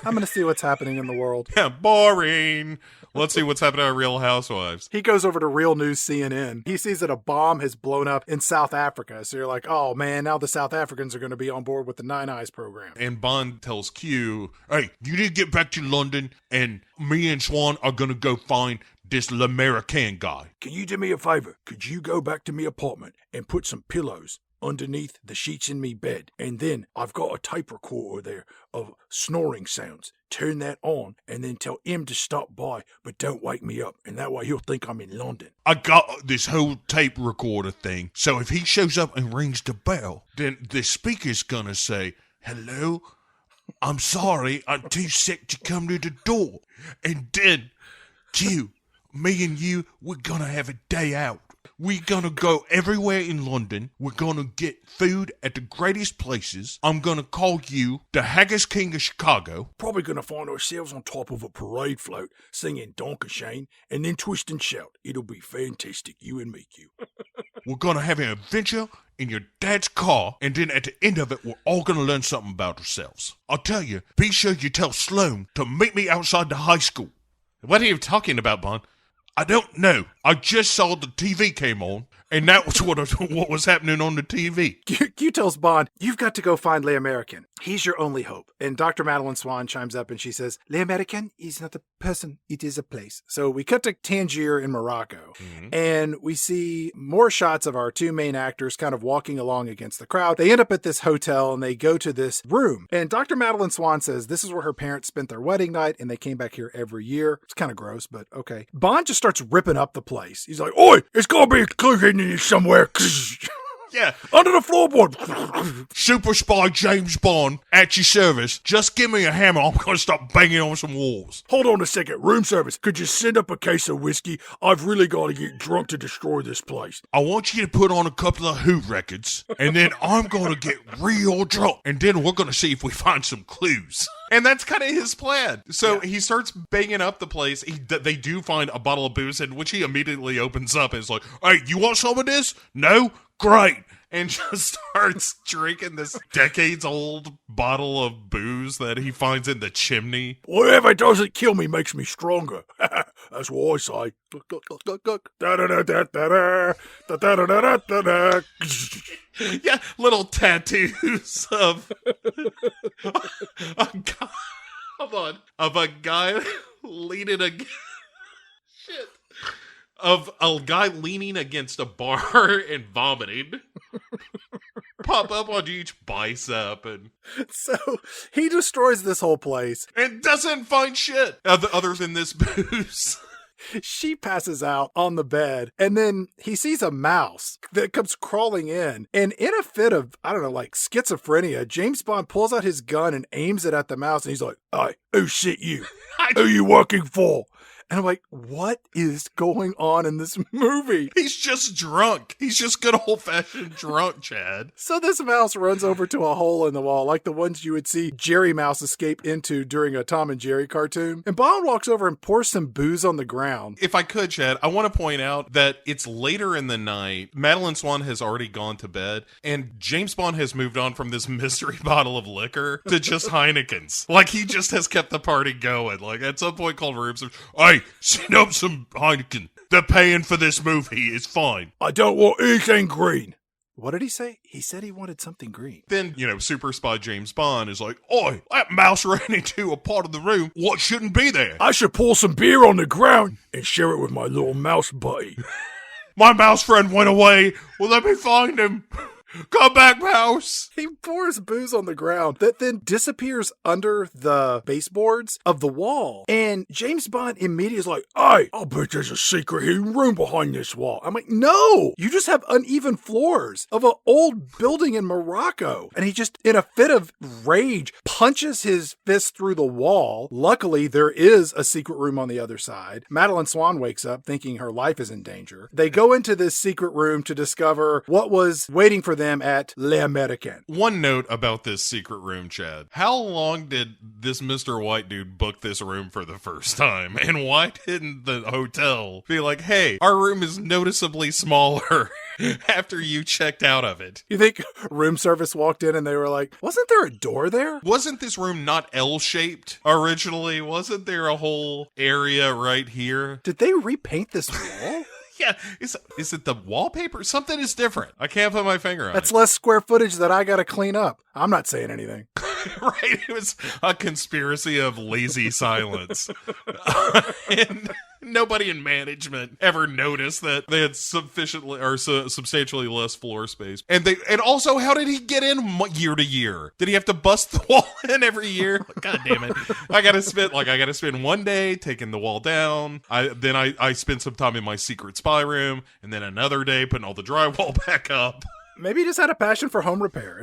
B: I'm going to see what's happening in the world.
A: Yeah, boring. Let's see what's happening on Real Housewives.
B: He goes over to Real News CNN. He sees that a bomb has blown up in South Africa. So you're like, oh man, now the South Africans are going to be on board with the Nine Eyes program.
A: And Bond tells Q, hey, you need to get back to London and me and Swan are going to go find this L'American guy.
B: Can you do me a favor? Could you go back to me apartment and put some pillows underneath the sheets in me bed? And then I've got a tape recorder there of snoring sounds. Turn that on and then tell him to stop by, but don't wake me up. And that way he'll think I'm in London.
A: I got this whole tape recorder thing. So if he shows up and rings the bell, then the speaker's gonna say, hello, I'm sorry, I'm too sick to come to the door. And then, Q, me and you, we're gonna have a day out. We're gonna go everywhere in London. We're gonna get food at the greatest places. I'm gonna call you the Haggis King of Chicago.
B: Probably gonna find ourselves on top of a parade float, singing Donkashane, and then twist and shout. It'll be fantastic, you and me, Q.
A: We're gonna have an adventure in your dad's car, and then at the end of it, we're all gonna learn something about ourselves. I'll tell you, be sure you tell Sloane to meet me outside the high school. What are you talking about, Bond? I don't know. I just saw the TV came on, and that was what was happening on the TV.
B: Q tells Bond, you've got to go find L'American. He's your only hope. And Dr. Madeline Swan chimes up and she says, L'American is not a person, it is a place. So we cut to Tangier in Morocco, and we see more shots of our two main actors kind of walking along against the crowd. They end up at this hotel and they go to this room. And Dr. Madeline Swan says this is where her parents spent their wedding night and they came back here every year. It's kind of gross, but okay. Bond just starts ripping up the place. He's like, oi, it's got to be cooking in somewhere.
A: Yeah.
B: Under the floorboard.
A: Super spy James Bond at your service. Just give me a hammer. I'm going to start banging on some walls.
B: Hold on a second. Room service. Could you send up a case of whiskey? I've really got to get drunk to destroy this place.
A: I want you to put on a couple of Who records, and then I'm going to get real drunk, and then we're going to see if we find some clues. And that's kind of his plan. So he starts banging up the place. They do find a bottle of booze, in which he immediately opens up and is like, hey, you want some of this? No? Great. And just starts drinking this decades-old bottle of booze that he finds in the chimney.
B: Whatever doesn't kill me makes me stronger. That's what I say.
A: Yeah, little tattoos of a guy leaning leaning against a bar and vomiting. Pop up on each bicep, and
B: so he destroys this whole place
A: and doesn't find shit other than this booze.
B: She passes out on the bed, and then he sees a mouse that comes crawling in. And in a fit of, I don't know, like schizophrenia, James Bond pulls out his gun and aims it at the mouse, and he's like, "Hey, who shit you? Who you working for?" And I'm like, what is going on in this movie?
A: He's just drunk. He's just good old-fashioned drunk, Chad.
B: So this mouse runs over to a hole in the wall, like the ones you would see Jerry Mouse escape into during a Tom and Jerry cartoon. And Bond walks over and pours some booze on the ground.
A: If I could, Chad, I want to point out that it's later in the night. Madeline Swan has already gone to bed, and James Bond has moved on from this mystery bottle of liquor to just Heineken's. Like, he just has kept the party going. Like, at some point called room service, "Hey, send up some Heineken. They're paying for this movie. It's fine.
B: I don't want anything green." What did he say? He said he wanted something green.
A: Then, super spy James Bond is like, "Oi, that mouse ran into a part of the room what shouldn't be there.
B: I should pour some beer on the ground and share it with my little mouse buddy.
A: My mouse friend went away. Well, let me find him. Come back, mouse."
B: He pours booze on the ground that then disappears under the baseboards of the wall. And James Bond immediately is like, "Hey, I'll bet there's a secret hidden room behind this wall." I'm like, "No, you just have uneven floors of an old building in Morocco." And he just, in a fit of rage, punches his fist through the wall. Luckily, there is a secret room on the other side. Madeline Swan wakes up thinking her life is in danger. They go into this secret room to discover what was waiting for them at L'Americain.
A: One note about this secret room, Chad. How long did this Mr. White dude book this room for the first time? And why didn't the hotel be like, "Hey, our room is noticeably smaller after you checked out of it"?
B: You think room service walked in and they were like, "Wasn't there a door there?"
A: Wasn't this room not L-shaped originally? Wasn't there a whole area right here?
B: Did they repaint this wall?
A: Yeah, is it the wallpaper? Something is different. I can't put my finger on
B: That's
A: it.
B: less square footage that I gotta clean up. I'm not saying anything.
A: Right? It was a conspiracy of lazy silence. And nobody in management ever noticed that they had sufficiently or substantially less floor space. And also, how did he get in year to year? Did he have to bust the wall in every year? God damn it! I gotta spend one day taking the wall down. I spent some time in my secret spy room, and then another day putting all the drywall back up.
B: Maybe he just had a passion for home repair.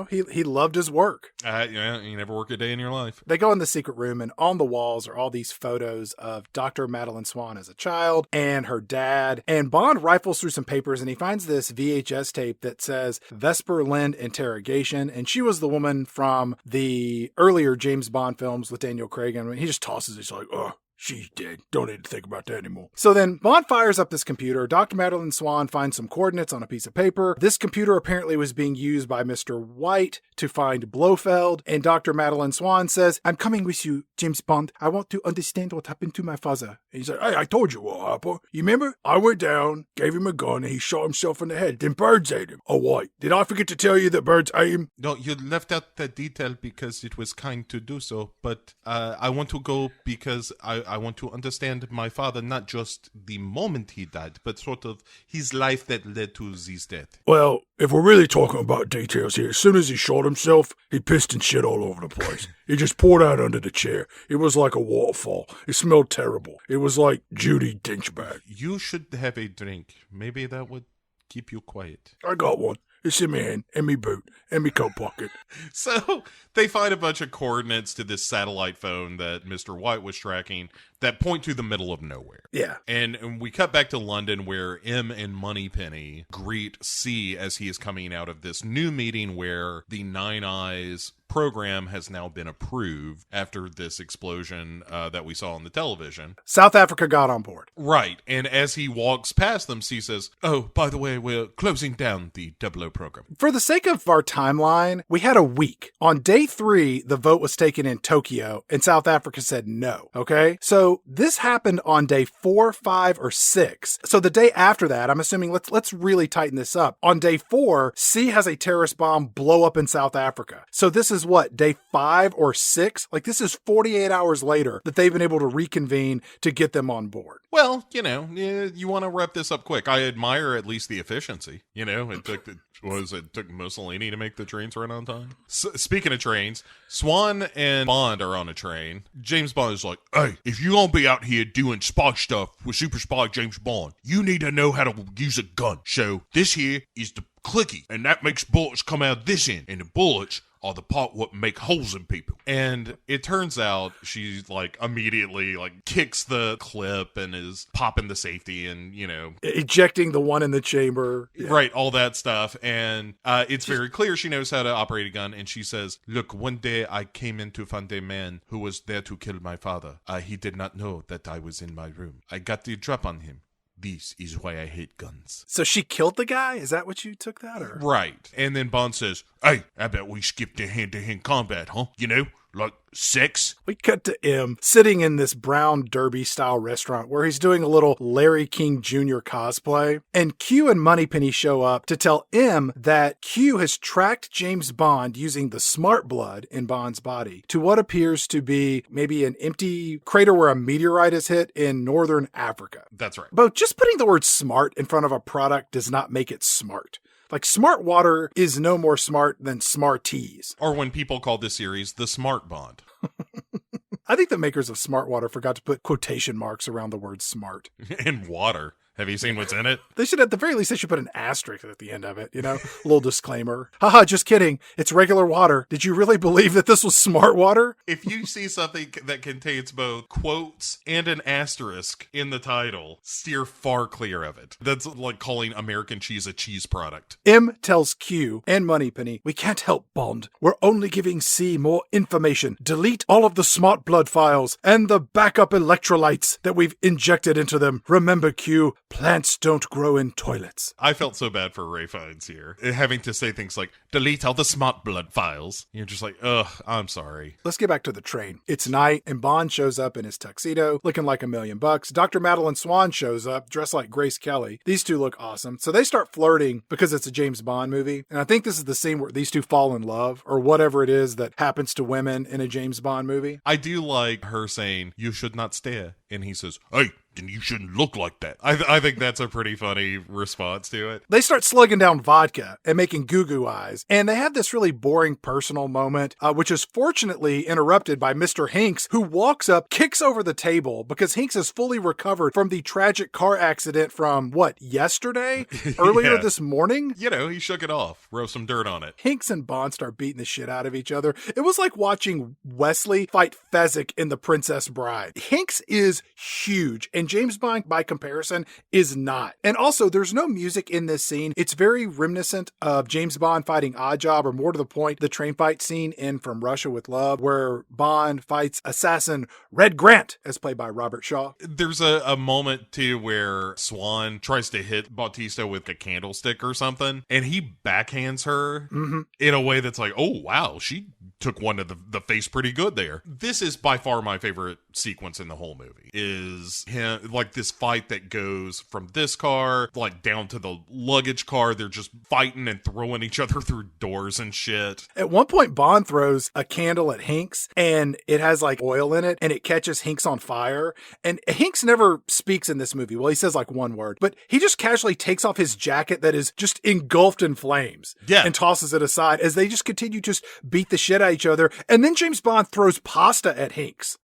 B: He loved his work.
A: You never work a day in your life.
B: They go in the secret room, and on the walls are all these photos of Dr. Madeline Swan as a child and her dad. And Bond rifles through some papers, and he finds this VHS tape that says Vesper Lind Interrogation. And she was the woman from the earlier James Bond films with Daniel Craig. And he just tosses it. He's like, "Oh, she's dead. Don't need to think about that anymore." So then Bond fires up this computer. Dr. Madeline Swan finds some coordinates on a piece of paper. This computer apparently was being used by Mr. White to find Blofeld. And Dr. Madeline Swan says, "I'm coming with you, James Bond. I want to understand what happened to my father." And he's like, "Hey, I told you what happened. You remember? I went down, gave him a gun, and he shot himself in the head. Then birds ate him." "Oh, wait. Did I forget to tell you that birds ate him?"
A: No, you left out that detail because it was kind to do so. But I want to go because I want to understand my father, not just the moment he died, but sort of his life that led to his death.
B: "Well, if we're really talking about details here, as soon as he shot himself, he pissed and shit all over the place. He just poured out under the chair. It was like a waterfall. It smelled terrible. It was like Judy Dinchbag."
A: You should have a drink. Maybe that would keep you quiet.
B: "I got one. It's in my hand, and me boot, and me coat pocket."
A: So they find a bunch of coordinates to this satellite phone that Mr. White was tracking that point to the middle of nowhere.
B: Yeah.
A: And we cut back to London where M and Moneypenny greet C as he is coming out of this new meeting where the Nine Eyes program has now been approved after this explosion that we saw on the television.
B: South Africa got on board.
A: Right. And as he walks past them, C says, "Oh, by the way, we're closing down the 00 program."
B: For the sake of our timeline, we had a week. On day 3, the vote was taken in Tokyo, and South Africa said no. Okay? So this happened on day 4, 5, or 6. So the day after that, I'm assuming, let's really tighten this up. On day 4, C has a terrorist bomb blow up in South Africa. So this is what, day 5 or 6? Like, this is 48 hours later that they've been able to reconvene to get them on board.
A: Well, you want to wrap this up quick. I admire at least the efficiency. It took Mussolini to make the trains run on time. Speaking of trains, Swan and Bond are on a train. James Bond is like, "Hey, if you won't be out here doing spy stuff with super spy James Bond. You need to know how to use a gun. So this here is the clicky, and that makes bullets come out this end, and the bullets are the part what make holes in people. And it turns out she like immediately like kicks the clip and is popping the safety and, you know,
B: ejecting the one in the chamber. Yeah.
A: Right, all that stuff. And it's very clear she knows how to operate a gun. And she says, look, one day I came in to find a man who was there to kill my father. He did not know that I was in my room. I got the drop on him. This is why I hate guns.
B: So she killed the guy? Is that what you took that? Or?
A: Right. And then Bond says, hey, I bet we skipped to hand-to-hand combat, huh? You know, like sex.
B: We cut to M sitting in this brown derby style restaurant where he's doing a little Larry King Jr. cosplay. And Q and Moneypenny show up to tell M that Q has tracked James Bond using the smart blood in Bond's body to what appears to be maybe an empty crater where a meteorite is hit in northern Africa.
A: That's right.
B: But just putting the word smart in front of a product does not make it smart. Like, smart water is no more smart than Smarties.
A: Or when people call this series the Smart Bond.
B: I think the makers of Smart Water forgot to put quotation marks around the word smart.
A: And water. Have you seen what's in it?
B: They should, at the very least, they should put an asterisk at the end of it, you know? A little disclaimer. Haha, just kidding. It's regular water. Did you really believe that this was smart water?
A: If you see something that contains both quotes and an asterisk in the title, steer far clear of it. That's like calling American cheese a cheese product.
B: M tells Q and Moneypenny, we can't help Bond. We're only giving C more information. Delete all of the smart blood files and the backup electrolytes that we've injected into them. Remember, Q, plants don't grow in toilets.
A: I felt so bad for Ray Fiennes here, having to say things like, delete all the smart blood files. You're just like, ugh, I'm sorry.
B: Let's get back to the train. It's night, and Bond shows up in his tuxedo, looking like $1,000,000. Dr. Madeline Swan shows up, dressed like Grace Kelly. These two look awesome. So they start flirting because it's a James Bond movie. And I think this is the scene where these two fall in love, or whatever it is that happens to women in a James Bond movie.
A: I do like her saying, you should not stare. And he says, hey, then you shouldn't look like that. I think that's a pretty funny response to it.
B: They start slugging down vodka and making goo-goo eyes. And they have this really boring personal moment, which is fortunately interrupted by Mr. Hinks, who walks up, kicks over the table because Hinks is fully recovered from the tragic car accident from, yesterday? Earlier this morning?
A: You know, he shook it off, wrote some dirt on it.
B: Hinks and Bond start beating the shit out of each other. It was like watching Wesley fight Fezzik in The Princess Bride. Hinks is huge, and James Bond, by comparison, is not. And also, there's no music in this scene. It's very reminiscent of James Bond fighting Oddjob, or more to the point, the train fight scene in From Russia with Love, where Bond fights assassin Red Grant, as played by Robert Shaw.
A: There's a moment, too, where Swan tries to hit Bautista with a candlestick or something, and he backhands her in a way that's like, oh, wow, she took one to the face pretty good there. This is by far my favorite sequence in the whole movie, is him, like this fight that goes from this car, like down to the luggage car. They're just fighting and throwing each other through doors and shit.
B: At one point, Bond throws a candle at Hinks, and it has like oil in it, and it catches Hinks on fire. And Hinks never speaks in this movie. Well, he says like one word, but he just casually takes off his jacket that is just engulfed in flames and tosses it aside as they just continue to just beat the shit out of each other. And then James Bond throws pasta at Hinks.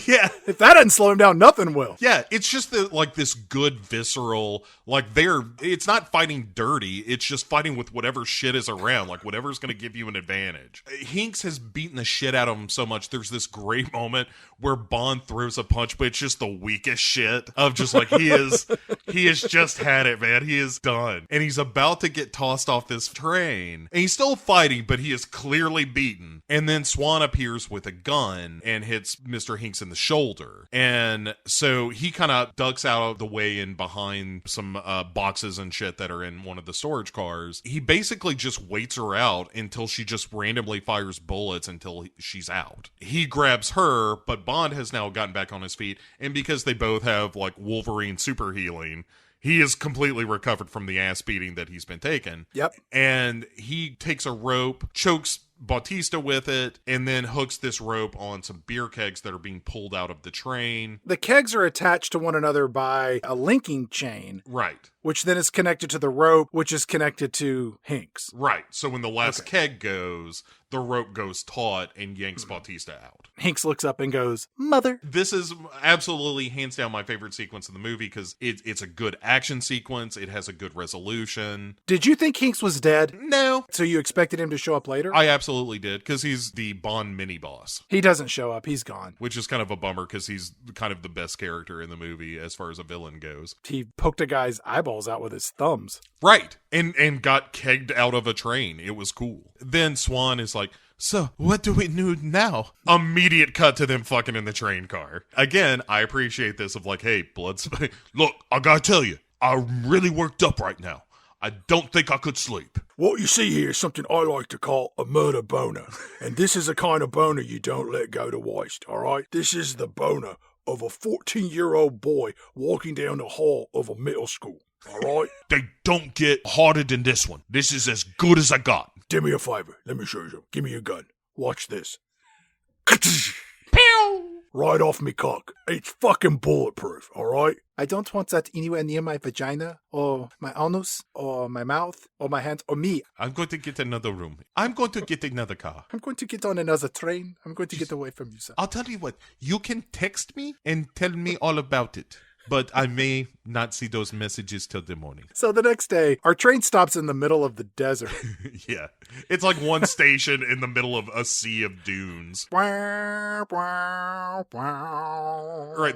A: Yeah.
B: If that doesn't slow him down, nothing will.
A: Yeah, it's just like this good visceral, like it's not fighting dirty, it's just fighting with whatever shit is around, like whatever's going to give you an advantage. Hinks has beaten the shit out of him so much, there's this great moment where Bond throws a punch, but it's just the weakest shit of just like, he has just had it, man. He is done. And he's about to get tossed off this train. And he's still fighting, but he is clearly beaten. And then Swan appears with a gun and hits Mr. Hinks in the shoulder. And so he kind of ducks out of the way and behind some boxes and shit that are in one of the storage cars. He basically just waits her out until she just randomly fires bullets until she's out. He grabs her, but Bond has now gotten back on his feet. And because they both have like Wolverine super healing, he is completely recovered from the ass beating that he's been taking.
B: Yep.
A: And he takes a rope, chokes Bautista with it, and then hooks this rope on some beer kegs that are being pulled out of the train.
B: The kegs are attached to one another by a linking chain.
A: Right.
B: Which then is connected to the rope, which is connected to Hinks.
A: Right. So when the last keg goes, the rope goes taut and yanks Bautista out.
B: Hinks looks up and goes, "Mother."
A: This is absolutely hands down my favorite sequence in the movie because it's a good action sequence. It has a good resolution.
B: Did you think Hinks was dead?
A: No.
B: So you expected him to show up later?
A: I absolutely did because he's the Bond mini boss.
B: He doesn't show up. He's gone.
A: Which is kind of a bummer because he's kind of the best character in the movie as far as a villain goes.
B: He poked a guy's eyeballs out with his thumbs.
A: Right. And got kegged out of a train. It was cool. Then Swan is like, "So, what do we do now?" Immediate cut to them fucking in the train car. Again, I appreciate this of like, hey, look, I gotta tell you, I'm really worked up right now. I don't think I could sleep.
B: What you see here is something I like to call a murder boner. And this is a kind of boner you don't let go to waste, all right? This is the boner of a 14-year-old boy walking down the hall of a middle school, all right?
A: They don't get harder than this one. This is as good as I got.
B: Do me a favor. Let me show you something. Give me your gun. Watch this.
A: Pew!
B: Right off me cock. It's fucking bulletproof, alright? I don't want that anywhere near my vagina, or my anus, or my mouth, or my hands, or me.
A: I'm going to get another room. I'm going to get another car.
B: I'm going to get on another train. I'm going to get away from you, sir.
A: I'll tell you what. You can text me and tell me all about it. But I may not see those messages till the morning.
B: So the next day, our train stops in the middle of the desert.
A: Yeah. It's like one station in the middle of a sea of dunes. Right,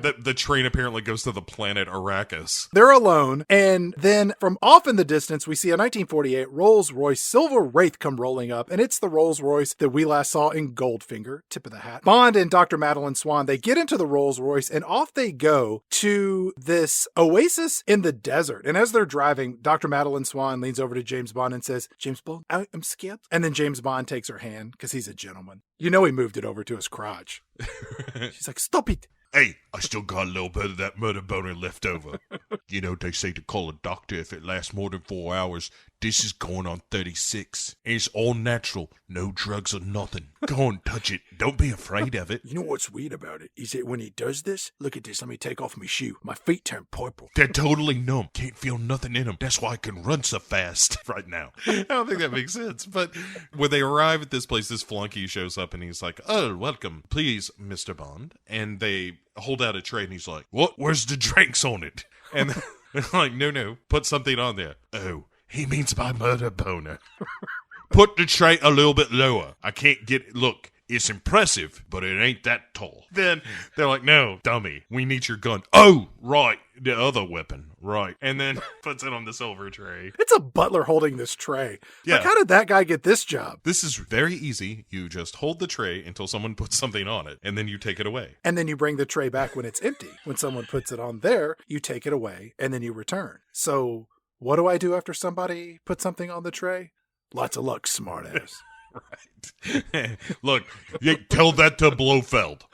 A: the train apparently goes to the planet Arrakis.
B: They're alone, and then from off in the distance, we see a 1948 Rolls-Royce Silver Wraith come rolling up, and it's the Rolls-Royce that we last saw in Goldfinger, tip of the hat. Bond and Dr. Madeline Swan, they get into the Rolls-Royce, and off they go to this oasis in the desert. And as they're driving, Dr. Madeline Swan leans over to James Bond and says, "James Bond, I'm scared." And then James Bond takes her hand because he's a gentleman. You know he moved it over to his crotch. She's like, "Stop it."
A: Hey, I still got a little bit of that murder boner left over. You know, they say to call a doctor if it lasts more than 4 hours. This is going on 36. And it's all natural. No drugs or nothing. Go on, touch it. Don't be afraid of it.
B: You know what's weird about it? Is that when he does this, look at this, let me take off my shoe. My feet turn purple.
A: They're totally numb. Can't feel nothing in them. That's why I can run so fast right now. I don't think that makes sense. But when they arrive at this place, this flunky shows up and he's like, "Oh, welcome. Please, Mr. Bond." And they hold out a tray and he's like, "What? Where's the drinks on it?" And they're like, no, put something on there. "Oh, he means my murder boner." "Put the tray a little bit lower. I can't get it. Look, it's impressive, but it ain't that tall." Then they're like, "No, dummy, we need your gun." "Oh, right, the other weapon, right." And then puts it on the silver tray.
B: It's a butler holding this tray.
A: Yeah.
B: Like, how did that guy get this job?
A: This is very easy. You just hold the tray until someone puts something on it, and then you take it away.
B: And then you bring the tray back when it's empty. When someone puts it on there, you take it away, and then you return. So what do I do after somebody puts something on the tray? Lots of luck, smartass.
A: Right. Look, you tell that to Blofeld.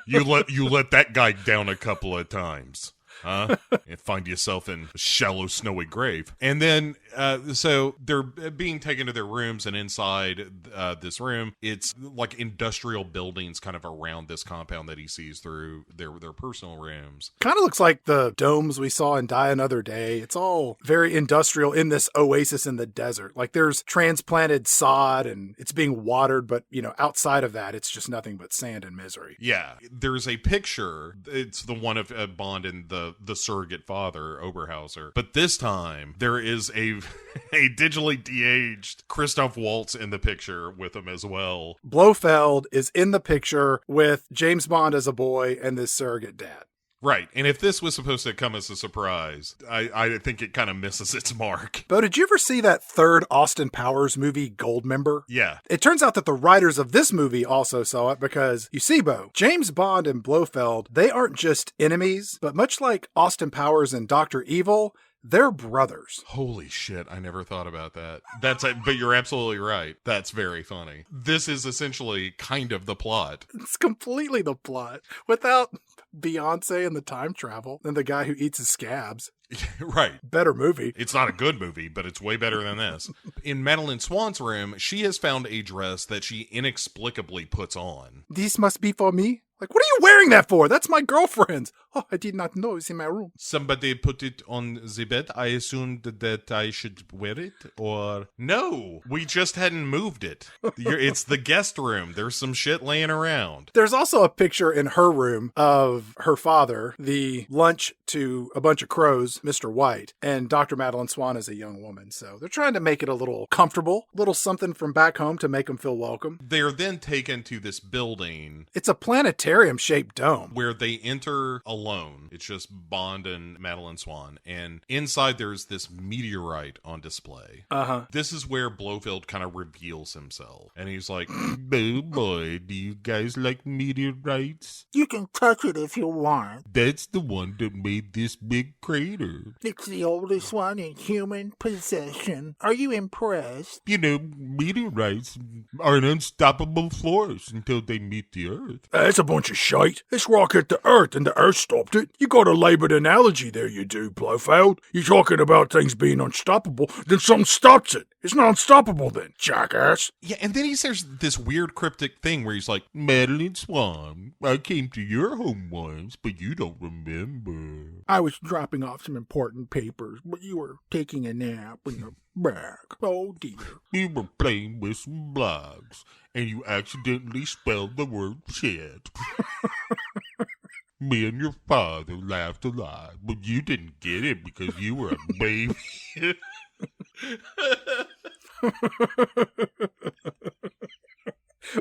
A: You let that guy down a couple of times. Huh? And find yourself in a shallow, snowy grave. And then, so they're being taken to their rooms, and inside this room, it's like industrial buildings kind of around this compound that he sees through their personal rooms.
B: Kind of looks like the domes we saw in Die Another Day. It's all very industrial in this oasis in the desert. Like there's transplanted sod and it's being watered, but outside of that, it's just nothing but sand and misery.
A: Yeah. There's a picture. It's the one of Bond and the surrogate father, Oberhauser. But this time, there is a digitally de-aged Christoph Waltz in the picture with him as well.
B: Blofeld is in the picture with James Bond as a boy and this surrogate dad.
A: Right, and if this was supposed to come as a surprise, I think it kind of misses its mark.
B: Bo, did you ever see that third Austin Powers movie, Goldmember?
A: Yeah.
B: It turns out that the writers of this movie also saw it because, you see, Bo, James Bond and Blofeld, they aren't just enemies, but much like Austin Powers and Dr. Evil, they're brothers.
A: Holy shit, I never thought about that. But you're absolutely right. That's very funny. This is essentially kind of the plot.
B: It's completely the plot. Without Beyonce and the time travel and the guy who eats his scabs.
A: Right.
B: Better movie.
A: It's not a good movie, but it's way better than this. In Madeline Swan's room, she has found a dress that she inexplicably puts on.
B: This must be for me? Like, what are you wearing that for? That's my girlfriend's. Oh, I did not know it's in my room.
A: Somebody put it on the bed. I assumed that I should wear it, or no, we just hadn't moved it. It's the guest room. There's some shit laying around.
B: There's also a picture in her room of her father, the lunch to a bunch of crows, Mr. White, and Dr. Madeline Swan is a young woman. So they're trying to make it a little comfortable, a little something from back home to make them feel welcome.
A: They're then taken to this building.
B: It's a planetarium-shaped dome.
A: Where they enter alone. It's just Bond and Madeline Swan. And inside there's this meteorite on display.
B: Uh-huh.
A: This is where Blofeld kind of reveals himself. And he's like, oh boy, do you guys like meteorites?
E: You can touch it if you want.
A: That's the one that made this big crater.
E: It's the oldest one in human possession. Are you impressed?
A: You know, meteorites are an unstoppable force until they meet the Earth.
B: That's a bunch of shite. This rock hit the Earth and the Earth stopped it. You got a laboured analogy there, you do, Blofeld. You're talking about things being unstoppable, then something stops it. It's not unstoppable then, jackass.
A: Yeah, and then he says this weird cryptic thing where he's like, Madeline Swan, I came to your home once, but you don't remember.
E: I was dropping off some important papers, but you were taking a nap in the back. Oh, dear.
A: You were playing with some blocks, and you accidentally spelled the word shit. Me and your father laughed a lot, but you didn't get it because you were a baby.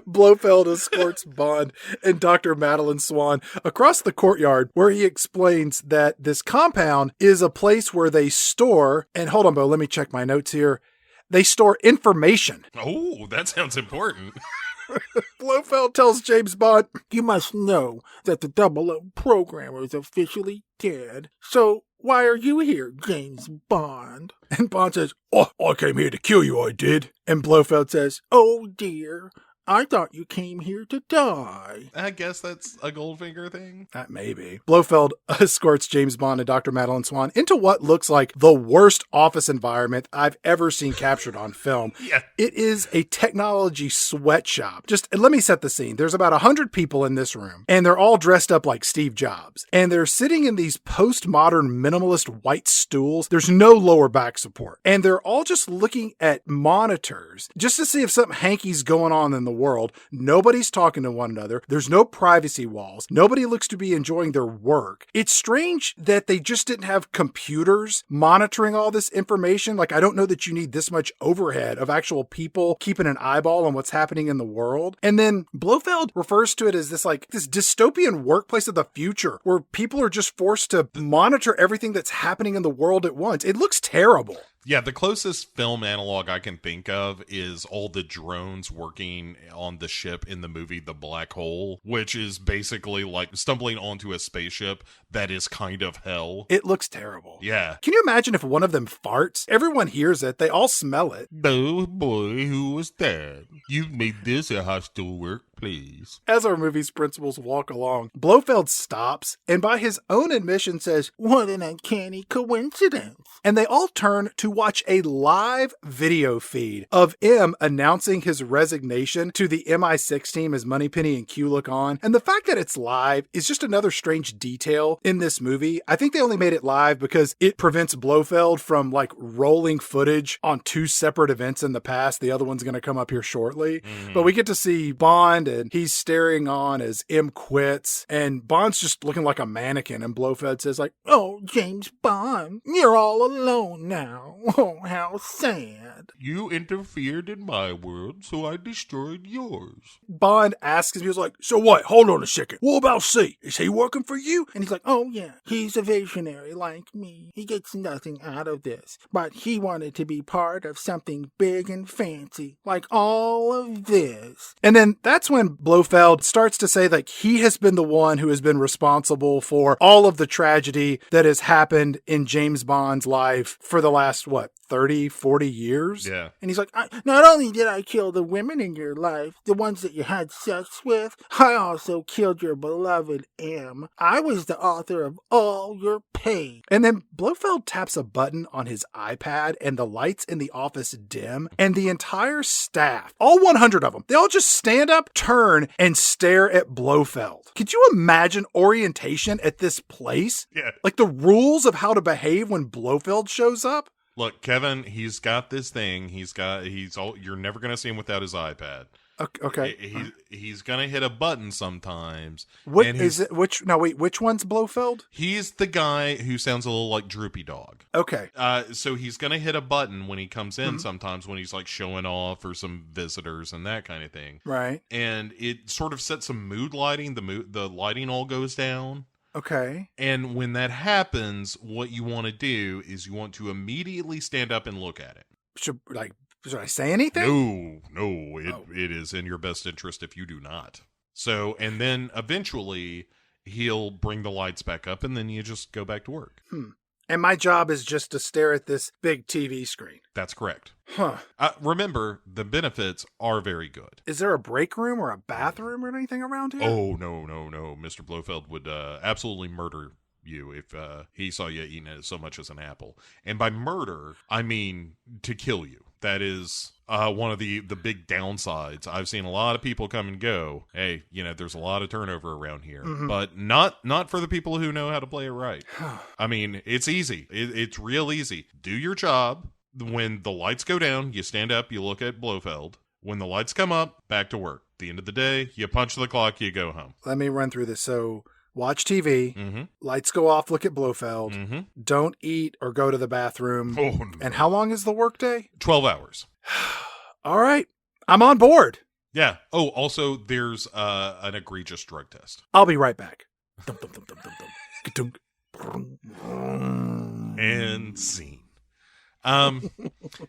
B: Blofeld escorts Bond and Dr. Madeline Swan across the courtyard where he explains that this compound is a place where they store, and hold on, Bo, let me check my notes here. They store information.
A: Oh, that sounds important.
B: Blofeld tells James Bond,
E: You must know that the 00 programmer is officially dead. So why are you here, James Bond?
B: And Bond says, oh, I came here to kill you, I did. And Blofeld says,
E: Oh, dear. I thought you came here to die.
A: I guess that's a Goldfinger thing.
B: that may be. Blofeld escorts James Bond and Dr. Madeline Swan into what looks like the worst office environment I've ever seen captured on film.
A: Yeah.
B: It is a technology sweatshop. Just let me set the scene. There's about 100 people in this room, and they're all dressed up like Steve Jobs. And they're sitting in these postmodern minimalist white stools. There's no lower back support. And they're all just looking at monitors just to see if something hanky's going on in the world. Nobody's talking to one another. There's no privacy walls. Nobody looks to be enjoying their work. It's strange that they just didn't have computers monitoring all this information. Like, I don't know that you need this much overhead of actual people keeping an eyeball on what's happening in the world. And then Blofeld refers to it as this dystopian workplace of the future where people are just forced to monitor everything that's happening in the world at once. It looks terrible.
A: Yeah, the closest film analog I can think of is all the drones working on the ship in the movie The Black Hole, which is basically like stumbling onto a spaceship that is kind of hell.
B: It looks terrible.
A: Yeah.
B: Can you imagine if one of them farts? Everyone hears it. They all smell it.
A: Oh boy, who was that? You've made this a hostile workplace.
B: As our movie's principals walk along, Blofeld stops and by his own admission says,
E: What an uncanny coincidence.
B: and they all turn to watch a live video feed of M announcing his resignation to the MI6 team as Moneypenny and Q look on. And the fact that it's live is just another strange detail in this movie. I think they only made it live because it prevents Blofeld from rolling footage on two separate events in the past. The other one's going to come up here shortly. Mm-hmm. But we get to see Bond and he's staring on as M quits and Bond's just looking like a mannequin and Blofeld says
E: Oh, James Bond, you're all alone now. Oh, how sad.
A: You interfered in my world, so I destroyed yours.
B: Bond asks him, he was like, so what? Hold on a second. What about C? Is he working for you?
E: And he's like, oh yeah, he's a visionary like me. He gets nothing out of this. But he wanted to be part of something big and fancy, like all of this.
B: And then that's when Blofeld starts to say that he has been the one who has been responsible for all of the tragedy that has happened in James Bond's life for the last, 30, 40 years? murders.
A: Yeah.
E: And he's like, not only did I kill the women in your life, the ones that you had sex with, I also killed your beloved M. I was the author of all your pain.
B: And then Blofeld taps a button on his iPad and the lights in the office dim, and the entire staff, all 100 of them, they all just stand up, turn, and stare at Blofeld. Could you imagine orientation at this place?
A: Yeah.
B: Like the rules of how to behave when Blofeld shows up?
A: Look, Kevin, he's got this thing. You're never going to see him without his iPad.
B: Okay.
A: He's going to hit a button sometimes.
B: What
A: and
B: is it? Which one's Blofeld?
A: He's the guy who sounds a little like Droopy Dog.
B: Okay.
A: So he's going to hit a button when he comes in sometimes when he's like showing off for some visitors and that kind of thing.
B: Right.
A: And it sort of sets some mood lighting. The lighting all goes down.
B: Okay.
A: And when that happens, what you want to do is you want to immediately stand up and look at it.
B: Should I say anything?
A: No, it is in your best interest if you do not. So, and then eventually he'll bring the lights back up and then you just go back to work.
B: And my job is just to stare at this big TV screen.
A: That's correct.
B: Huh.
A: Remember, the benefits are very good.
B: Is there a break room or a bathroom or anything around here?
A: Oh, no. Mr. Blofeld would absolutely murder you if he saw you eating it so much as an apple. And by murder, I mean to kill you. That is one of the big downsides. I've seen a lot of people come and go. Hey, there's a lot of turnover around here, but not for the people who know how to play it right. I mean, it's easy. It's real easy. Do your job. When the lights go down, you stand up, you look at Blofeld. When the lights come up, back to work. At the end of the day, you punch the clock, you go home.
B: Let me run through this. So, watch TV, lights go off, look at Blofeld, don't eat or go to the bathroom.
A: Oh, no.
B: And how long is the workday?
A: 12 hours.
B: All right, I'm on board.
A: Yeah. Oh, also, there's an egregious drug test.
B: I'll be right back. Dum, dum, dum, dum, dum, dum.
A: And scene.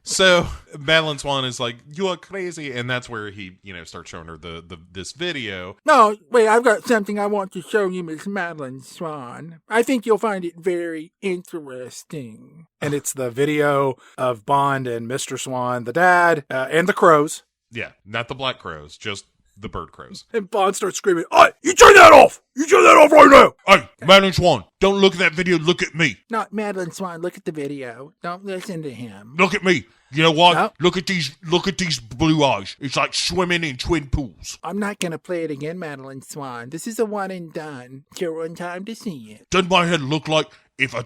A: So Madeline Swan is like, you are crazy, and that's where he, starts showing her this video.
E: No, wait, I've got something I want to show you, Miss Madeline Swan. I think you'll find it very interesting.
B: And it's the video of Bond and Mr. Swan, the dad, and the crows.
A: Yeah, not the black crows, just the bird crows.
B: And Bond starts screaming, "Hey, you turn that off! You turn that off right now!"
A: Hey, Madeline Swan, don't look at that video, look at me.
E: Not Madeline Swan, look at the video. Don't listen to him.
A: Look at me. You know what?
B: No.
A: Look at these blue eyes. It's like swimming in twin pools.
E: I'm not going to play it again, Madeline Swan. This is a one and done. You're on time to see it.
A: Doesn't my head look like if a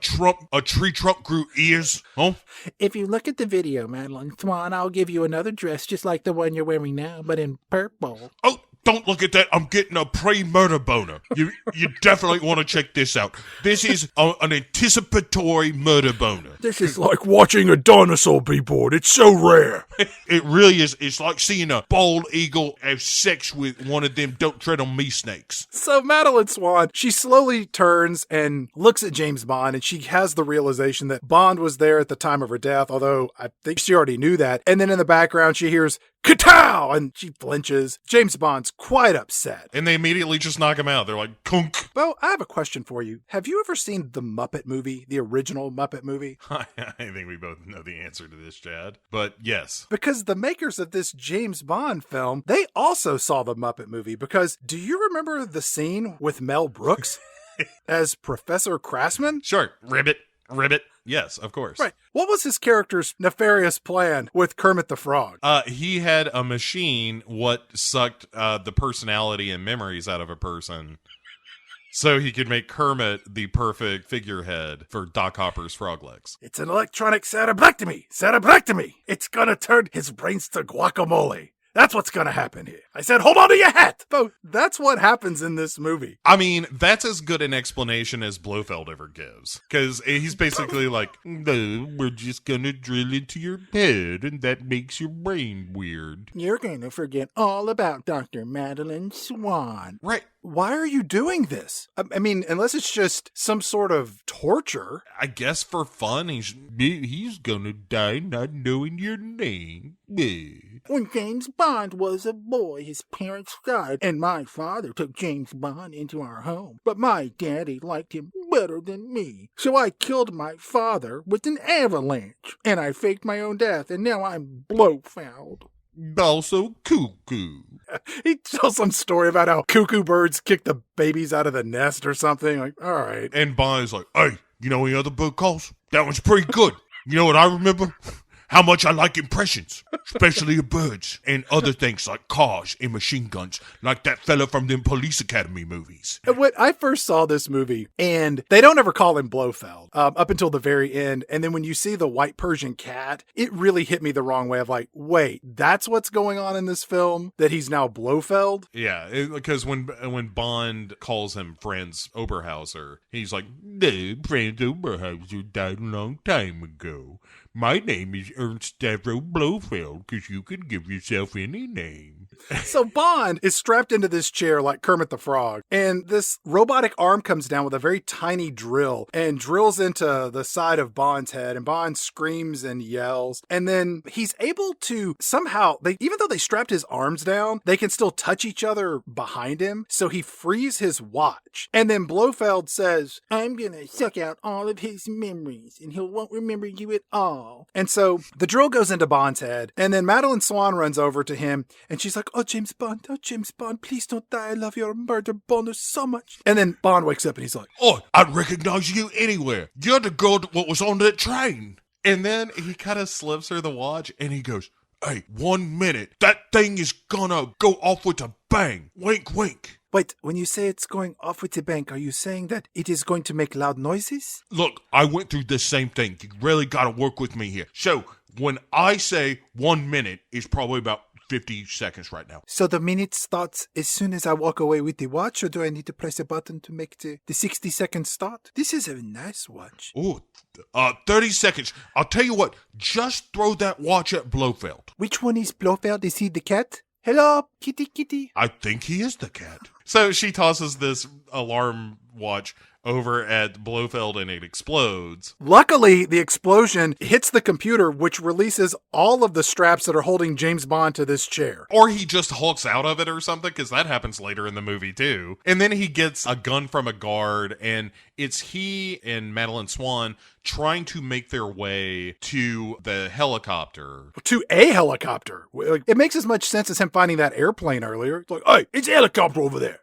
A: tree trunk grew ears? Huh?
E: If you look at the video, Madeline Swan, I'll give you another dress just like the one you're wearing now, but in purple.
A: Oh, don't look at that. I'm getting a pre-murder boner. You definitely want to check this out. This is an anticipatory murder boner.
E: This is
B: Like watching a dinosaur be born. It's so rare.
A: It really is. It's like seeing a bald eagle have sex with one of them don't tread on me snakes.
B: So Madeline Swan, she slowly turns and looks at James Bond, and she has the realization that Bond was there at the time of her death, although I think she already knew that. And then in the background, she hears "Katow!" and she flinches. James Bond's quite upset.
A: And they immediately just knock him out. They're like, kunk.
B: Well, I have a question for you. Have you ever seen the Muppet movie, the original Muppet movie?
A: I think we both know the answer to this, Chad. But yes.
B: Because the makers of this James Bond film, they also saw the Muppet movie. Because do you remember the scene with Mel Brooks as Professor Craftsman?
A: Sure. Ribbit. Yes, of course.
B: Right. What was his character's nefarious plan with Kermit the Frog?
A: He had a machine what sucked the personality and memories out of a person so he could make Kermit the perfect figurehead for Doc Hopper's frog legs.
B: It's an electronic cerebrectomy. It's gonna turn his brains to guacamole. That's what's gonna happen here. I said, hold on to your hat! Bo, that's what happens in this movie.
A: I mean, that's as good an explanation as Blofeld ever gives. Because he's basically like, no, we're just gonna drill into your head, and that makes your brain weird.
E: You're going to forget all about Dr. Madeline Swan.
A: Right.
B: Why are you doing this? I mean, unless it's just some sort of torture.
A: I guess for fun, he's gonna die not knowing your name.
E: When James Bond was a boy, his parents died, and my father took James Bond into our home. But my daddy liked him better than me. So I killed my father with an avalanche, and I faked my own death, and now I'm Blofeld.
A: Also cuckoo.
B: He tells some story about how cuckoo birds kick the babies out of the nest or something. Like, all right.
A: And Bond's like, hey, you know any other bird calls? That one's pretty good. You know what I remember? How much I like impressions, especially of birds and other things like cars and machine guns, like that fella from them Police Academy movies.
B: When I first saw this movie, and they don't ever call him Blofeld up until the very end, and then when you see the white Persian cat, it really hit me the wrong way of like, wait, that's what's going on in this film? That he's now Blofeld?
A: Yeah, because when Bond calls him Franz Oberhauser, he's like, no, Franz Oberhauser died a long time ago. My name is Ernst Stavro Blofeld, because you can give yourself any name.
B: So Bond is strapped into this chair like Kermit the Frog, and this robotic arm comes down with a very tiny drill and drills into the side of Bond's head, and Bond screams and yells, and then he's able to somehow, even though they strapped his arms down, they can still touch each other behind him, so he frees his watch, and then Blofeld says,
E: I'm gonna suck out all of his memories, and he won't remember you at all.
B: And so the drill goes into Bond's head, and then Madeline Swan runs over to him, and she's like, oh, James Bond, please don't die. I love your murder bonus so much. And then Bond wakes up, and he's like,
A: oh, I'd recognize you anywhere. You're the girl that was on that train. And then he kind of slips her the watch, and he goes, hey, 1 minute. That thing is gonna go off with a bang. Wink, wink.
B: wait, when you say it's going off with the bank, are you saying that it is going to make loud noises?
A: Look, I went through the same thing. You really gotta work with me here. So, when I say 1 minute, it's probably about 50 seconds right now.
B: So the minute starts as soon as I walk away with the watch, or do I need to press a button to make the 60 seconds start? This is a nice watch.
A: Ooh, 30 seconds. I'll tell you what, just throw that watch at Blofeld.
B: Which one is Blofeld? Is he the cat? Hello, kitty.
A: I think he is the cat. So she tosses this alarm watch over at Blofeld and it explodes.
B: Luckily, the explosion hits the computer, which releases all of the straps that are holding James Bond to this chair.
A: Or he just hulks out of it or something, because that happens later in the movie too. And then he gets a gun from a guard, and it's he and Madeline Swan trying to make their way to the helicopter.
B: To a helicopter. It makes as much sense as him finding that airplane earlier. It's like, hey, it's a helicopter over there.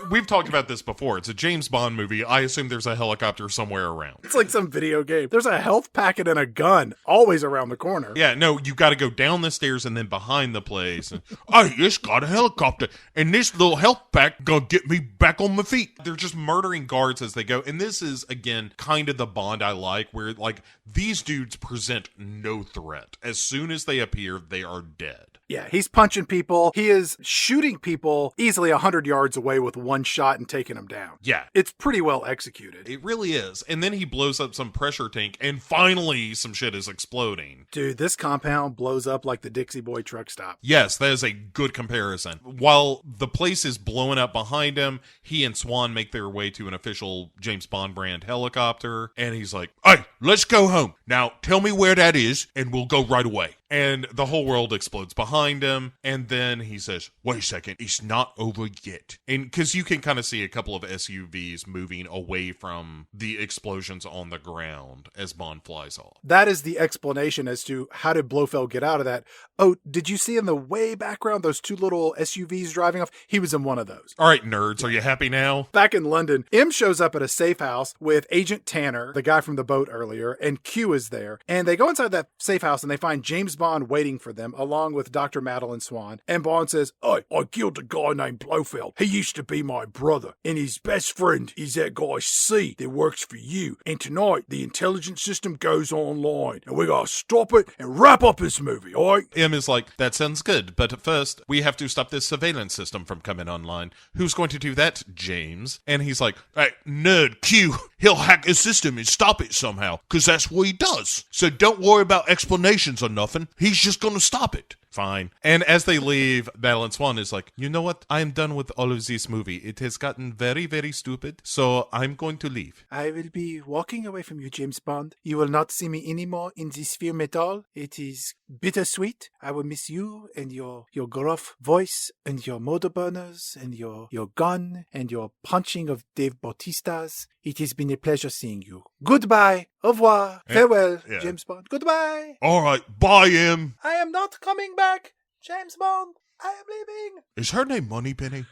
A: We've talked about this before. It's a James Bond movie. I assume there's a helicopter somewhere around.
B: It's like some video game. There's a health packet and a gun always around the corner.
A: Yeah, no, you got to go down the stairs and then behind the place. And, hey, it's got a helicopter, and this little health pack gonna get me back on my feet. They're just murdering guards as they go. And this is, again, kind of the Bond I like, where, like, these dudes present no threat. As soon as they appear, they are dead.
B: Yeah, he's punching people. He is shooting people easily 100 yards away with one shot and taking them down.
A: Yeah.
B: It's pretty well executed.
A: It really is. And then he blows up some pressure tank, and finally some shit is exploding.
B: Dude, this compound blows up like the Dixie Boy truck stop.
A: Yes, that is a good comparison. While the place is blowing up behind him, he and Swan make their way to an official James Bond brand helicopter, and he's like, hey, let's go home. Now, tell me where that is, and we'll go right away. And the whole world explodes behind him. And then he says, wait a second, it's not over yet. And because you can kind of see a couple of SUVs moving away from the explosions on the ground as Bond flies off.
B: That is the explanation as to how did Blofeld get out of that. Oh, did you see in the way background those two little SUVs driving off? He was in one of those.
A: All right, nerds, are you happy now?
B: Back in London, M shows up at a safe house with Agent Tanner, the guy from the boat earlier, and Q is there. And they go inside that safe house and they find James Bond waiting for them, along with Dr. Madeline Swan. And Bond says, I killed a guy named Blofeld. He used to be my brother. And his best friend is that guy C that works for you. And tonight, the intelligence system goes online. And we gotta stop it and wrap up this movie, alright?
A: M is like, that sounds good, but first, we have to stop this surveillance system from coming online. Who's going to do that, James? And he's like, hey, nerd Q, he'll hack his system and stop it somehow, because that's what he does. So don't worry about explanations or nothing. He's just gonna stop it. fine. And as they leave, Madeline Swan is like, you know what? I am done with all of this movie. It has gotten very, very stupid, so I'm going to leave.
B: I will be walking away from you, James Bond. You will not see me anymore in this film at all. It is bittersweet. I will miss you and your gruff voice and your motor burners and your gun and your punching of Dave Bautistas. It has been a pleasure seeing you. Goodbye. Au revoir. Farewell,
A: yeah.
B: James Bond. Goodbye.
A: All right, bye, Em.
B: I am not coming back, James Bond. I am leaving.
A: Is her name Moneypenny?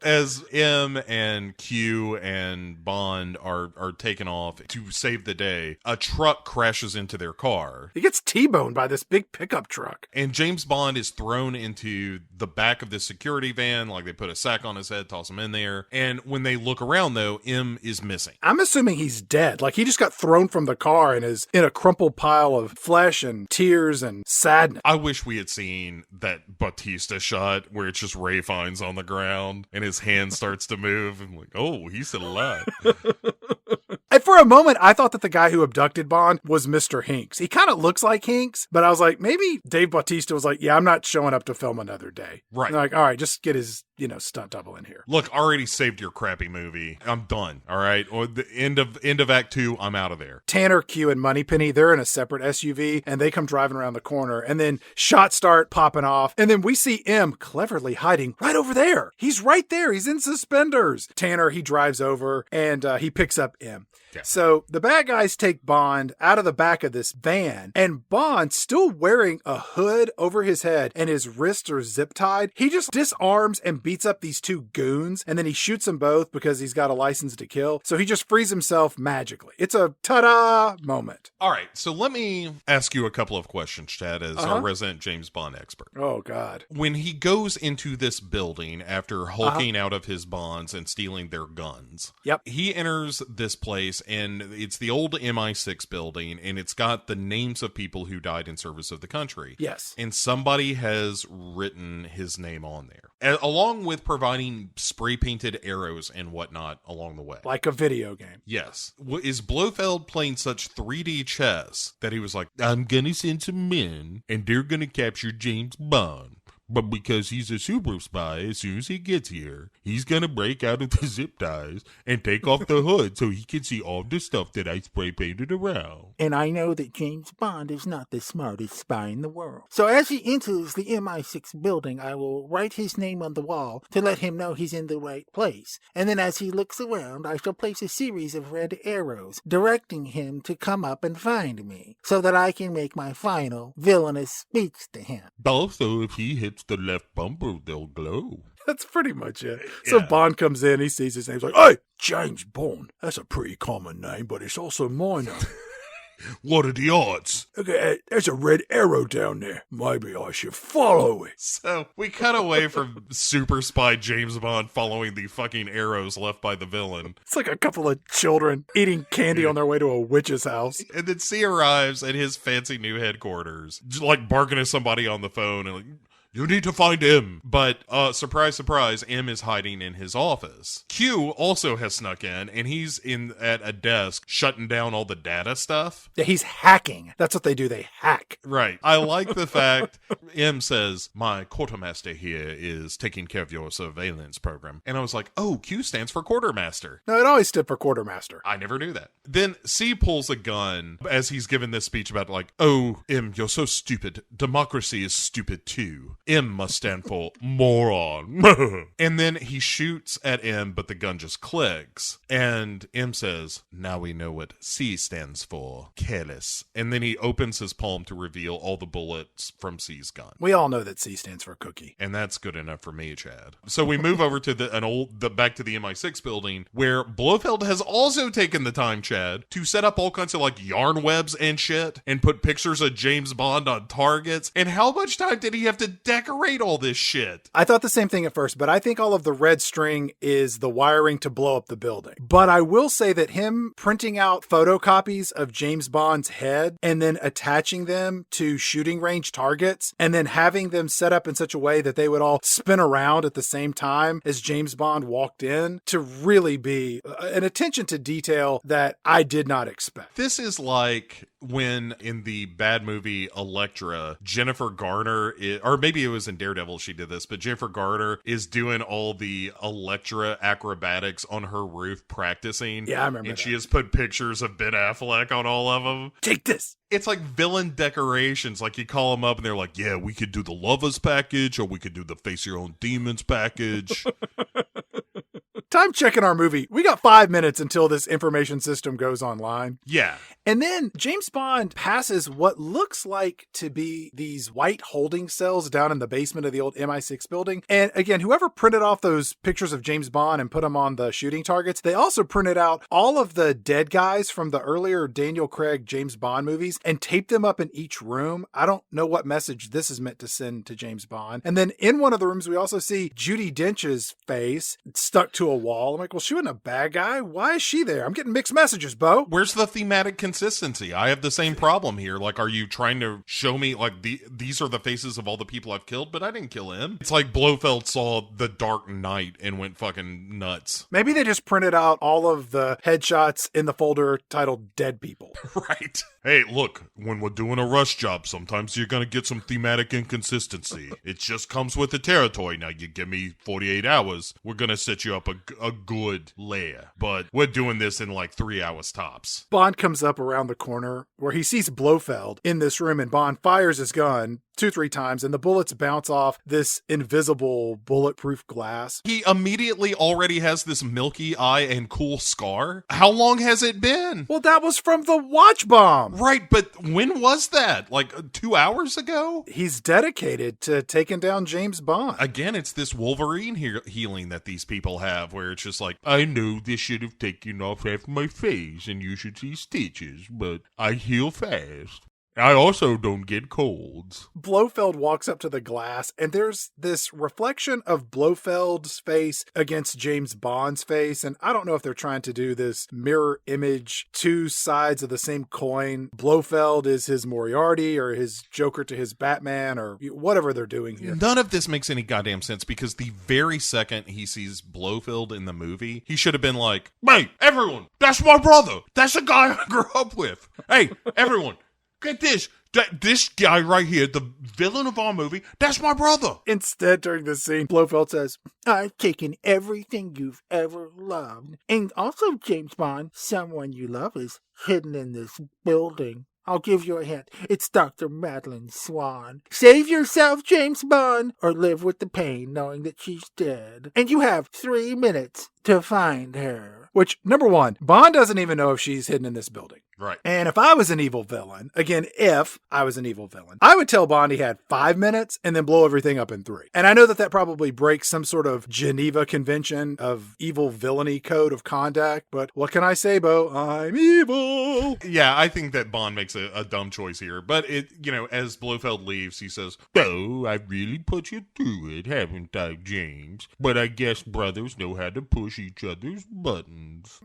A: As M and Q and Bond are taken off to save the day, a truck crashes into their car.
B: He gets T-boned by this big pickup truck.
A: And James Bond is thrown into the back of the security van, like they put a sack on his head, toss him in there. And when they look around, though, M is missing.
B: I'm assuming he's dead. Like, he just got thrown from the car and is in a crumpled pile of flesh and tears and sadness.
A: I wish we had seen that Bautista shot where it's just Ray Fiennes on the ground and his hand starts to move. I'm like, oh, he's still alive.
B: And for a moment, I thought that the guy who abducted Bond was Mr. Hinks. He kind of looks like Hinks, but I was like, maybe Dave Bautista was like, yeah, I'm not showing up to film another day.
A: Right.
B: And like, all right, just get his, stunt double in here.
A: Look, already saved your crappy movie. I'm done. All right. Or the end of Act 2, I'm out of there.
B: Tanner, Q, and Moneypenny, they're in a separate SUV, and they come driving around the corner, and then shots start popping off, and then we see M cleverly hiding right over there. He's right there. He's in suspenders. Tanner, he drives over, and he picks up M.
A: Yeah.
B: So the bad guys take Bond out of the back of this van, and Bond, still wearing a hood over his head and his wrists are zip tied, he just disarms and beats up these two goons, and then he shoots them both because he's got a license to kill. So he just frees himself magically. It's a ta-da moment.
A: All right. So let me ask you a couple of questions, Chad, as our resident James Bond expert.
B: Oh, God.
A: When he goes into this building after hulking out of his bonds and stealing their guns, he enters this place, and it's the old MI6 building, and it's got the names of people who died in service of the country.
B: Yes.
A: And somebody has written his name on there, along with providing spray-painted arrows and whatnot along the way.
B: Like a video game.
A: Yes. Is Blofeld playing such 3D chess that he was like, I'm gonna send some men, and they're gonna capture James Bond. But because he's a super spy, as soon as he gets here, he's gonna break out of the zip ties and take off the hood so he can see all the stuff that I spray painted around.
E: And I know that James Bond is not the smartest spy in the world. So as he enters the MI6 building, I will write his name on the wall to let him know he's in the right place. And then as he looks around, I shall place a series of red arrows, directing him to come up and find me, so that I can make my final villainous speech to him.
A: Also, if he hits the left bumper, they'll glow.
B: That's pretty much it. So Bond comes in, he sees his name, he's like, hey, James Bond. That's a pretty common name, but it's also my name.
A: What are the odds?
B: Okay, there's a red arrow down there. Maybe I should follow it.
A: So we cut away from super spy James Bond following the fucking arrows left by the villain.
B: It's like a couple of children eating candy on their way to a witch's house.
A: And then C arrives at his fancy new headquarters, just like barking at somebody on the phone and like, you need to find him. But, surprise, surprise, M is hiding in his office. Q also has snuck in, and he's at a desk shutting down all the data stuff.
B: Yeah, he's hacking. That's what they do. They hack.
A: Right. I like the fact M says, my quartermaster here is taking care of your surveillance program. And I was like, oh, Q stands for quartermaster.
B: No, it always stood for quartermaster.
A: I never knew that. Then C pulls a gun as he's giving this speech about like, oh, M, you're so stupid. Democracy is stupid too. M must stand for moron. And then he shoots at M, but the gun just clicks. And M says, now we know what C stands for. Careless. And then he opens his palm to reveal all the bullets from C's gun.
B: We all know that C stands for cookie.
A: And that's good enough for me, Chad. So we move over to back to the MI6 building, where Blofeld has also taken the time, Chad, to set up all kinds of like yarn webs and shit, and put pictures of James Bond on targets. And how much time did he have to decorate all this shit?
B: I thought the same thing at first, but I think all of the red string is the wiring to blow up the building. But I will say that him printing out photocopies of James Bond's head and then attaching them to shooting range targets and then having them set up in such a way that they would all spin around at the same time as James Bond walked in to really be an attention to detail that I did not expect.
A: This is like when in the bad movie Elektra, Jennifer Garner, or maybe it was in Daredevil she did this, but Jennifer Garner is doing all the Elektra acrobatics on her roof practicing.
B: Yeah, I remember
A: And
B: that.
A: she has put pictures of Ben Affleck on all of them.
B: Take this.
A: It's like villain decorations. Like you call them up and they're like, yeah, we could do the Lovers package or we could do the Face Your Own Demons package.
B: Time checking our movie. We got 5 minutes until this information system goes online.
A: Yeah.
B: And then James Bond passes what looks like to be these white holding cells down in the basement of the old MI6 building. And again, whoever printed off those pictures of James Bond and put them on the shooting targets, they also printed out all of the dead guys from the earlier Daniel Craig James Bond movies and taped them up in each room. I don't know what message this is meant to send to James Bond. And then in one of the rooms, we also see Judi Dench's face stuck to a wall. I'm like, well, she wasn't a bad guy. Why is she there? I'm getting mixed messages, Bo.
A: Where's the thematic consistency? I have the same problem here. Like, are you trying to show me, like, these are the faces of all the people I've killed, but I didn't kill him? It's like Blofeld saw The Dark Knight and went fucking nuts.
B: Maybe they just printed out all of the headshots in the folder titled Dead People.
A: Right. Hey, look, when we're doing a rush job, sometimes you're going to get some thematic inconsistency. It just comes with the territory. Now, you give me 48 hours, we're going to set you up a good layer. But we're doing this in like 3 hours tops.
B: Bond comes up around the corner where he sees Blofeld in this room, and Bond fires his gun 2-3 times, and the bullets bounce off this invisible bulletproof glass.
A: He immediately already has this milky eye and cool scar. How long has it been?
B: Well, that was from the watch bomb.
A: Right, but when was that? Like 2 hours ago?
B: He's dedicated to taking down James Bond.
A: Again, it's this Wolverine healing that these people have, where it's just like, I know this should have taken off half my face and you should see stitches, but I heal fast. I also don't get colds.
B: Blofeld walks up to the glass, and there's this reflection of Blofeld's face against James Bond's face. And I don't know if they're trying to do this mirror image, two sides of the same coin. Blofeld is his Moriarty or his Joker to his Batman or whatever they're doing here.
A: None of this makes any goddamn sense, because the very second he sees Blofeld in the movie, he should have been like, hey, everyone, that's my brother. That's the guy I grew up with. Hey, everyone. Get this. This guy right here, the villain of our movie, that's my brother.
B: Instead, during this scene, Blofeld says,
E: I've taken everything you've ever loved. And also, James Bond, someone you love is hidden in this building. I'll give you a hint. It's Dr. Madeline Swan. Save yourself, James Bond, or live with the pain knowing that she's dead. And you have 3 minutes to find her.
B: which, number one, Bond doesn't even know if she's hidden in this building.
A: Right.
B: And if I was an evil villain, again, if I was an evil villain, I would tell Bond he had 5 minutes and then blow everything up in 3. And I know that probably breaks some sort of Geneva Convention of evil villainy code of conduct, but what can I say, Bo? I'm evil.
A: Yeah, I think that Bond makes a dumb choice here. But as Blofeld leaves, he says, "Oh, I really put you through it, haven't I, James? But I guess brothers know how to push each other's buttons."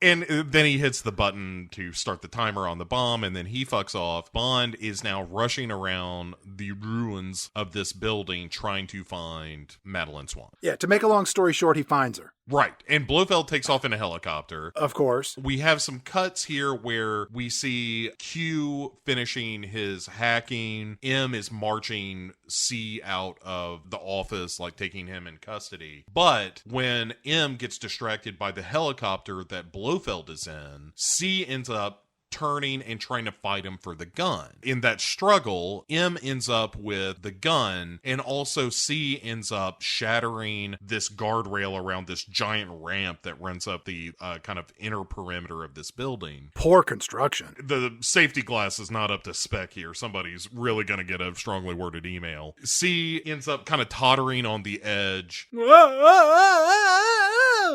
A: And then he hits the button to start the timer on the bomb, and then he fucks off. Bond is now rushing around the ruins of this building trying to find Madeline Swan.
B: Yeah, to make a long story short, he finds her.
A: Right. And Blofeld takes off in a helicopter.
B: Of course.
A: We have some cuts here where we see Q finishing his hacking. M is marching C out of the office, like taking him in custody. But when M gets distracted by the helicopter that Blofeld is in, C ends up turning and trying to fight him for the gun. In that struggle, M ends up with the gun, and also C ends up shattering this guardrail around this giant ramp that runs up the kind of inner perimeter of this building.
B: Poor construction.
A: The safety glass is not up to spec here. Somebody's really going to get a strongly worded email. C ends up kind of tottering on the edge.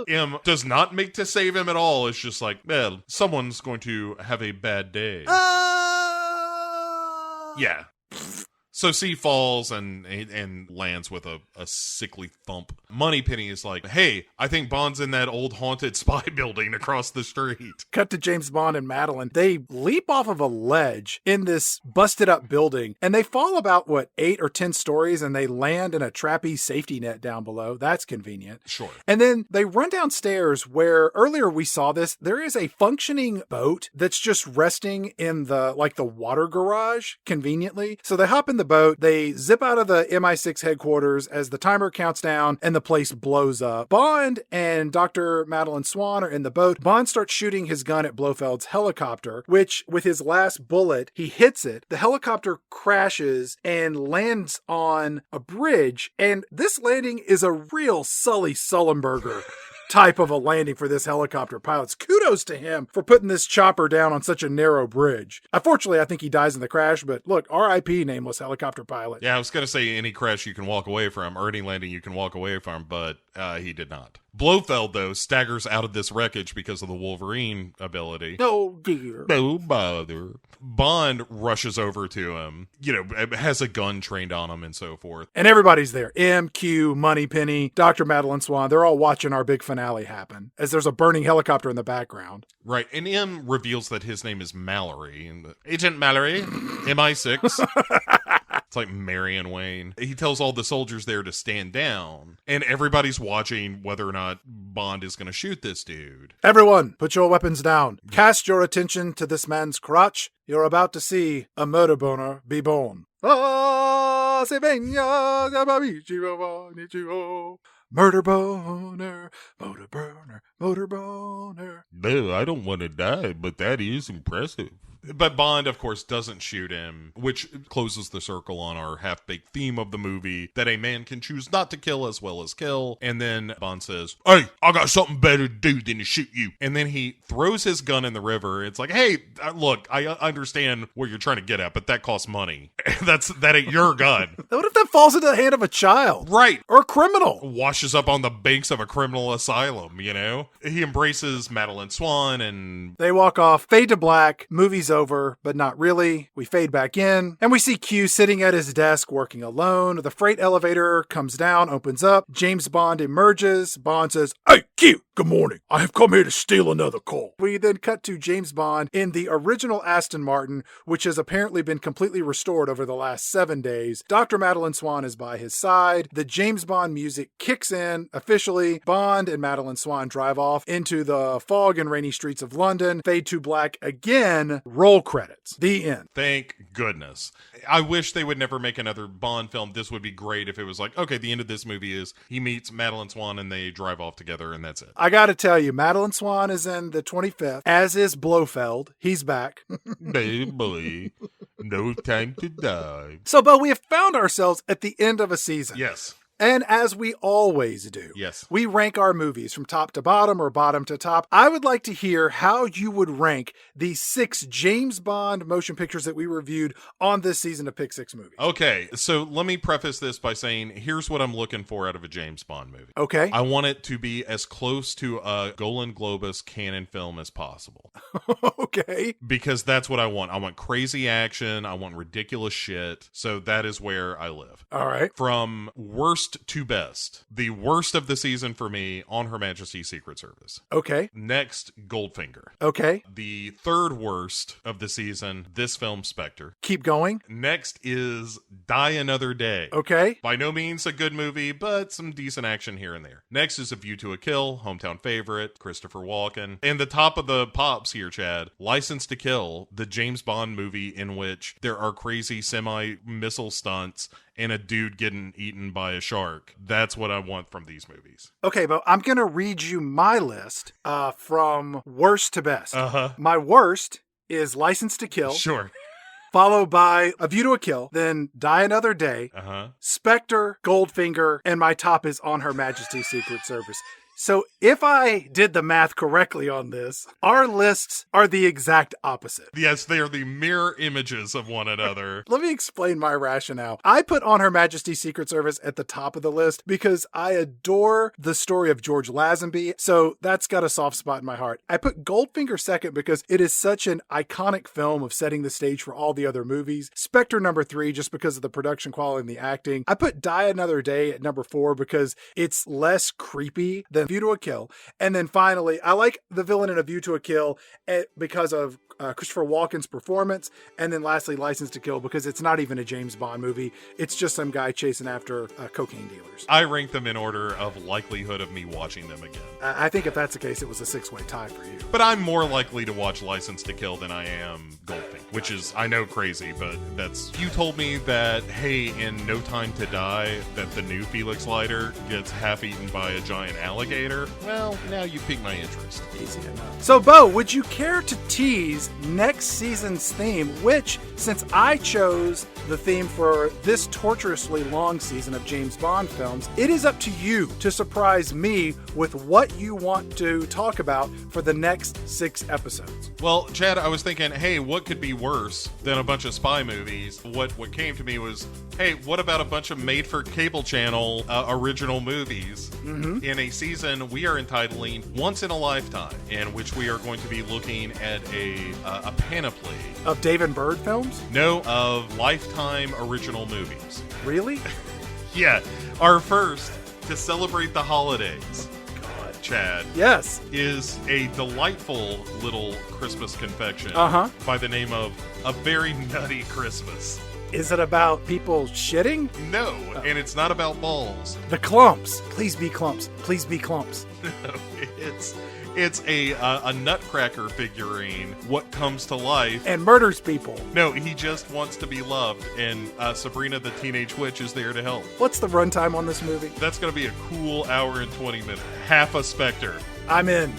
A: M does not make to save him at all. It's just like, well, someone's going to have a bad day. Yeah. So C falls and lands with a sickly thump. Moneypenny is like, hey, I think Bond's in that old haunted spy building across the street.
B: Cut to James Bond and Madeline. They leap off of a ledge in this busted up building, and they fall about, 8 or 10 stories, and they land in a trapeze safety net down below. That's convenient.
A: Sure.
B: And then they run downstairs where earlier we saw this. There is a functioning boat that's just resting in the water garage conveniently. So they hop in the boat, they zip out of the MI6 headquarters as the timer counts down and the place blows up. Bond and Dr. Madeline Swan are in the boat. Bond starts shooting his gun at Blofeld's helicopter, which with his last bullet, he hits it. The helicopter crashes and lands on a bridge. And this landing is a real Sully Sullenberger type of a landing for this helicopter pilot. Kudos to him for putting this chopper down on such a narrow bridge. Unfortunately, I think he dies in the crash, but look, R.I.P. nameless helicopter pilot.
A: Yeah, I was going to say any crash you can walk away from, or any landing you can walk away from, but he did not. Blofeld, though, staggers out of this wreckage because of the Wolverine ability.
E: Oh, dear.
A: No bother. Bond rushes over to him, has a gun trained on him and so forth.
B: And everybody's there. MQ, Moneypenny, Dr. Madeline Swan. They're all watching our big finale happen as there's a burning helicopter in the background.
A: Right. And M reveals that his name is Mallory. Agent Mallory, MI6. It's like Marion Wayne. He tells all the soldiers there to stand down, and everybody's watching whether or not Bond is going to shoot this dude.
B: Everyone, put your weapons down. Cast your attention to this man's crotch. You're about to see a murder boner be born. Murder boner, motor burner, motor boner.
A: No, I don't want to die, but that is impressive. But Bond, of course, doesn't shoot him, which closes the circle on our half-baked theme of the movie, that a man can choose not to kill as well as kill. And then Bond says, hey, I got something better to do than to shoot you. And then he throws his gun in the river. It's like, hey, look, I understand what you're trying to get at, but that costs money. That ain't your gun.
B: What if that falls into the hand of a child?
A: Right.
B: Or a criminal?
A: Washes up on the banks of a criminal asylum, He embraces Madeline Swan and
B: they walk off, fade to black, movie's over, but not really. We fade back in, and we see Q sitting at his desk working alone. The freight elevator comes down, opens up. James Bond emerges. Bond says, hey, Q, good morning. I have come here to steal another car. We then cut to James Bond in the original Aston Martin, which has apparently been completely restored over the last 7 days. Dr. Madeline Swan is by his side. The James Bond music kicks in officially. Bond and Madeline Swan drive off into the fog and rainy streets of London. Fade to black again. Roll credits. The end.
A: Thank goodness. I wish they would never make another Bond film. This would be great if it was like, okay, the end of this movie is he meets Madeline Swan and they drive off together and that's it.
B: I gotta tell you, Madeline Swan is in the 25th, as is Blofeld. He's back.
A: Baby, no time to die.
B: So, Bo, we have found ourselves at the end of a season.
A: Yes.
B: And as we always do,
A: yes,
B: we rank our movies from top to bottom or bottom to top. I would like to hear how you would rank the 6 James Bond motion pictures that we reviewed on this season of Pick 6 Movies.
A: Okay, so let me preface this by saying, here's what I'm looking for out of a James Bond movie.
B: Okay.
A: I want it to be as close to a Golan Globus canon film as possible.
B: Okay.
A: Because that's what I want. I want crazy action. I want ridiculous shit. So that is where I live.
B: All right.
A: From worst to best. The worst of the season for me, On Her Majesty's Secret Service.
B: Okay.
A: Next, Goldfinger.
B: Okay.
A: The third worst of the season, this film, Spectre.
B: Keep going.
A: Next is Die Another Day.
B: Okay.
A: By no means a good movie, but some decent action here and there. Next is A View to a Kill, hometown favorite, Christopher Walken. And the top of the pops here, Chad, License to Kill, the James Bond movie in which there are crazy semi-missile stunts and a dude getting eaten by a shark. That's what I want from these movies.
B: Okay, but I'm going to read you my list from worst to best.
A: Uh-huh.
B: My worst is License to Kill.
A: Sure.
B: Followed by A View to a Kill, then Die Another Day,
A: Uh-huh.
B: Spectre, Goldfinger, and my top is On Her Majesty's Secret Service. So if I did the math correctly on this, our lists are the exact opposite.
A: Yes, they are the mirror images of one another.
B: Let me explain my rationale. I put On Her Majesty's Secret Service at the top of the list because I adore the story of George Lazenby, so that's got a soft spot in my heart. I put Goldfinger second because it is such an iconic film of setting the stage for all the other movies. Spectre number 3 just because of the production quality and the acting. I put Die Another Day at number 4 because it's less creepy than View to a Kill. And then finally, I like the villain in A View to a Kill because of Christopher Walken's performance. And then lastly, License to Kill because it's not even a James Bond movie. It's just some guy chasing after cocaine dealers.
A: I rank them in order of likelihood of me watching them again.
B: I think if that's the case, it was a 6-way tie for you.
A: But I'm more likely to watch License to Kill than I am Goldfinger, which is, I know, crazy, but that's... You told me that, hey, in No Time to Die, that the new Felix Leiter gets half-eaten by a giant alligator. Well, now you piqued my interest.
B: Easy enough. So, Bo, would you care to tease next season's theme, which, since I chose the theme for this torturously long season of James Bond films, it is up to you to surprise me with what you want to talk about for the next 6 episodes.
A: Well, Chad, I was thinking, hey, what could be worse than a bunch of spy movies? What came to me was, hey, what about a bunch of made-for-cable channel original movies in a season we are entitling Once in a Lifetime, in which we are going to be looking at a panoply
B: Of David Byrne films?
A: No, of Lifetime original movies.
B: Really?
A: Yeah, our first to celebrate the holidays, Chad,
B: Yes.
A: is a delightful little Christmas confection by the name of A Very Nutty Christmas.
B: Is it about people shitting?
A: No, and it's not about balls.
B: The clumps. Please be clumps. Please be clumps.
A: No, it's a nutcracker figurine, what comes to life.
B: And murders people.
A: No, he just wants to be loved, and Sabrina the Teenage Witch is there to help.
B: What's the runtime on this movie?
A: That's going to be a cool hour and 20 minutes. Half a Spectre.
B: I'm in.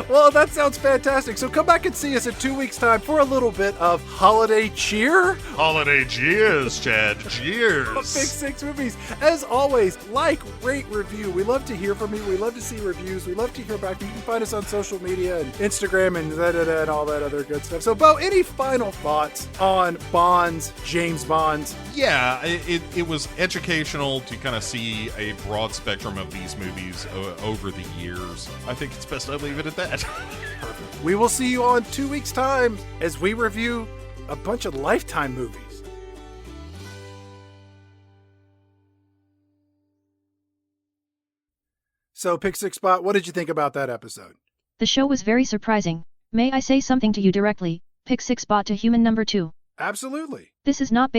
B: Well, that sounds fantastic. So come back and see us in 2 weeks' time for a little bit of holiday cheer.
A: Holiday cheers, Chad. Cheers.
B: Big 6 movies. As always, like, rate, review. We love to hear from you. We love to see reviews. We love to hear back. You can find us on social media and Instagram and and all that other good stuff. So, Bo, any final thoughts on Bonds, James Bonds?
A: Yeah, it was educational to kind of see a broad spectrum of these movies over the years. I think it's best I leave it at that.
B: Perfect. We will see you all in 2 weeks' time as we review a bunch of Lifetime movies. So, Pick Six Spot, what did you think about that episode?
C: The show was very surprising. May I say something to you directly, Pick 6 bot to human number 2?
B: Absolutely.
C: This is not based